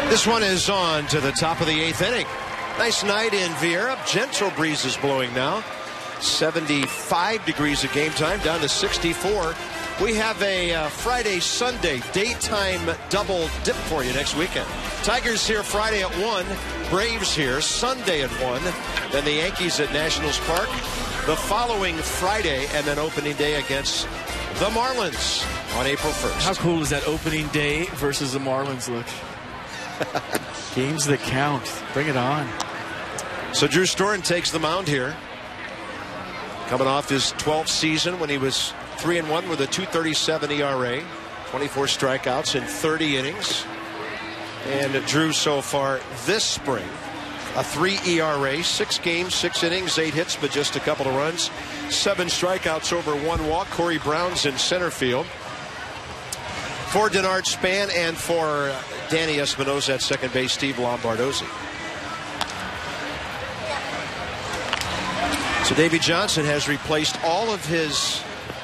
This one is on to the top of the 8th inning. Nice night in Vieira. Gentle breezes blowing now. 75 degrees at game time, down to 64. We have a Friday-Sunday daytime double dip for you next weekend. Tigers here Friday at 1. Braves here Sunday at 1. Then the Yankees at Nationals Park the following Friday, and then opening day against the Marlins on April 1st. How cool is that opening day versus the Marlins look? Games that count. Bring it on. So Drew Storen takes the mound here. Coming off his 12th season when he was 3-1 with a 2.37 ERA. 24 strikeouts in 30 innings. And Drew so far this spring, a 3 ERA, 6 games, 6 innings, 8 hits, but just a couple of runs. 7 strikeouts over 1 walk. Corey Brown's in center field. For Denard Span and for Danny Espinosa at second base, Steve Lombardozzi. So Davey Johnson has replaced all of his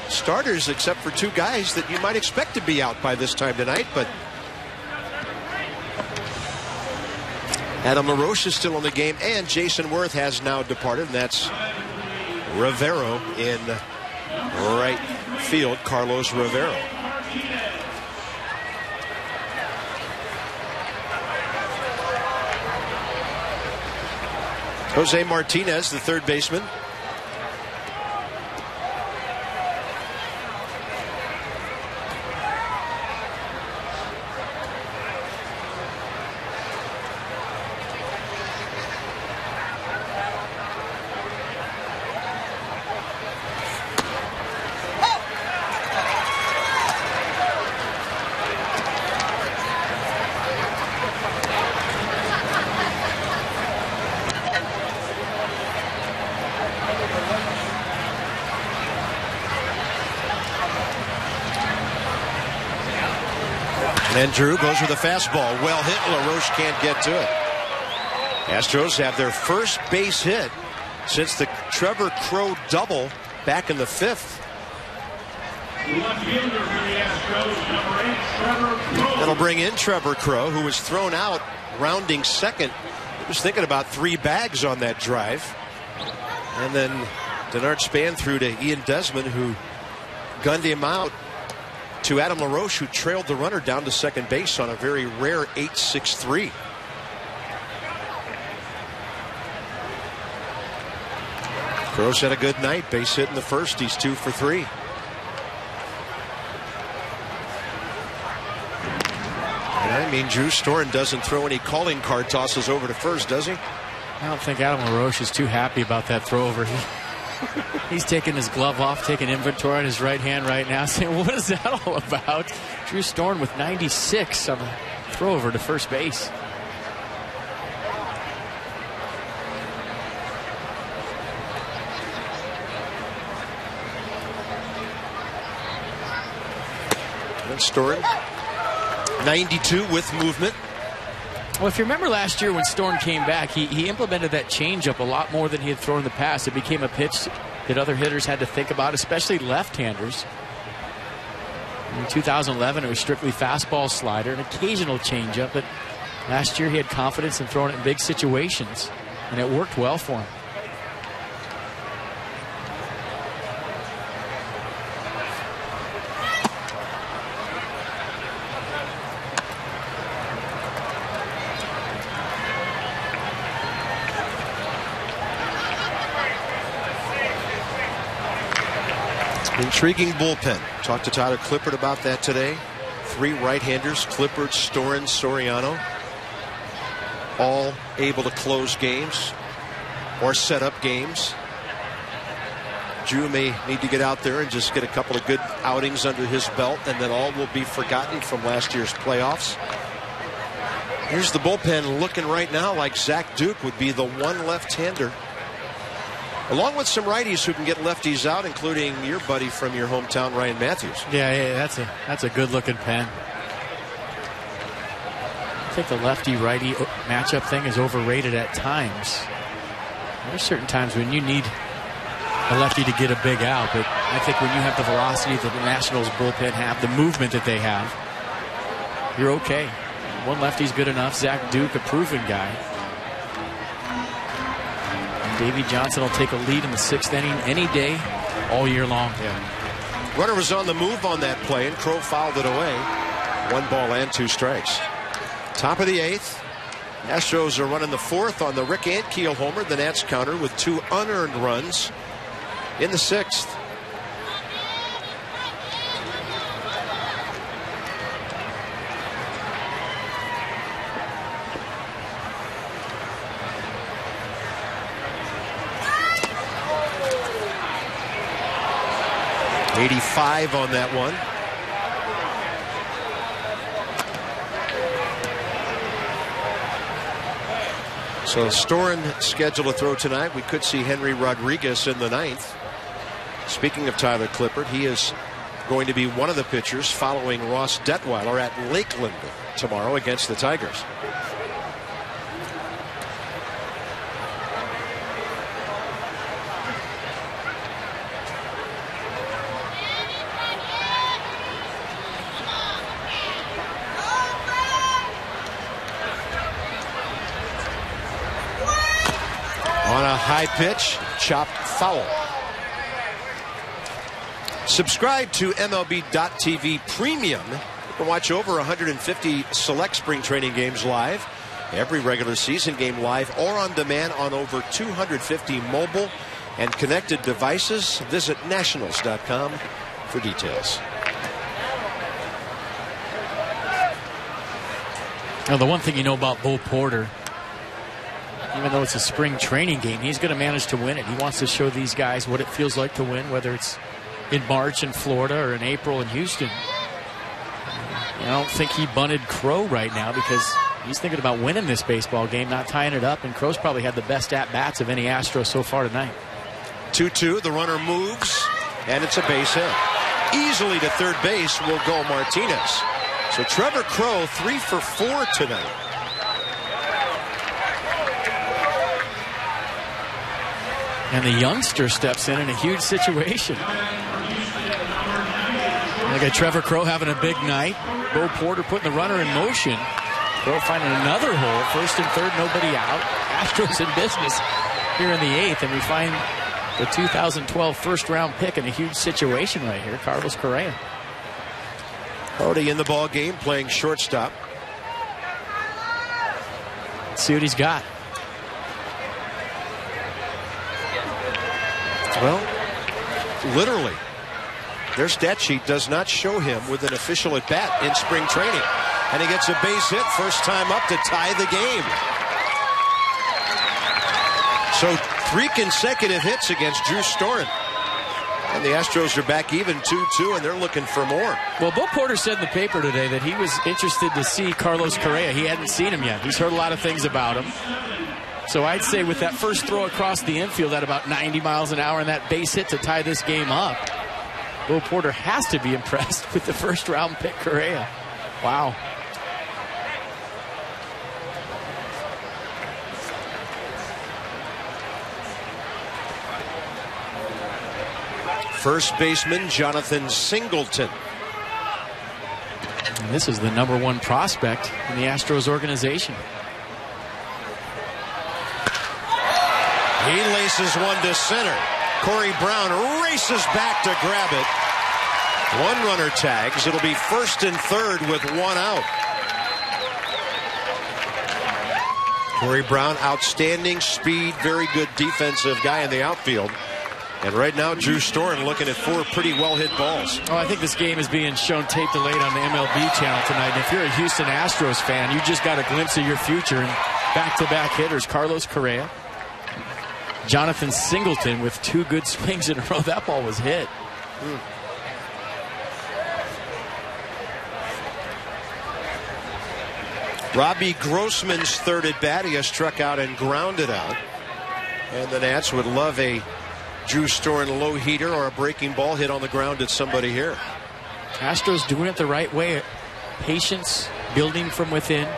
starters except for 2 guys that you might expect to be out by this time tonight, but Adam LaRoche is still in the game, and Jason Worth has now departed, and that's Rivero in right field, Carlos Rivero. Jose Martinez, the third baseman. And Drew goes with a fastball. Well hit. LaRoche can't get to it. Astros have their first base hit since the Trevor Crowe double back in the 5th. That'll bring in Trevor Crowe, who was thrown out rounding second. He was thinking about 3 bags on that drive. And then Denard Span threw to Ian Desmond, who gunned him out to Adam LaRoche, who trailed the runner down to second base on a very rare 8-6-3. Crowe's had a good night. Base hit in the first. He's 2 for 3. And I mean, Drew Storen doesn't throw any calling card tosses over to first, does he? I don't think Adam LaRoche is too happy about that throw over. He's taking his glove off, taking inventory on his right hand right now, saying, what is that all about? Drew Storen with 96 on the throw over to first base. And Storen, 92 with movement. Well, if you remember last year when Storen came back, he implemented that changeup a lot more than he had thrown in the past. It became a pitch that other hitters had to think about, especially left-handers. In 2011, it was strictly fastball, slider, an occasional changeup. But last year, he had confidence in throwing it in big situations, and it worked well for him. Intriguing bullpen. Talked to Tyler Clippard about that today. 3 right-handers, Clippard, Storen, Soriano, all able to close games or set up games. Drew may need to get out there and just get a couple of good outings under his belt, and then all will be forgotten from last year's playoffs. Here's the bullpen looking right now like Zach Duke would be the one left-hander, along with some righties who can get lefties out, including your buddy from your hometown, Ryan Matthews. Yeah, that's a good-looking pen. I think the lefty-righty matchup thing is overrated at times. There's certain times when you need a lefty to get a big out, but I think when you have the velocity that the Nationals bullpen have, the movement that they have, you're okay. One lefty's good enough. Zach Duke, a proven guy. And Davey Johnson will take a lead in the 6th inning any day, all year long. Yeah. Runner was on the move on that play, and Crow fouled it away. 1 ball and 2 strikes. Top of the 8th. Astros are running the 4th on the Rick Ankiel homer. The Nats counter with 2 unearned runs in the 6th. .85 on that one. So Storen scheduled to throw tonight. We could see Henry Rodriguez in the 9th. Speaking of Tyler Clippard, he is going to be one of the pitchers following Ross Detweiler at Lakeland tomorrow against the Tigers. On a high pitch, chopped foul. Subscribe to MLB.TV Premium. You can watch over 150 select spring training games live, every regular season game live or on demand on over 250 mobile and connected devices. Visit nationals.com for details. Now, the one thing you know about Bo Porter, even though it's a spring training game, he's going to manage to win it. He wants to show these guys what it feels like to win, whether it's in March in Florida or in April in Houston. I don't think he bunted Crow right now because he's thinking about winning this baseball game, not tying it up, and Crow's probably had the best at-bats of any Astro so far tonight. 2-2, the runner moves, and it's a base hit. Easily to third base will go Martinez. So Trevor Crow 3 for 4 tonight. And the youngster steps in a huge situation. Look at Trevor Crow having a big night. Bo Porter putting the runner in motion. Crow finding another hole. 1st and 3rd, nobody out. Astros in business here in the 8th. And we find the 2012 first-round pick in a huge situation right here, Carlos Correa. Already in the ball game, playing shortstop. Let's see what he's got. Well, literally, their stat sheet does not show him with an official at bat in spring training. And he gets a base hit, first time up to tie the game. So 3 consecutive hits against Drew Storen. And the Astros are back even 2-2, and they're looking for more. Well, Bo Porter said in the paper today that he was interested to see Carlos Correa. He hadn't seen him yet. He's heard a lot of things about him. So I'd say with that first throw across the infield at about 90 miles an hour and that base hit to tie this game up, Bo Porter has to be impressed with the first-round pick Correa. Wow. First baseman Jonathan Singleton. And this is the #1 prospect in the Astros organization. He laces one to center. Corey Brown races back to grab it. 1 runner tags. It'll be 1st and 3rd with 1 out. Corey Brown, outstanding speed, very good defensive guy in the outfield. And right now, Drew Storen looking at 4 pretty well-hit balls. Oh, I think this game is being shown tape delayed on the MLB channel tonight. And if you're a Houston Astros fan, you just got a glimpse of your future in back-to-back hitters. Carlos Correa, Jonathan Singleton with 2 good swings in a row. That ball was hit. Robbie Grossman's 3rd at bat. He has struck out and grounded out. And the Nats would love a Drew Storen low heater or a breaking ball hit on the ground at somebody here. Astros doing it the right way. Patience, building from within,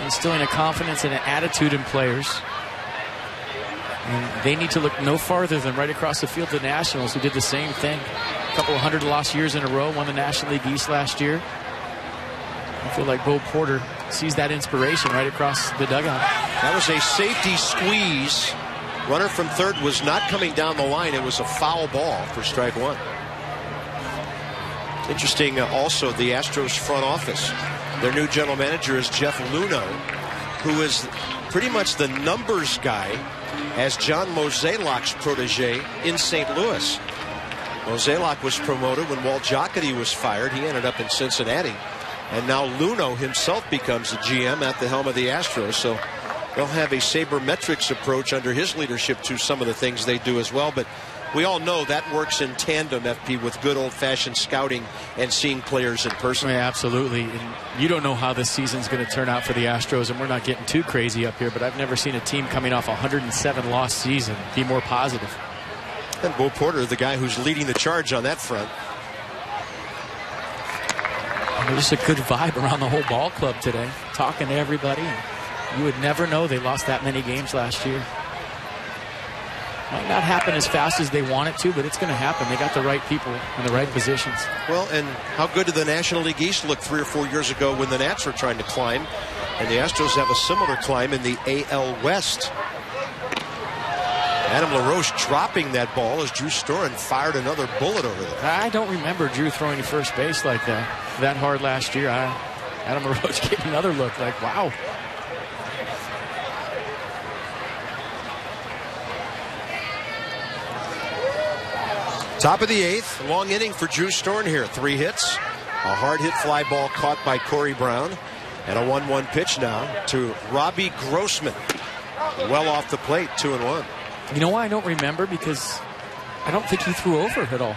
instilling a confidence and an attitude in players. And they need to look no farther than right across the field to the Nationals, who did the same thing. A couple of 100 lost years in a row, won the National League East last year. I feel like Bo Porter sees that inspiration right across the dugout. That was a safety squeeze. Runner from third was not coming down the line. It was a foul ball for strike one. Interesting also the Astros front office. Their new general manager is Jeff Luhnow, who is pretty much the numbers guy as John Mozeliak's protege in St. Louis. Mozeliak was promoted when Walt Jocketty was fired. He ended up in Cincinnati. And now Luhnow himself becomes the GM at the helm of the Astros. So they'll have a sabermetrics approach under his leadership to some of the things they do as well. But we all know that works in tandem, FP, with good old-fashioned scouting and seeing players in person. Yeah, absolutely. And you don't know how this season's going to turn out for the Astros, and we're not getting too crazy up here, but I've never seen a team coming off a 107-loss season be more positive. And Bo Porter, the guy who's leading the charge on that front. And there's just a good vibe around the whole ball club today, talking to everybody. You would never know they lost that many games last year. Might not happen as fast as they want it to, but it's going to happen. They got the right people in the right positions. Well, and how good did the National League East look 3 or 4 years ago when the Nats were trying to climb? And the Astros have a similar climb in the AL West. Adam LaRoche dropping that ball as Drew Storen fired another bullet over there. I don't remember Drew throwing to first base like that hard last year. Adam LaRoche gave another look like, wow. Top of the 8th, long inning for Drew Storen here. 3 hits, a hard hit fly ball caught by Corey Brown, and a 1-1 pitch now to Robbie Grossman. Well off the plate, 2-1. You know why I don't remember? Because I don't think he threw over at all.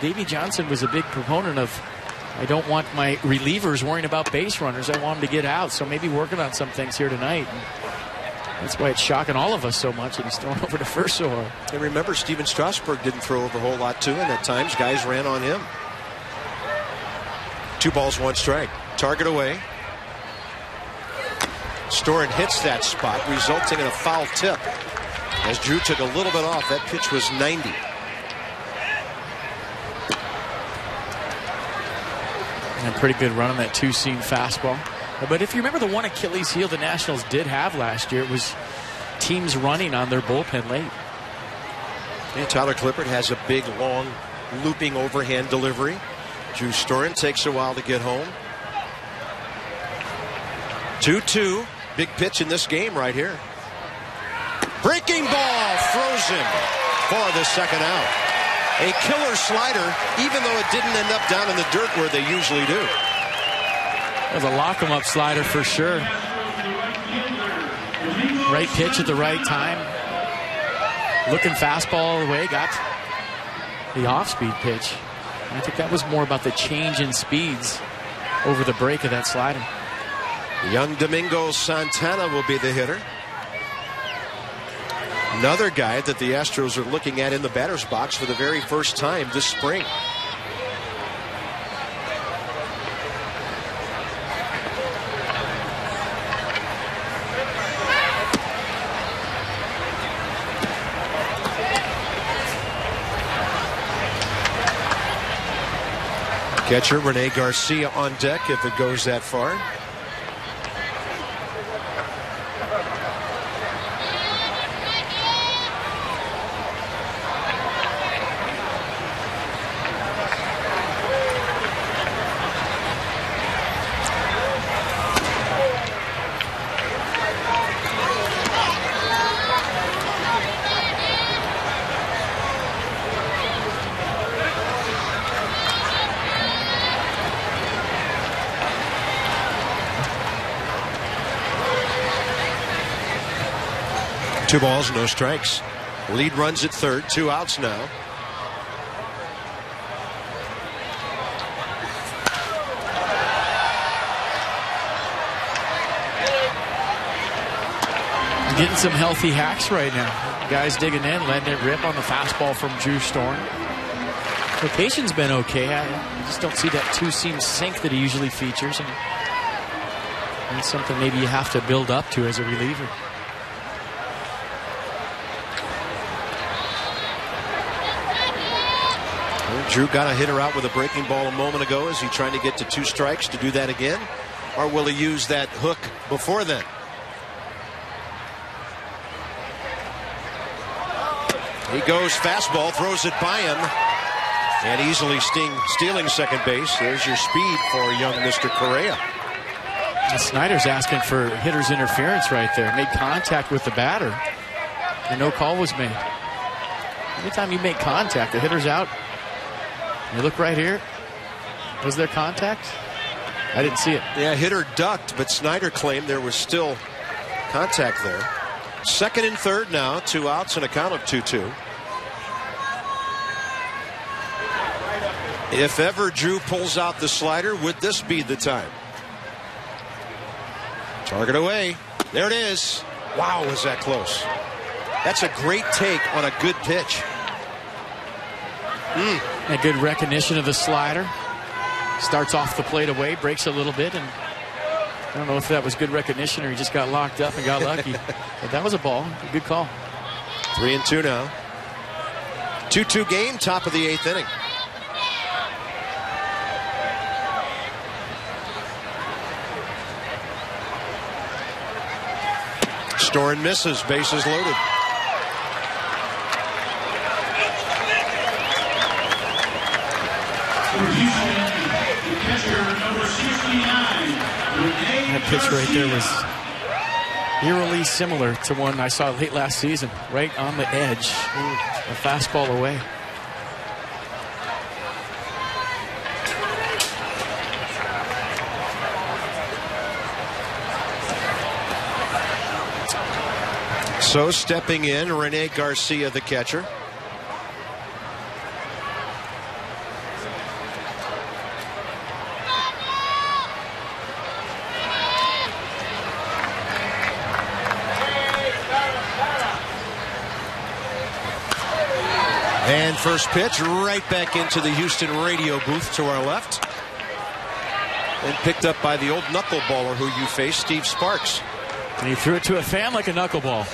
Davey Johnson was a big proponent of, I don't want my relievers worrying about base runners. I want them to get out. So maybe working on some things here tonight. That's why it's shocking all of us so much that he's thrown over to first so hard. And remember, Steven Strasburg didn't throw over a whole lot too, and at times guys ran on him. 2 balls, 1 strike. Target away. Storen hits that spot, resulting in a foul tip. As Drew took a little bit off, that pitch was 90. And a pretty good run on that 2-seam fastball. But if you remember the one Achilles heel the Nationals did have last year, it was teams running on their bullpen late. And Tyler Clippard has a big, long, looping overhand delivery. Drew Storen takes a while to get home. 2-2. Big pitch in this game right here. Breaking ball, frozen for the second out. A killer slider, even though it didn't end up down in the dirt where they usually do. That was a lock-em-up slider for sure. Right pitch at the right time. Looking fastball all the way, got the off-speed pitch. And I think that was more about the change in speeds over the break of that slider. Young Domingo Santana will be the hitter. Another guy that the Astros are looking at in the batter's box for the very first time this spring. Catcher Rene Garcia on deck if it goes that far. Two balls, no strikes. Lead runs at third, 2 outs now. Getting some healthy hacks right now. Guys digging in, letting it rip on the fastball from Drew Storen. Location's been okay. I just don't see that 2-seam sink that he usually features. And it's something maybe you have to build up to as a reliever. Drew got a hitter out with a breaking ball a moment ago. Is he trying to get to 2 strikes to do that again? Or will he use that hook before then? He goes fastball, throws it by him, and easily stealing second base. There's your speed for young Mr. Correa. And Snyder's asking for hitter's interference right there. Made contact with the batter, and no call was made. Anytime you make contact, the hitter's out. You look right here. Was there contact? I didn't see it. Yeah, hitter ducked, but Snyder claimed there was still contact there. Second and third now, 2 outs and a count of 2-2. If ever Drew pulls out the slider, would this be the time? Target away. There it is. Wow, was that close. That's a great take on a good pitch. A good recognition of the slider. Starts off the plate away, breaks a little bit, and I don't know if that was good recognition or he just got locked up and got lucky. But that was a ball. A good call. 3-2 now. 2-2 game, top of the 8th inning. Storen misses, bases loaded. That pitch right there was eerily similar to one I saw late last season. Right on the edge. A fastball away. So stepping in, Rene Garcia, the catcher. And first pitch right back into the Houston radio booth to our left. And picked up by the old knuckleballer who you faced, Steve Sparks. And he threw it to a fan like a knuckleball.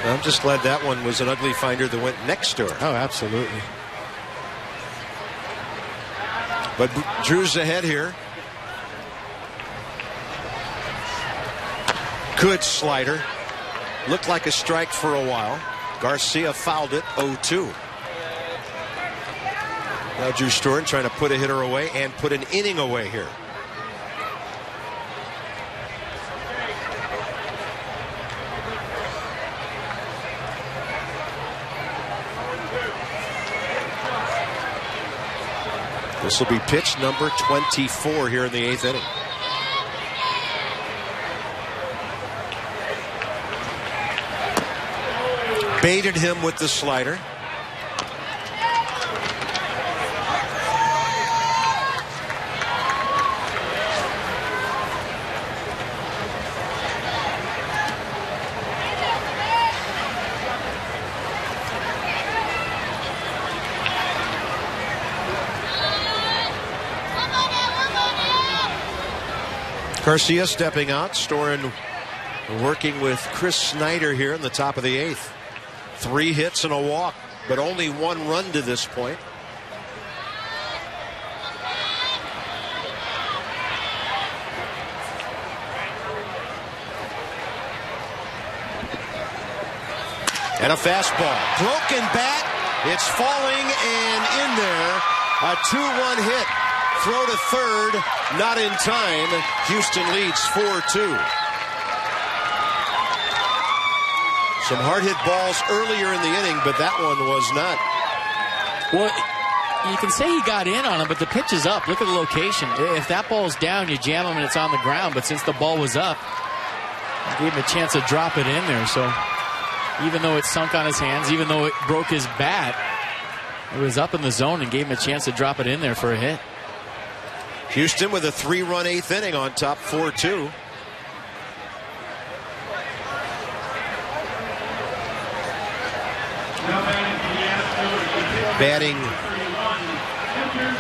I'm just glad that one was an ugly finder that went next to her. Oh, absolutely. But Drew's ahead here. Good slider. Looked like a strike for a while. Garcia fouled it, 0-2. Now Drew Storen trying to put a hitter away and put an inning away here. This will be pitch number 24 here in the 8th inning. Baited him with the slider. Garcia stepping out. Storen working with Chris Snyder here in the top of the 8th. 3 hits and a walk, but only 1 run to this point. And a fastball. Broken bat. It's falling and in there. A 2-1 hit. Throw to third. Not in time. Houston leads 4-2. Some hard hit balls earlier in the inning, but that one was not. Well, you can say he got in on him, but the pitch is up. Look at the location. If that ball's down, you jam him and it's on the ground. But since the ball was up, it gave him a chance to drop it in there. So even though it sunk on his hands, even though it broke his bat, it was up in the zone and gave him a chance to drop it in there for a hit. Houston with a 3-run 8th inning on top, 4-2. Batting.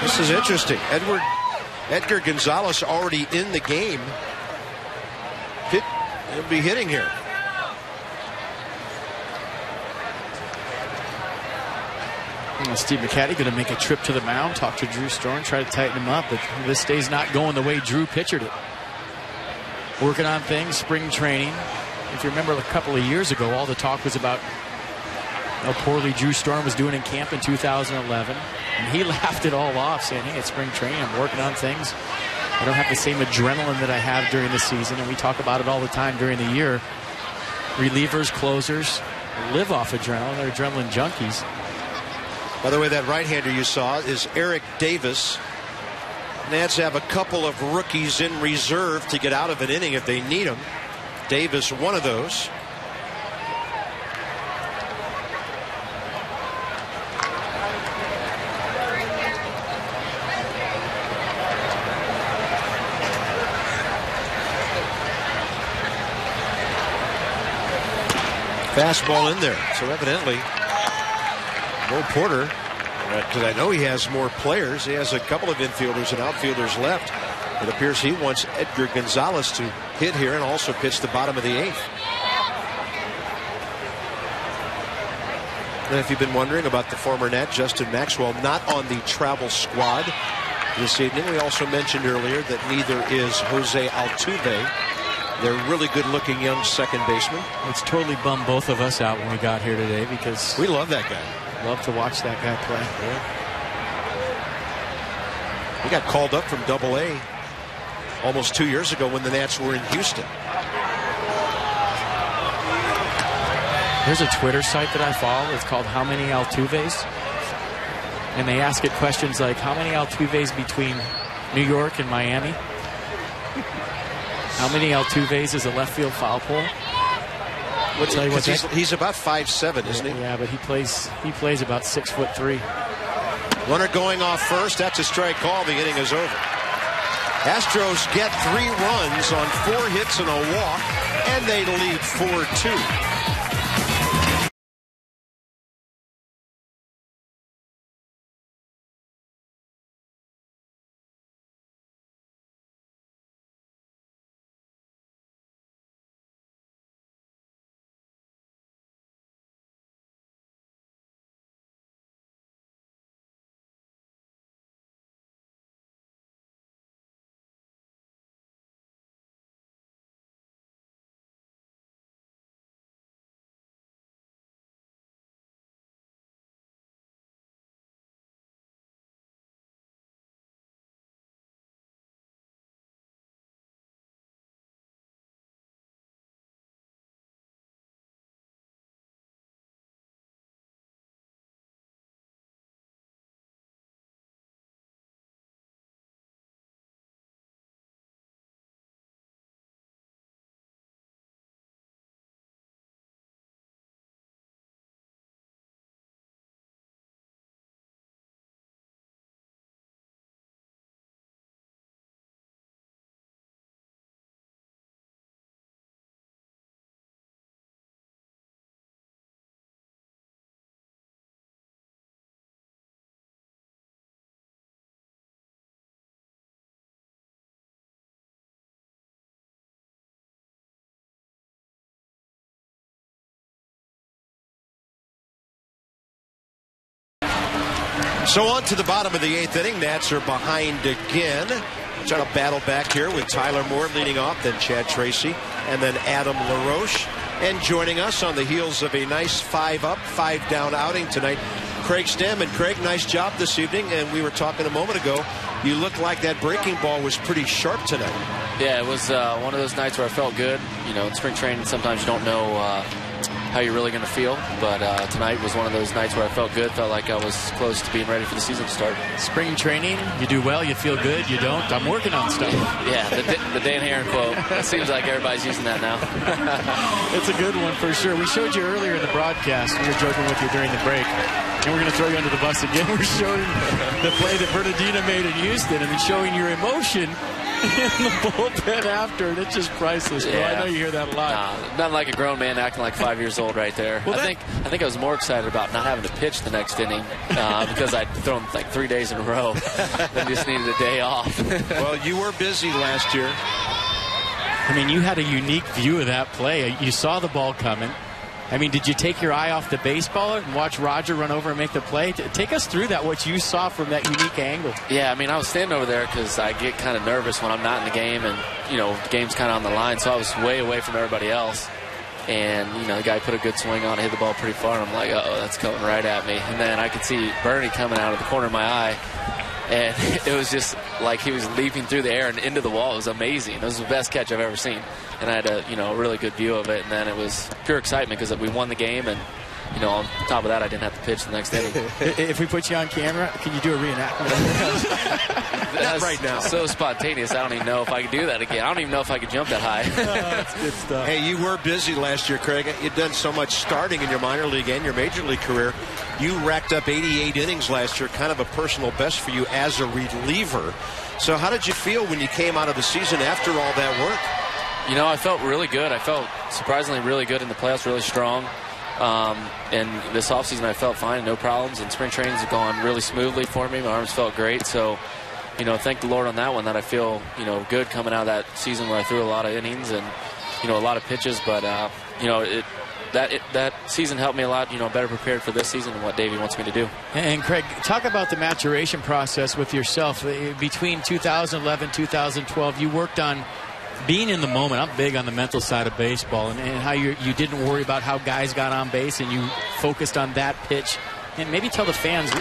This is interesting. Edgar Gonzalez already in the game. He'll be hitting here. Steve McCaddy going to make a trip to the mound, talk to Drew Storm, try to tighten him up, but this day's not going the way Drew pictured it. Working on things, spring training. If you remember a couple of years ago, all the talk was about how poorly Drew Storm was doing in camp in 2011. And he laughed it all off, saying, hey, it's spring training, I'm working on things. I don't have the same adrenaline that I have during the season, and we talk about it all the time during the year. Relievers, closers live off adrenaline. They're adrenaline junkies. By the way, that right-hander you saw is Eric Davis. Nats have a couple of rookies in reserve to get out of an inning if they need them. Davis, one of those. Fastball in there. So evidently, Mo Porter, because I know he has more players, he has a couple of infielders and outfielders left. It appears he wants Edgar Gonzalez to hit here and also pitch the bottom of the 8th. And if you've been wondering about the former Nat, Justin Maxwell, not on the travel squad this evening. We also mentioned earlier that neither is Jose Altuve. They're really good-looking young second baseman. It's totally bummed both of us out when we got here today because we love that guy. Love to watch that guy play. Yeah. He got called up from Double-A almost 2 years ago when the Nats were in Houston. There's a Twitter site that I follow. It's called How Many Altuves? And they ask it questions like, how many Altuves between New York and Miami? How many Altuves is a left field foul pole? He's about 5'7", isn't he? Yeah, but he plays about 6'3". Runner going off first. That's a strike call. The inning is over. Astros get 3 runs on 4 hits and a walk, and they lead 4-2. So on to the bottom of the 8th inning. Nats are behind again. Trying to battle back here with Tyler Moore leading off, then Chad Tracy, and then Adam LaRoche. And joining us on the heels of a nice 5-up, 5-down outing tonight, Craig Stammen. Craig, nice job this evening. And we were talking a moment ago, you looked like that breaking ball was pretty sharp tonight. Yeah, it was one of those nights where I felt good. You know, in spring training, sometimes you don't know how you're really going to feel. But tonight was one of those nights where I felt good, felt like I was close to being ready for the season to start. Spring training, you do well, you feel good, you don't. I'm working on stuff. Yeah, the Dan Herron quote. It seems like everybody's using that now. It's a good one for sure. We showed you earlier in the broadcast. We were joking with you during the break. And we're going to throw you under the bus again. We're showing the play that Bernardino made in Houston and then showing your emotion in the bullpen after, and it's just priceless, bro. Yeah. I know you hear that a lot. Not like a grown man acting like 5 years old right there. Well, I think I was more excited about not having to pitch the next inning because I'd thrown like 3 days in a row and just needed a day off. Well, you were busy last year. I mean, you had a unique view of that play. You saw the ball coming. I mean, did you take your eye off the baseball and watch Roger run over and make the play? Take us through that, what you saw from that unique angle. Yeah, I mean, I was standing over there because I get kind of nervous when I'm not in the game, and, you know, the game's kind of on the line, so I was way away from everybody else. And, you know, the guy put a good swing on it, hit the ball pretty far, and I'm like, uh-oh, that's coming right at me. And then I could see Bernie coming out of the corner of my eye, and it was just like he was leaping through the air and into the wall. It was amazing. It was the best catch I've ever seen. And I had a, you know, really good view of it. And then it was pure excitement because we won the game. And, you know, on top of that, I didn't have to pitch the next inning. If we put you on camera, can you do a reenactment? Not right now. So spontaneous, I don't even know if I could do that again. I don't even know if I could jump that high. That's good stuff. Hey, you were busy last year, Craig. You'd done so much starting in your minor league and your major league career. You racked up 88 innings last year, kind of a personal best for you as a reliever. So how did you feel when you came out of the season after all that work? You know, I felt really good. I felt surprisingly really good in the playoffs, really strong. And this offseason I felt fine, no problems. And spring trainings have gone really smoothly for me. My arms felt great. So, you know, thank the Lord on that one that I feel, you know, good coming out of that season where I threw a lot of innings and, you know, a lot of pitches. But, you know, that season helped me a lot, you know, better prepared for this season and what Davey wants me to do. And Craig, talk about the maturation process with yourself. Between 2011 2012, you worked on being in the moment. I'm big on the mental side of baseball, and how you didn't worry about how guys got on base, and you focused on that pitch. And maybe tell the fans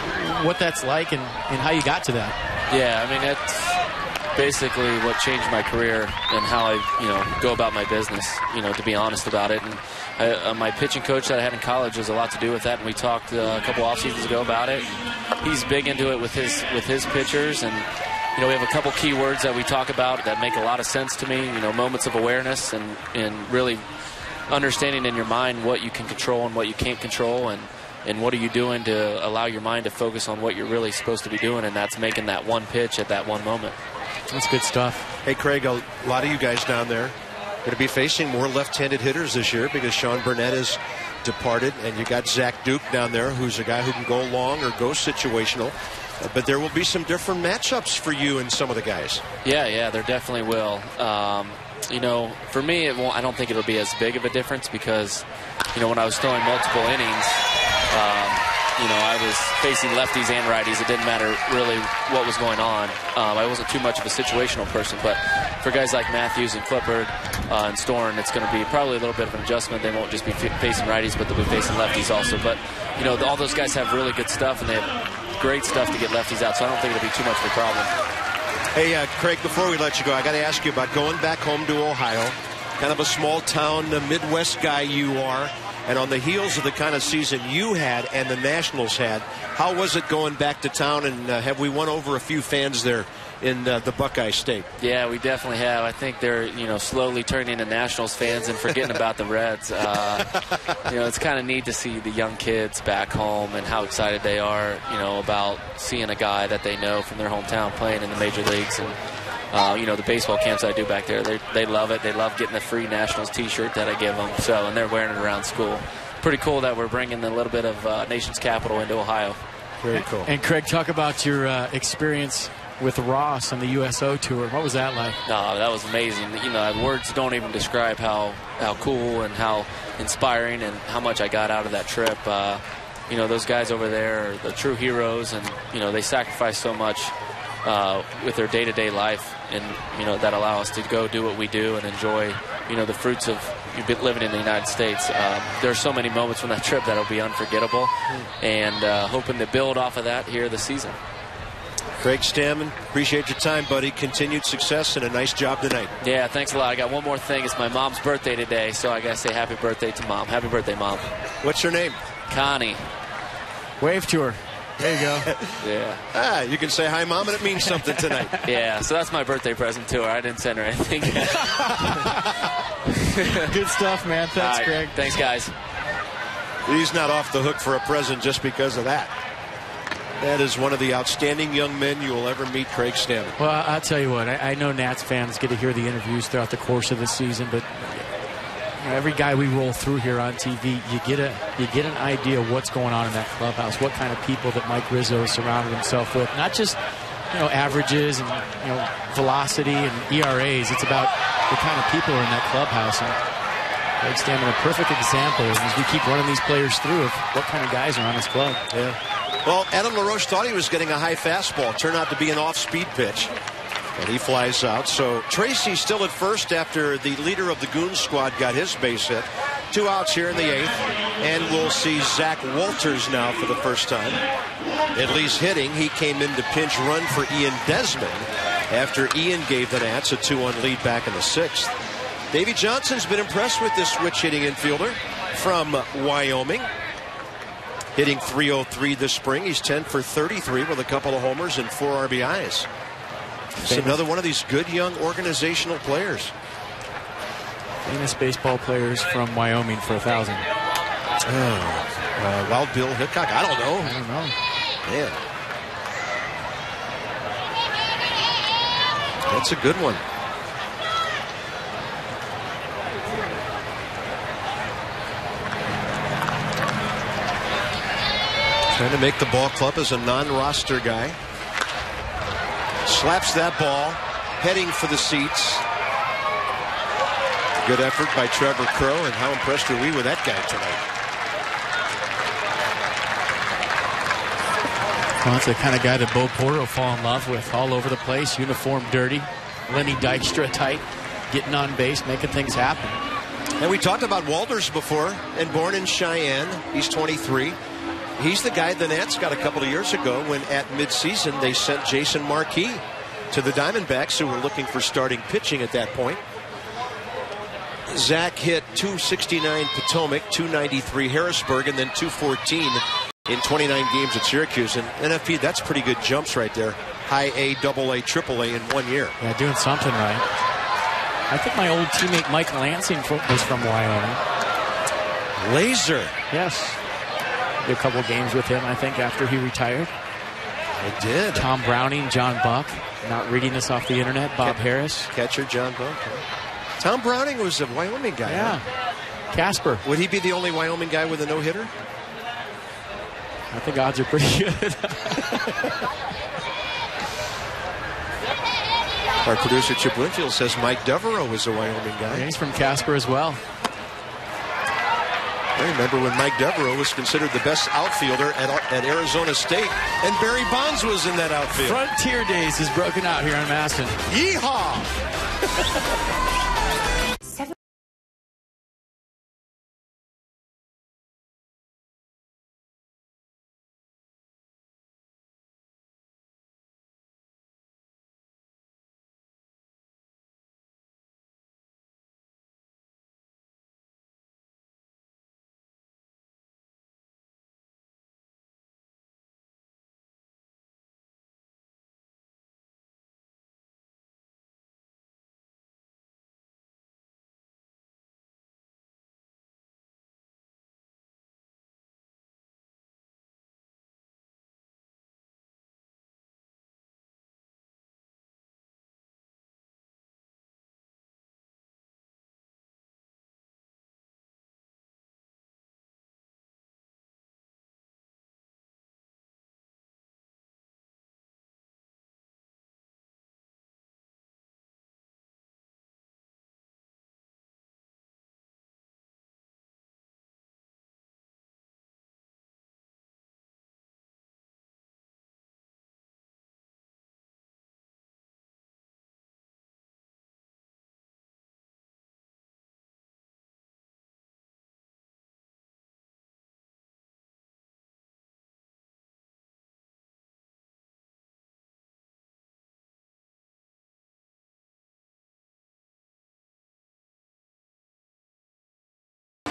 what that's like and how you got to that. Yeah, I mean, that's basically what changed my career and how I, you know, go about my business, you know, to be honest about it. And my pitching coach that I had in college has a lot to do with that, and we talked a couple off seasons ago about it. He's big into it with his pitchers, and you know, we have a couple key words that we talk about that make a lot of sense to me. You know, moments of awareness and really understanding in your mind what you can control and what you can't control, and what are you doing to allow your mind to focus on what you're really supposed to be doing, and that's making that one pitch at that one moment. That's good stuff. Hey, Craig, a lot of you guys down there going to be facing more left-handed hitters this year because Sean Burnett is departed, and you got Zach Duke down there, who's a guy who can go long or go situational. But there will be some different matchups for you and some of the guys. Yeah, there definitely will. You know, for me, I don't think it'll be as big of a difference because, you know, when I was throwing multiple innings, you know, I was facing lefties and righties. It didn't matter really what was going on. I wasn't too much of a situational person, but for guys like Matthews and Clippard and Storn, it's going to be probably a little bit of an adjustment. They won't just be facing righties, but they'll be facing lefties also. But, you know, all those guys have really good stuff, and they have great stuff to get lefties out, so I don't think it'll be too much of a problem. Hey, Craig, before we let you go, I got to ask you about going back home to Ohio. Kind of a small-town Midwest guy you are. And on the heels of the kind of season you had and the Nationals had, how was it going back to town, and have we won over a few fans there in the Buckeye State? Yeah, we definitely have. I think they're, you know, slowly turning into Nationals fans and forgetting about the Reds. You know, it's kind of neat to see the young kids back home and how excited they are, you know, about seeing a guy that they know from their hometown playing in the major leagues. And, you know, the baseball camps I do back there, they love it. They love getting the free Nationals T-shirt that I give them. So, and they're wearing it around school. Pretty cool that we're bringing a little bit of nation's capital into Ohio. Very cool. And Craig, talk about your experience with Ross on the USO tour. What was that like? No, that was amazing. You know, words don't even describe how cool and how inspiring and how much I got out of that trip. You know, those guys over there are the true heroes, and, you know, they sacrifice so much with their day-to-day life, and, you know, that allow us to go do what we do and enjoy, you know, the fruits of living in the United States. There are so many moments from that trip that will be unforgettable, and hoping to build off of that here this season. Craig Stammen, appreciate your time, buddy. Continued success and a nice job tonight. Yeah, thanks a lot. I got one more thing. It's my mom's birthday today, so I got to say happy birthday to Mom. Happy birthday, Mom. What's her name? Connie. Wave to her. There you go. Yeah. You can say hi, Mom, and it means something tonight. Yeah, so that's my birthday present to her. I didn't send her anything. Good stuff, man. Thanks, right, Greg. Thanks, guys. He's not off the hook for a present just because of that. That is one of the outstanding young men you will ever meet, Craig Stammen. Well, I'll tell you what. I know Nats fans get to hear the interviews throughout the course of the season, but you know, every guy we roll through here on TV, you get an idea of what's going on in that clubhouse, what kind of people that Mike Rizzo has surrounded himself with. Not just averages and velocity and ERAs. It's about the kind of people who are in that clubhouse. And Greg's standing a perfect example as we keep running these players through of what kind of guys are on this club. Yeah. Well, Adam LaRoche thought he was getting a high fastball. Turned out to be an off-speed pitch. And he flies out. So Tracy's still at first after the leader of the Goon squad got his base hit. 2 outs here in the 8th. And we'll see Zach Walters now for the first time. At least hitting. He came in to pinch run for Ian Desmond after Ian gave the Nats a 2-1 lead back in the 6th. Davey Johnson's been impressed with this switch-hitting infielder from Wyoming. Hitting .303 this spring. He's 10 for 33 with a couple of homers and 4 RBIs. It's another one of these good young organizational players. Famous baseball players from Wyoming for 1,000. Wild Bill Hickok. I don't know. Man. That's a good one. Trying to make the ball club as a non-roster guy. Slaps that ball, heading for the seats. Good effort by Trevor Crow, and how impressed are we with that guy tonight? Well, that's the kind of guy that Bo Porter will fall in love with. All over the place, uniform dirty, Lenny Dykstra type, getting on base, making things happen. And we talked about Walters before, and born in Cheyenne. He's 23. He's the guy the Nats got a couple of years ago when at midseason they sent Jason Marquis to the Diamondbacks, who were looking for starting pitching at that point. Zach hit .269 Potomac, .293 Harrisburg, and then .214 in 29 games at Syracuse. And NFP, that's pretty good jumps right there. High A, double A, triple A in 1 year. Yeah, doing something right. I think my old teammate Mike Lansing was from Wyoming. Laser. Yes. Did a couple games with him, I think, after he retired. I did. Tom Browning, John Buck. Not reading this off the internet. Bob Harris. Catcher John Buck. Tom Browning was a Wyoming guy. Yeah. Huh? Casper. Would he be the only Wyoming guy with a no-hitter? I think odds are pretty good. Our producer Chip Winfield says Mike Devereaux was a Wyoming guy. Yeah, he's from Casper as well. I remember when Mike Devereaux was considered the best outfielder at Arizona State, and Barry Bonds was in that outfield. Frontier Days is broken out here on Masson. Yeehaw!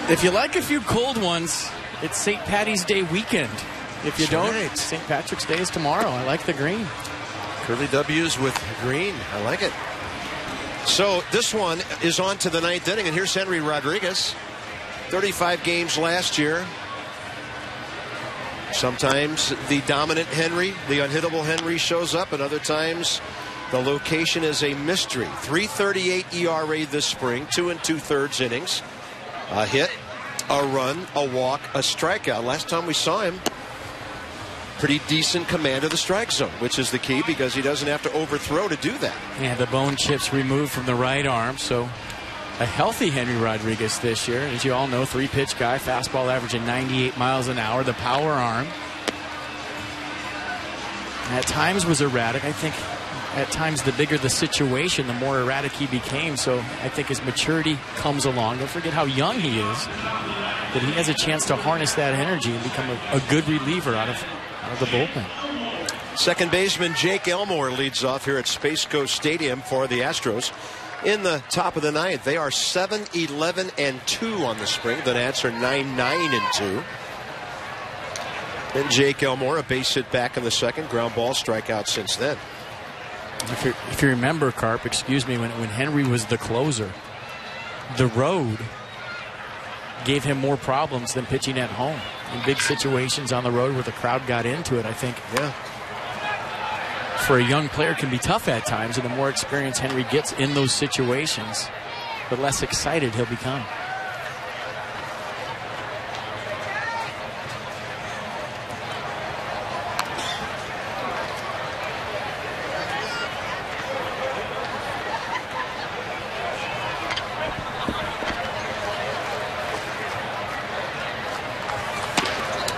If you like a few cold ones, it's St. Patty's Day weekend. If you don't, St. Patrick's Day is tomorrow. I like the green. Curly W's with green. I like it. So this one is on to the 9th inning, and here's Henry Rodriguez. 35 games last year. Sometimes the dominant Henry, the unhittable Henry shows up, and other times the location is a mystery. 3.38 ERA this spring, 2 2/3 innings. A hit, a run, a walk, a strikeout. Last time we saw him, pretty decent command of the strike zone, which is the key because he doesn't have to overthrow to do that. Yeah, the bone chips removed from the right arm, so a healthy Henry Rodriguez this year. As you all know, 3-pitch guy, fastball averaging 98 miles an hour, the power arm. At times was erratic. I think at times the bigger the situation, the more erratic he became. So I think as maturity comes along, don't forget how young he is, that he has a chance to harness that energy and become a good reliever out of the bullpen. Second baseman Jake Elmore leads off here at Space Coast Stadium for the Astros. In the top of the ninth, they are 7-11-2 on the spring. The Nats are 9-9-2. Then Jake Elmore, a base hit back in the second, ground ball, strikeout since then. If you remember, Carp, when Henry was the closer, the road gave him more problems than pitching at home. In big situations on the road where the crowd got into it, I think. Yeah. For a young player, it can be tough at times, and the more experience Henry gets in those situations, the less excited he'll become.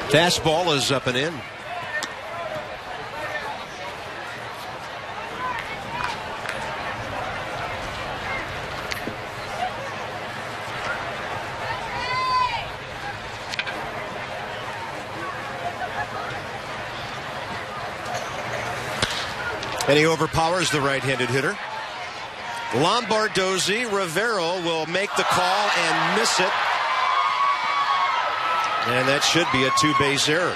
Fastball is up and in. And he overpowers the right-handed hitter. Lombardozzi, Rivero will make the call and miss it. And that should be a two-base error.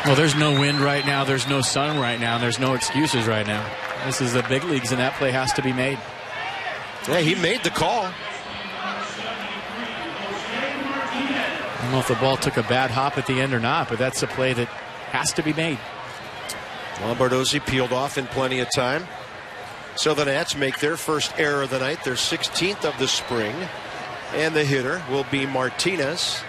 Well, there's no wind right now. There's no sun right now. There's no excuses right now. This is the big leagues, and that play has to be made. Yeah, he made the call. I don't know if the ball took a bad hop at the end or not, but that's a play that has to be made. Lombardozzi peeled off in plenty of time. So the Nats make their first error of the night, their 16th of the spring. And the hitter will be Martinez.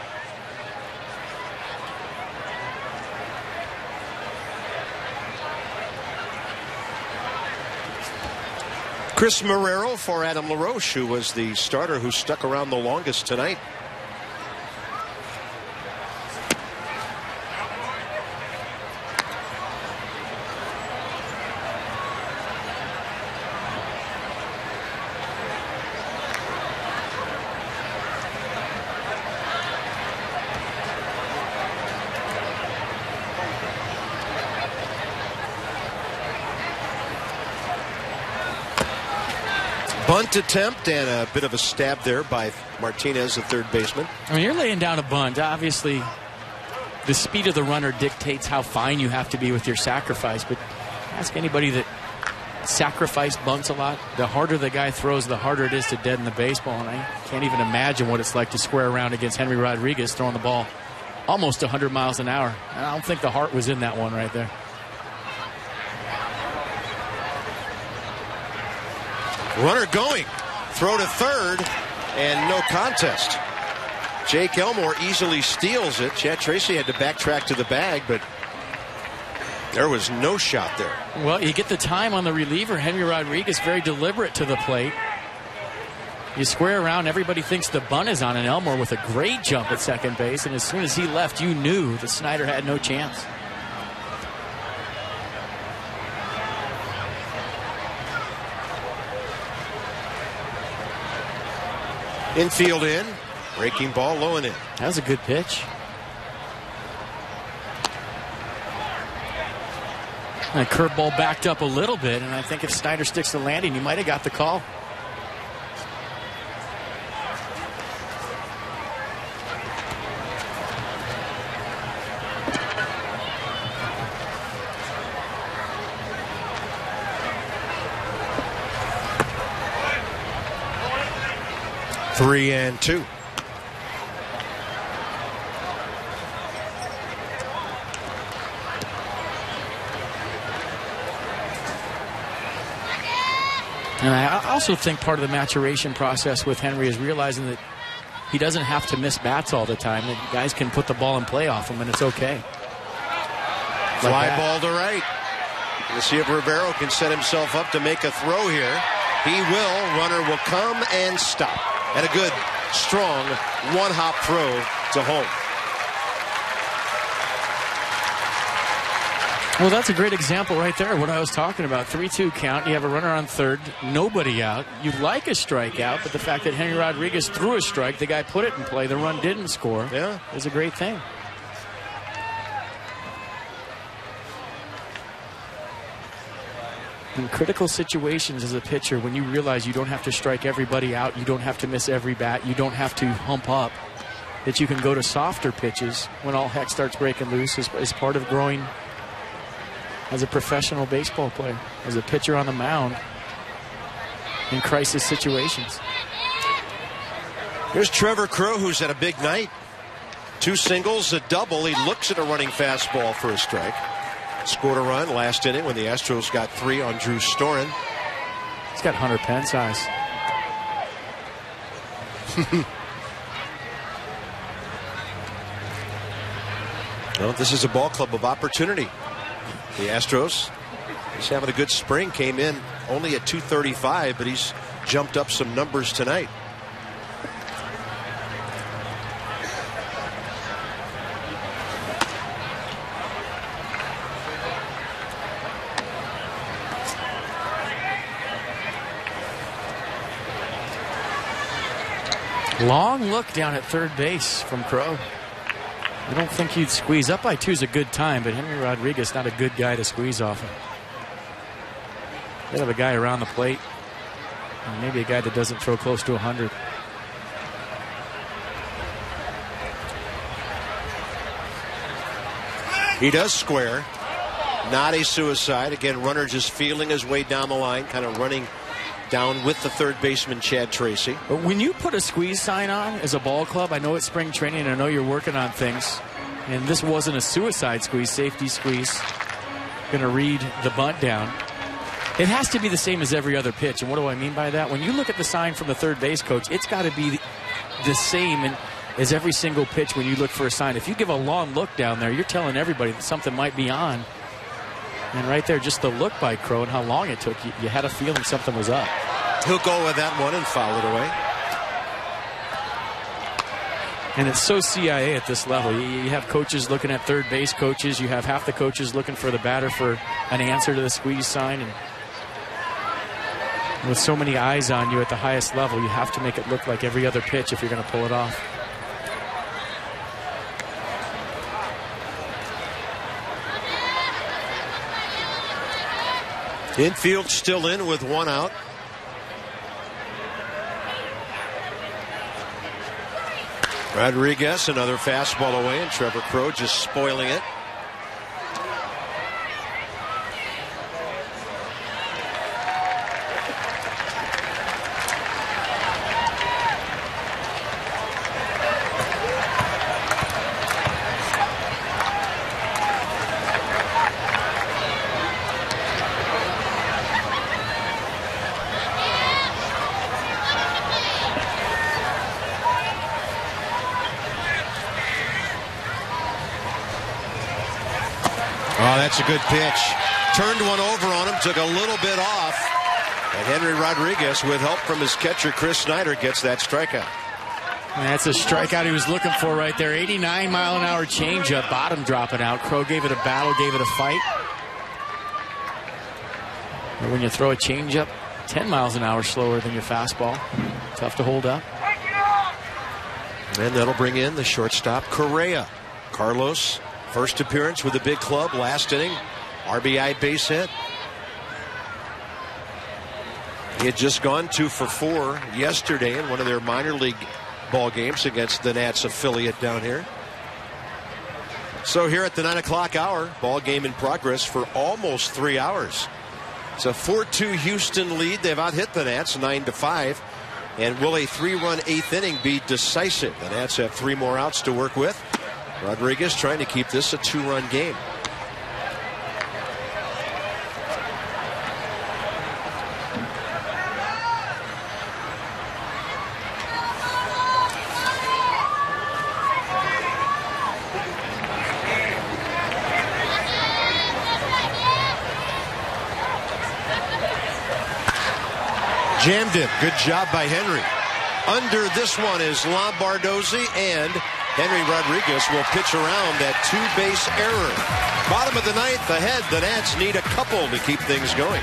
Chris Marrero for Adam LaRoche, who was the starter who stuck around the longest tonight. Bunt attempt and a bit of a stab there by Martinez, the third baseman. I mean, you're laying down a bunt. Obviously, the speed of the runner dictates how fine you have to be with your sacrifice. But ask anybody that sacrifice bunts a lot. The harder the guy throws, the harder it is to deaden the baseball. And I can't even imagine what it's like to square around against Henry Rodriguez throwing the ball almost 100 miles an hour. I don't think the heart was in that one right there. Runner going. Throw to third, and no contest. Jake Elmore easily steals it. Chad Tracy had to backtrack to the bag, but there was no shot there. Well, you get the time on the reliever. Henry Rodriguez very deliberate to the plate. You square around, everybody thinks the bunt is on, and Elmore with a great jump at second base, and as soon as he left, you knew that Snyder had no chance. Infield in. Breaking ball low and in. That was a good pitch. And curveball backed up a little bit, and I think if Snyder sticks the landing, he might have got the call. Three and two. And I also think part of the maturation process with Henry is realizing that he doesn't have to miss bats all the time. The guys can put the ball in play off him, and it's okay. Fly ball to right. Let's see if Rivero can set himself up to make a throw here. He will. Runner will come and stop. And a good, strong one-hop throw to home. Well, that's a great example right there, what I was talking about. 3-2 count. You have a runner on third, nobody out. You'd like a strikeout, but the fact that Henry Rodriguez threw a strike, the guy put it in play, the run didn't score, is a great thing. In critical situations as a pitcher, when you realize you don't have to strike everybody out, you don't have to miss every bat, you don't have to hump up, that you can go to softer pitches when all heck starts breaking loose is part of growing as a professional baseball player, as a pitcher on the mound in crisis situations. Here's Trevor Crowe, who's had a big night. 2 singles, a double. He looks at a running fastball for a strike. Scored a run last inning when the Astros got 3 on Drew Storen. He's got Hunter Pence eyes. Well, this is a ball club of opportunity. The Astros, he's having a good spring. Came in only at 235, but he's jumped up some numbers tonight. Long look down at third base from Crowe. I don't think he'd squeeze. Up by 2 is a good time, but Henry Rodriguez not a good guy to squeeze off him. They have a guy around the plate, and maybe a guy that doesn't throw close to 100. He does square. Not a suicide. Again, runner just feeling his way down the line, kind of running down with the third baseman, Chad Tracy. But when you put a squeeze sign on as a ball club, I know it's spring training, and I know you're working on things, and this wasn't a suicide squeeze, safety squeeze. Going to read the bunt down. It has to be the same as every other pitch, and what do I mean by that? When you look at the sign from the third base coach, it's got to be the same as every single pitch when you look for a sign. If you give a long look down there, you're telling everybody that something might be on. And right there, just the look by Crowe and how long it took, you had a feeling something was up. He'll go with that one and foul it away. And it's so CIA at this level. You have coaches looking at third base coaches. You have half the coaches looking for the batter for an answer to the squeeze sign. And with so many eyes on you at the highest level, you have to make it look like every other pitch if you're going to pull it off. Infield still in with 1 out. Rodriguez, another fastball away, and Trevor Crowe just spoiling it. That's a good pitch. Turned one over on him, took a little bit off. And Henry Rodriguez, with help from his catcher, Chris Snyder, gets that strikeout. And that's a strikeout he was looking for right there. 89-mile-an-hour changeup, bottom dropping out. Crowe gave it a battle, gave it a fight. And when you throw a changeup 10 miles an hour slower than your fastball, tough to hold up. And that'll bring in the shortstop, Correa. Carlos, first appearance with the big club last inning. RBI base hit. He had just gone 2 for 4 yesterday in one of their minor league ball games against the Nats affiliate down here. So here at the 9 o'clock hour, ball game in progress for almost 3 hours. It's a 4-2 Houston lead. They've out-hit the Nats 9-5. And will a 3-run 8th inning be decisive? The Nats have 3 more outs to work with. Rodriguez trying to keep this a 2-run game. Jammed him. Good job by Henry. Under this one is Lombardozzi, and Henry Rodriguez will pitch around that two-base error. Bottom of the ninth ahead. The Nats need a couple to keep things going.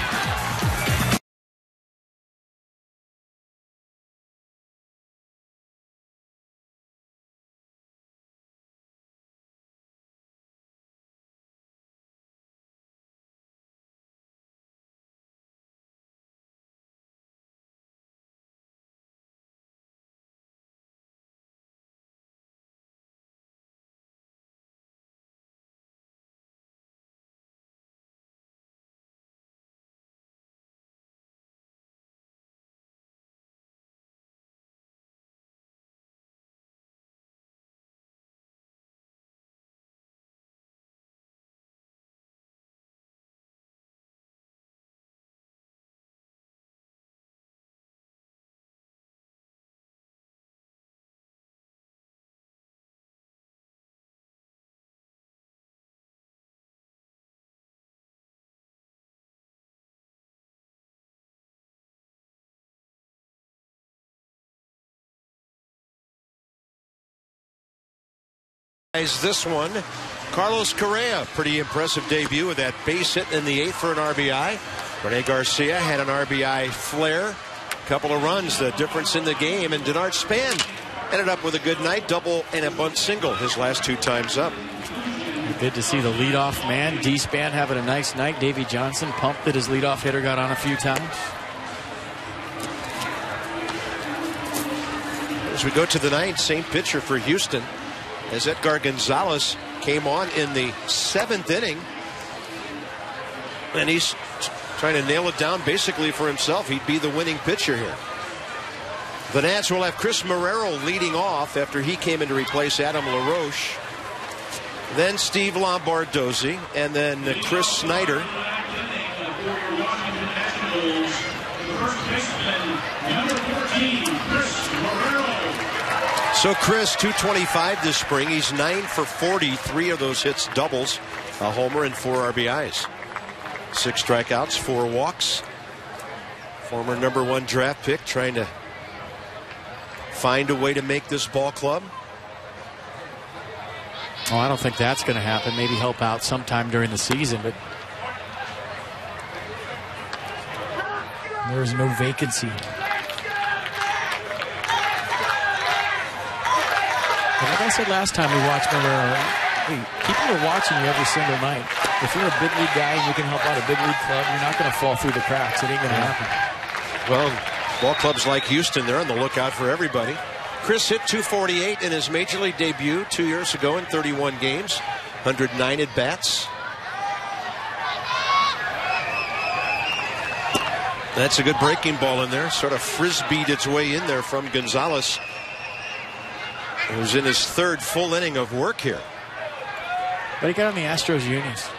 This one, Carlos Correa, pretty impressive debut with that base hit in the 8th for an RBI. Rene Garcia had an RBI flare, couple of runs, the difference in the game, and Denard Span ended up with a good night, double and a bunt single his last 2 times up. Good to see the leadoff man, D-Span, having a nice night. Davey Johnson pumped that his leadoff hitter got on a few times. As we go to the 9th, same pitcher for Houston, as Edgar Gonzalez came on in the 7th inning. And he's trying to nail it down basically for himself. He'd be the winning pitcher here. The Nats will have Chris Marrero leading off after he came in to replace Adam LaRoche. Then Steve Lombardozzi, and then Chris Snyder. So Chris, 225 this spring. He's 9 for 40. 3 of those hits doubles, a homer and 4 RBIs. 6 strikeouts, 4 walks. Former #1 draft pick, trying to find a way to make this ball club. Oh, I don't think that's going to happen. Maybe help out sometime during the season, but there's no vacancy. Like I said last time we watched Marrero, people are watching you every single night. If you're a big league guy and you can help out a big league club, you're not going to fall through the cracks. It ain't going to happen. Well, ball clubs like Houston, they're on the lookout for everybody. Chris hit 248 in his major league debut 2 years ago in 31 games, 109 at bats. That's a good breaking ball in there. Sort of frisbeed its way in there from Gonzalez. He was in his 3rd full inning of work here. But he got on the Astros unis.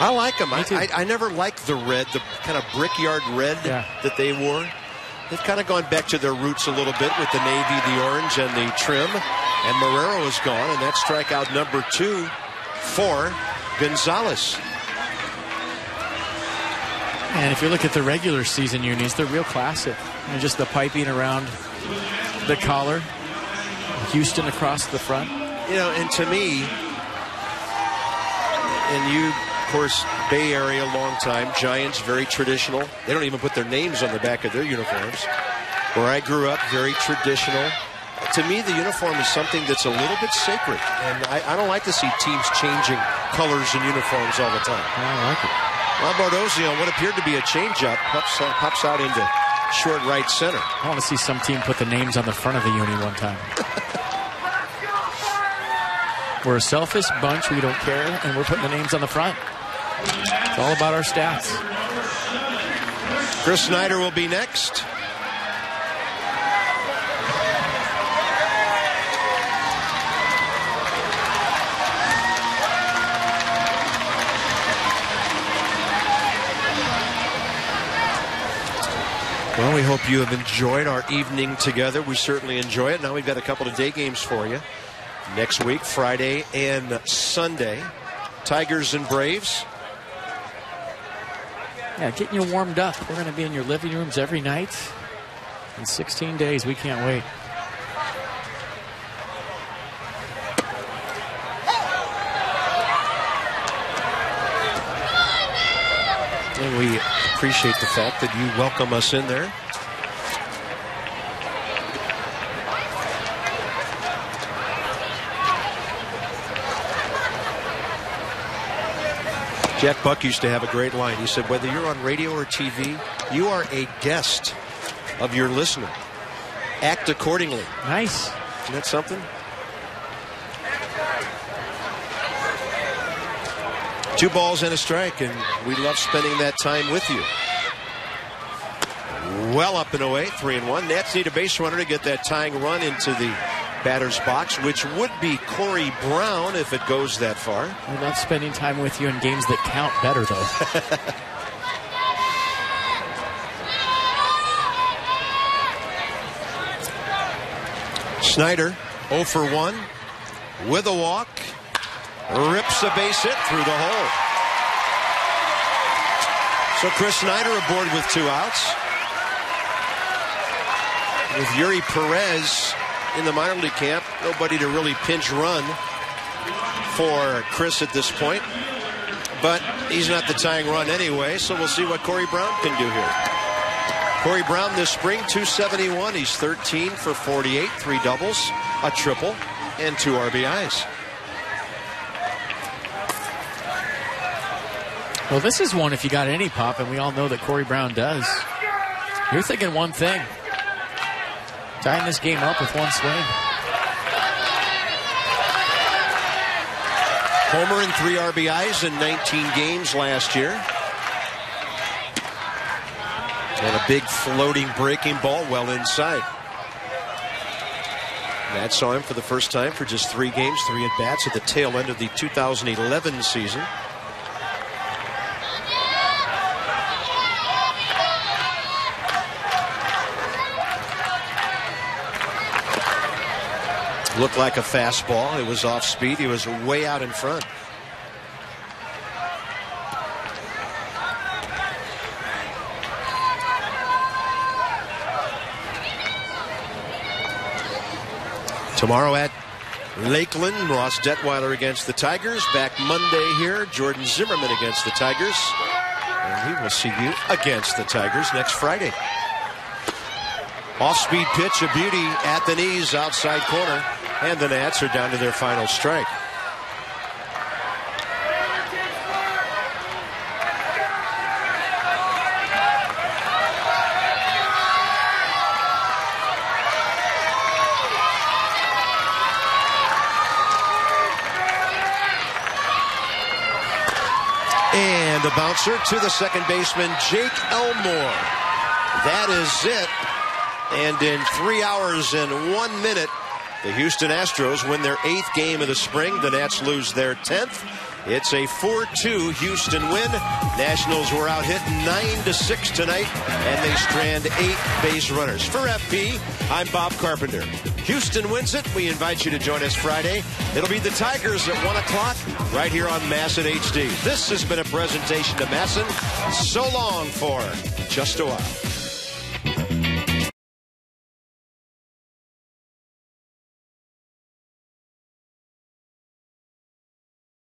I like him. I never liked the red, the kind of brickyard red that they wore. They've kind of gone back to their roots a little bit with the navy, the orange, and the trim. And Marrero is gone, and that's strikeout number 2 for Gonzalez. And if you look at the regular season unis, they're real classic. And just the piping around the collar, Houston across the front. You know, and to me, and you, of course, Bay Area, long time, Giants, very traditional. They don't even put their names on the back of their uniforms. Where I grew up, very traditional. To me, the uniform is something that's a little bit sacred. And I don't like to see teams changing colors and uniforms all the time. I like it. Lombardozzi on what appeared to be a changeup pops out into short right center. I want to see some team put the names on the front of the uni one time. We're a selfish bunch. We don't care, and we're putting the names on the front. It's all about our stats. Chris Snyder will be next. Well, we hope you have enjoyed our evening together. We certainly enjoy it. Now we've got a couple of day games for you. Next week, Friday and Sunday. Tigers and Braves. Yeah, getting you warmed up. We're going to be in your living rooms every night. In 16 days, we can't wait. And we appreciate the fact that you welcome us in there. Jack Buck used to have a great line. He said, whether you're on radio or TV, you are a guest of your listener. Act accordingly. Nice. Isn't that something? 2 balls and a strike, and we love spending that time with you. Well up and away, 3-1. Nats need a base runner to get that tying run into the batter's box, which would be Corey Brown if it goes that far. We love spending time with you in games that count better, though. Snyder, 0 for 1 with a walk. Rips a base hit through the hole. So Chris Snyder aboard with 2 outs. With Yuri Perez in the minor league camp, nobody to really pinch run for Chris at this point. But he's not the tying run anyway, so we'll see what Corey Brown can do here. Corey Brown this spring, 271. He's 13 for 48, 3 doubles, a triple, and 2 RBIs. Well, this is one if you got any pop, and we all know that Corey Brown does. You're thinking one thing. Tying this game up with 1 swing. Homer and 3 RBIs in 19 games last year. And a big floating breaking ball well inside. Matt saw him for the first time for just 3 games, 3 at-bats at the tail end of the 2011 season. Looked like a fastball. It was off speed. He was way out in front. Tomorrow at Lakeland, Ross Detweiler against the Tigers. Back Monday here, Jordan Zimmerman against the Tigers. And we will see you against the Tigers next Friday. Off-speed pitch, a beauty at the knees, outside corner. And the Nats are down to their final strike. And a bouncer to the second baseman, Jake Elmore. That is it. And in 3 hours and 1 minute, the Houston Astros win their 8th game of the spring. The Nats lose their 10th. It's a 4-2 Houston win. Nationals were out hitting 9-6 tonight, and they strand 8 base runners. For FP, I'm Bob Carpenter. Houston wins it. We invite you to join us Friday. It'll be the Tigers at 1 o'clock right here on Masson HD. This has been a presentation to Masson. So long for just a while.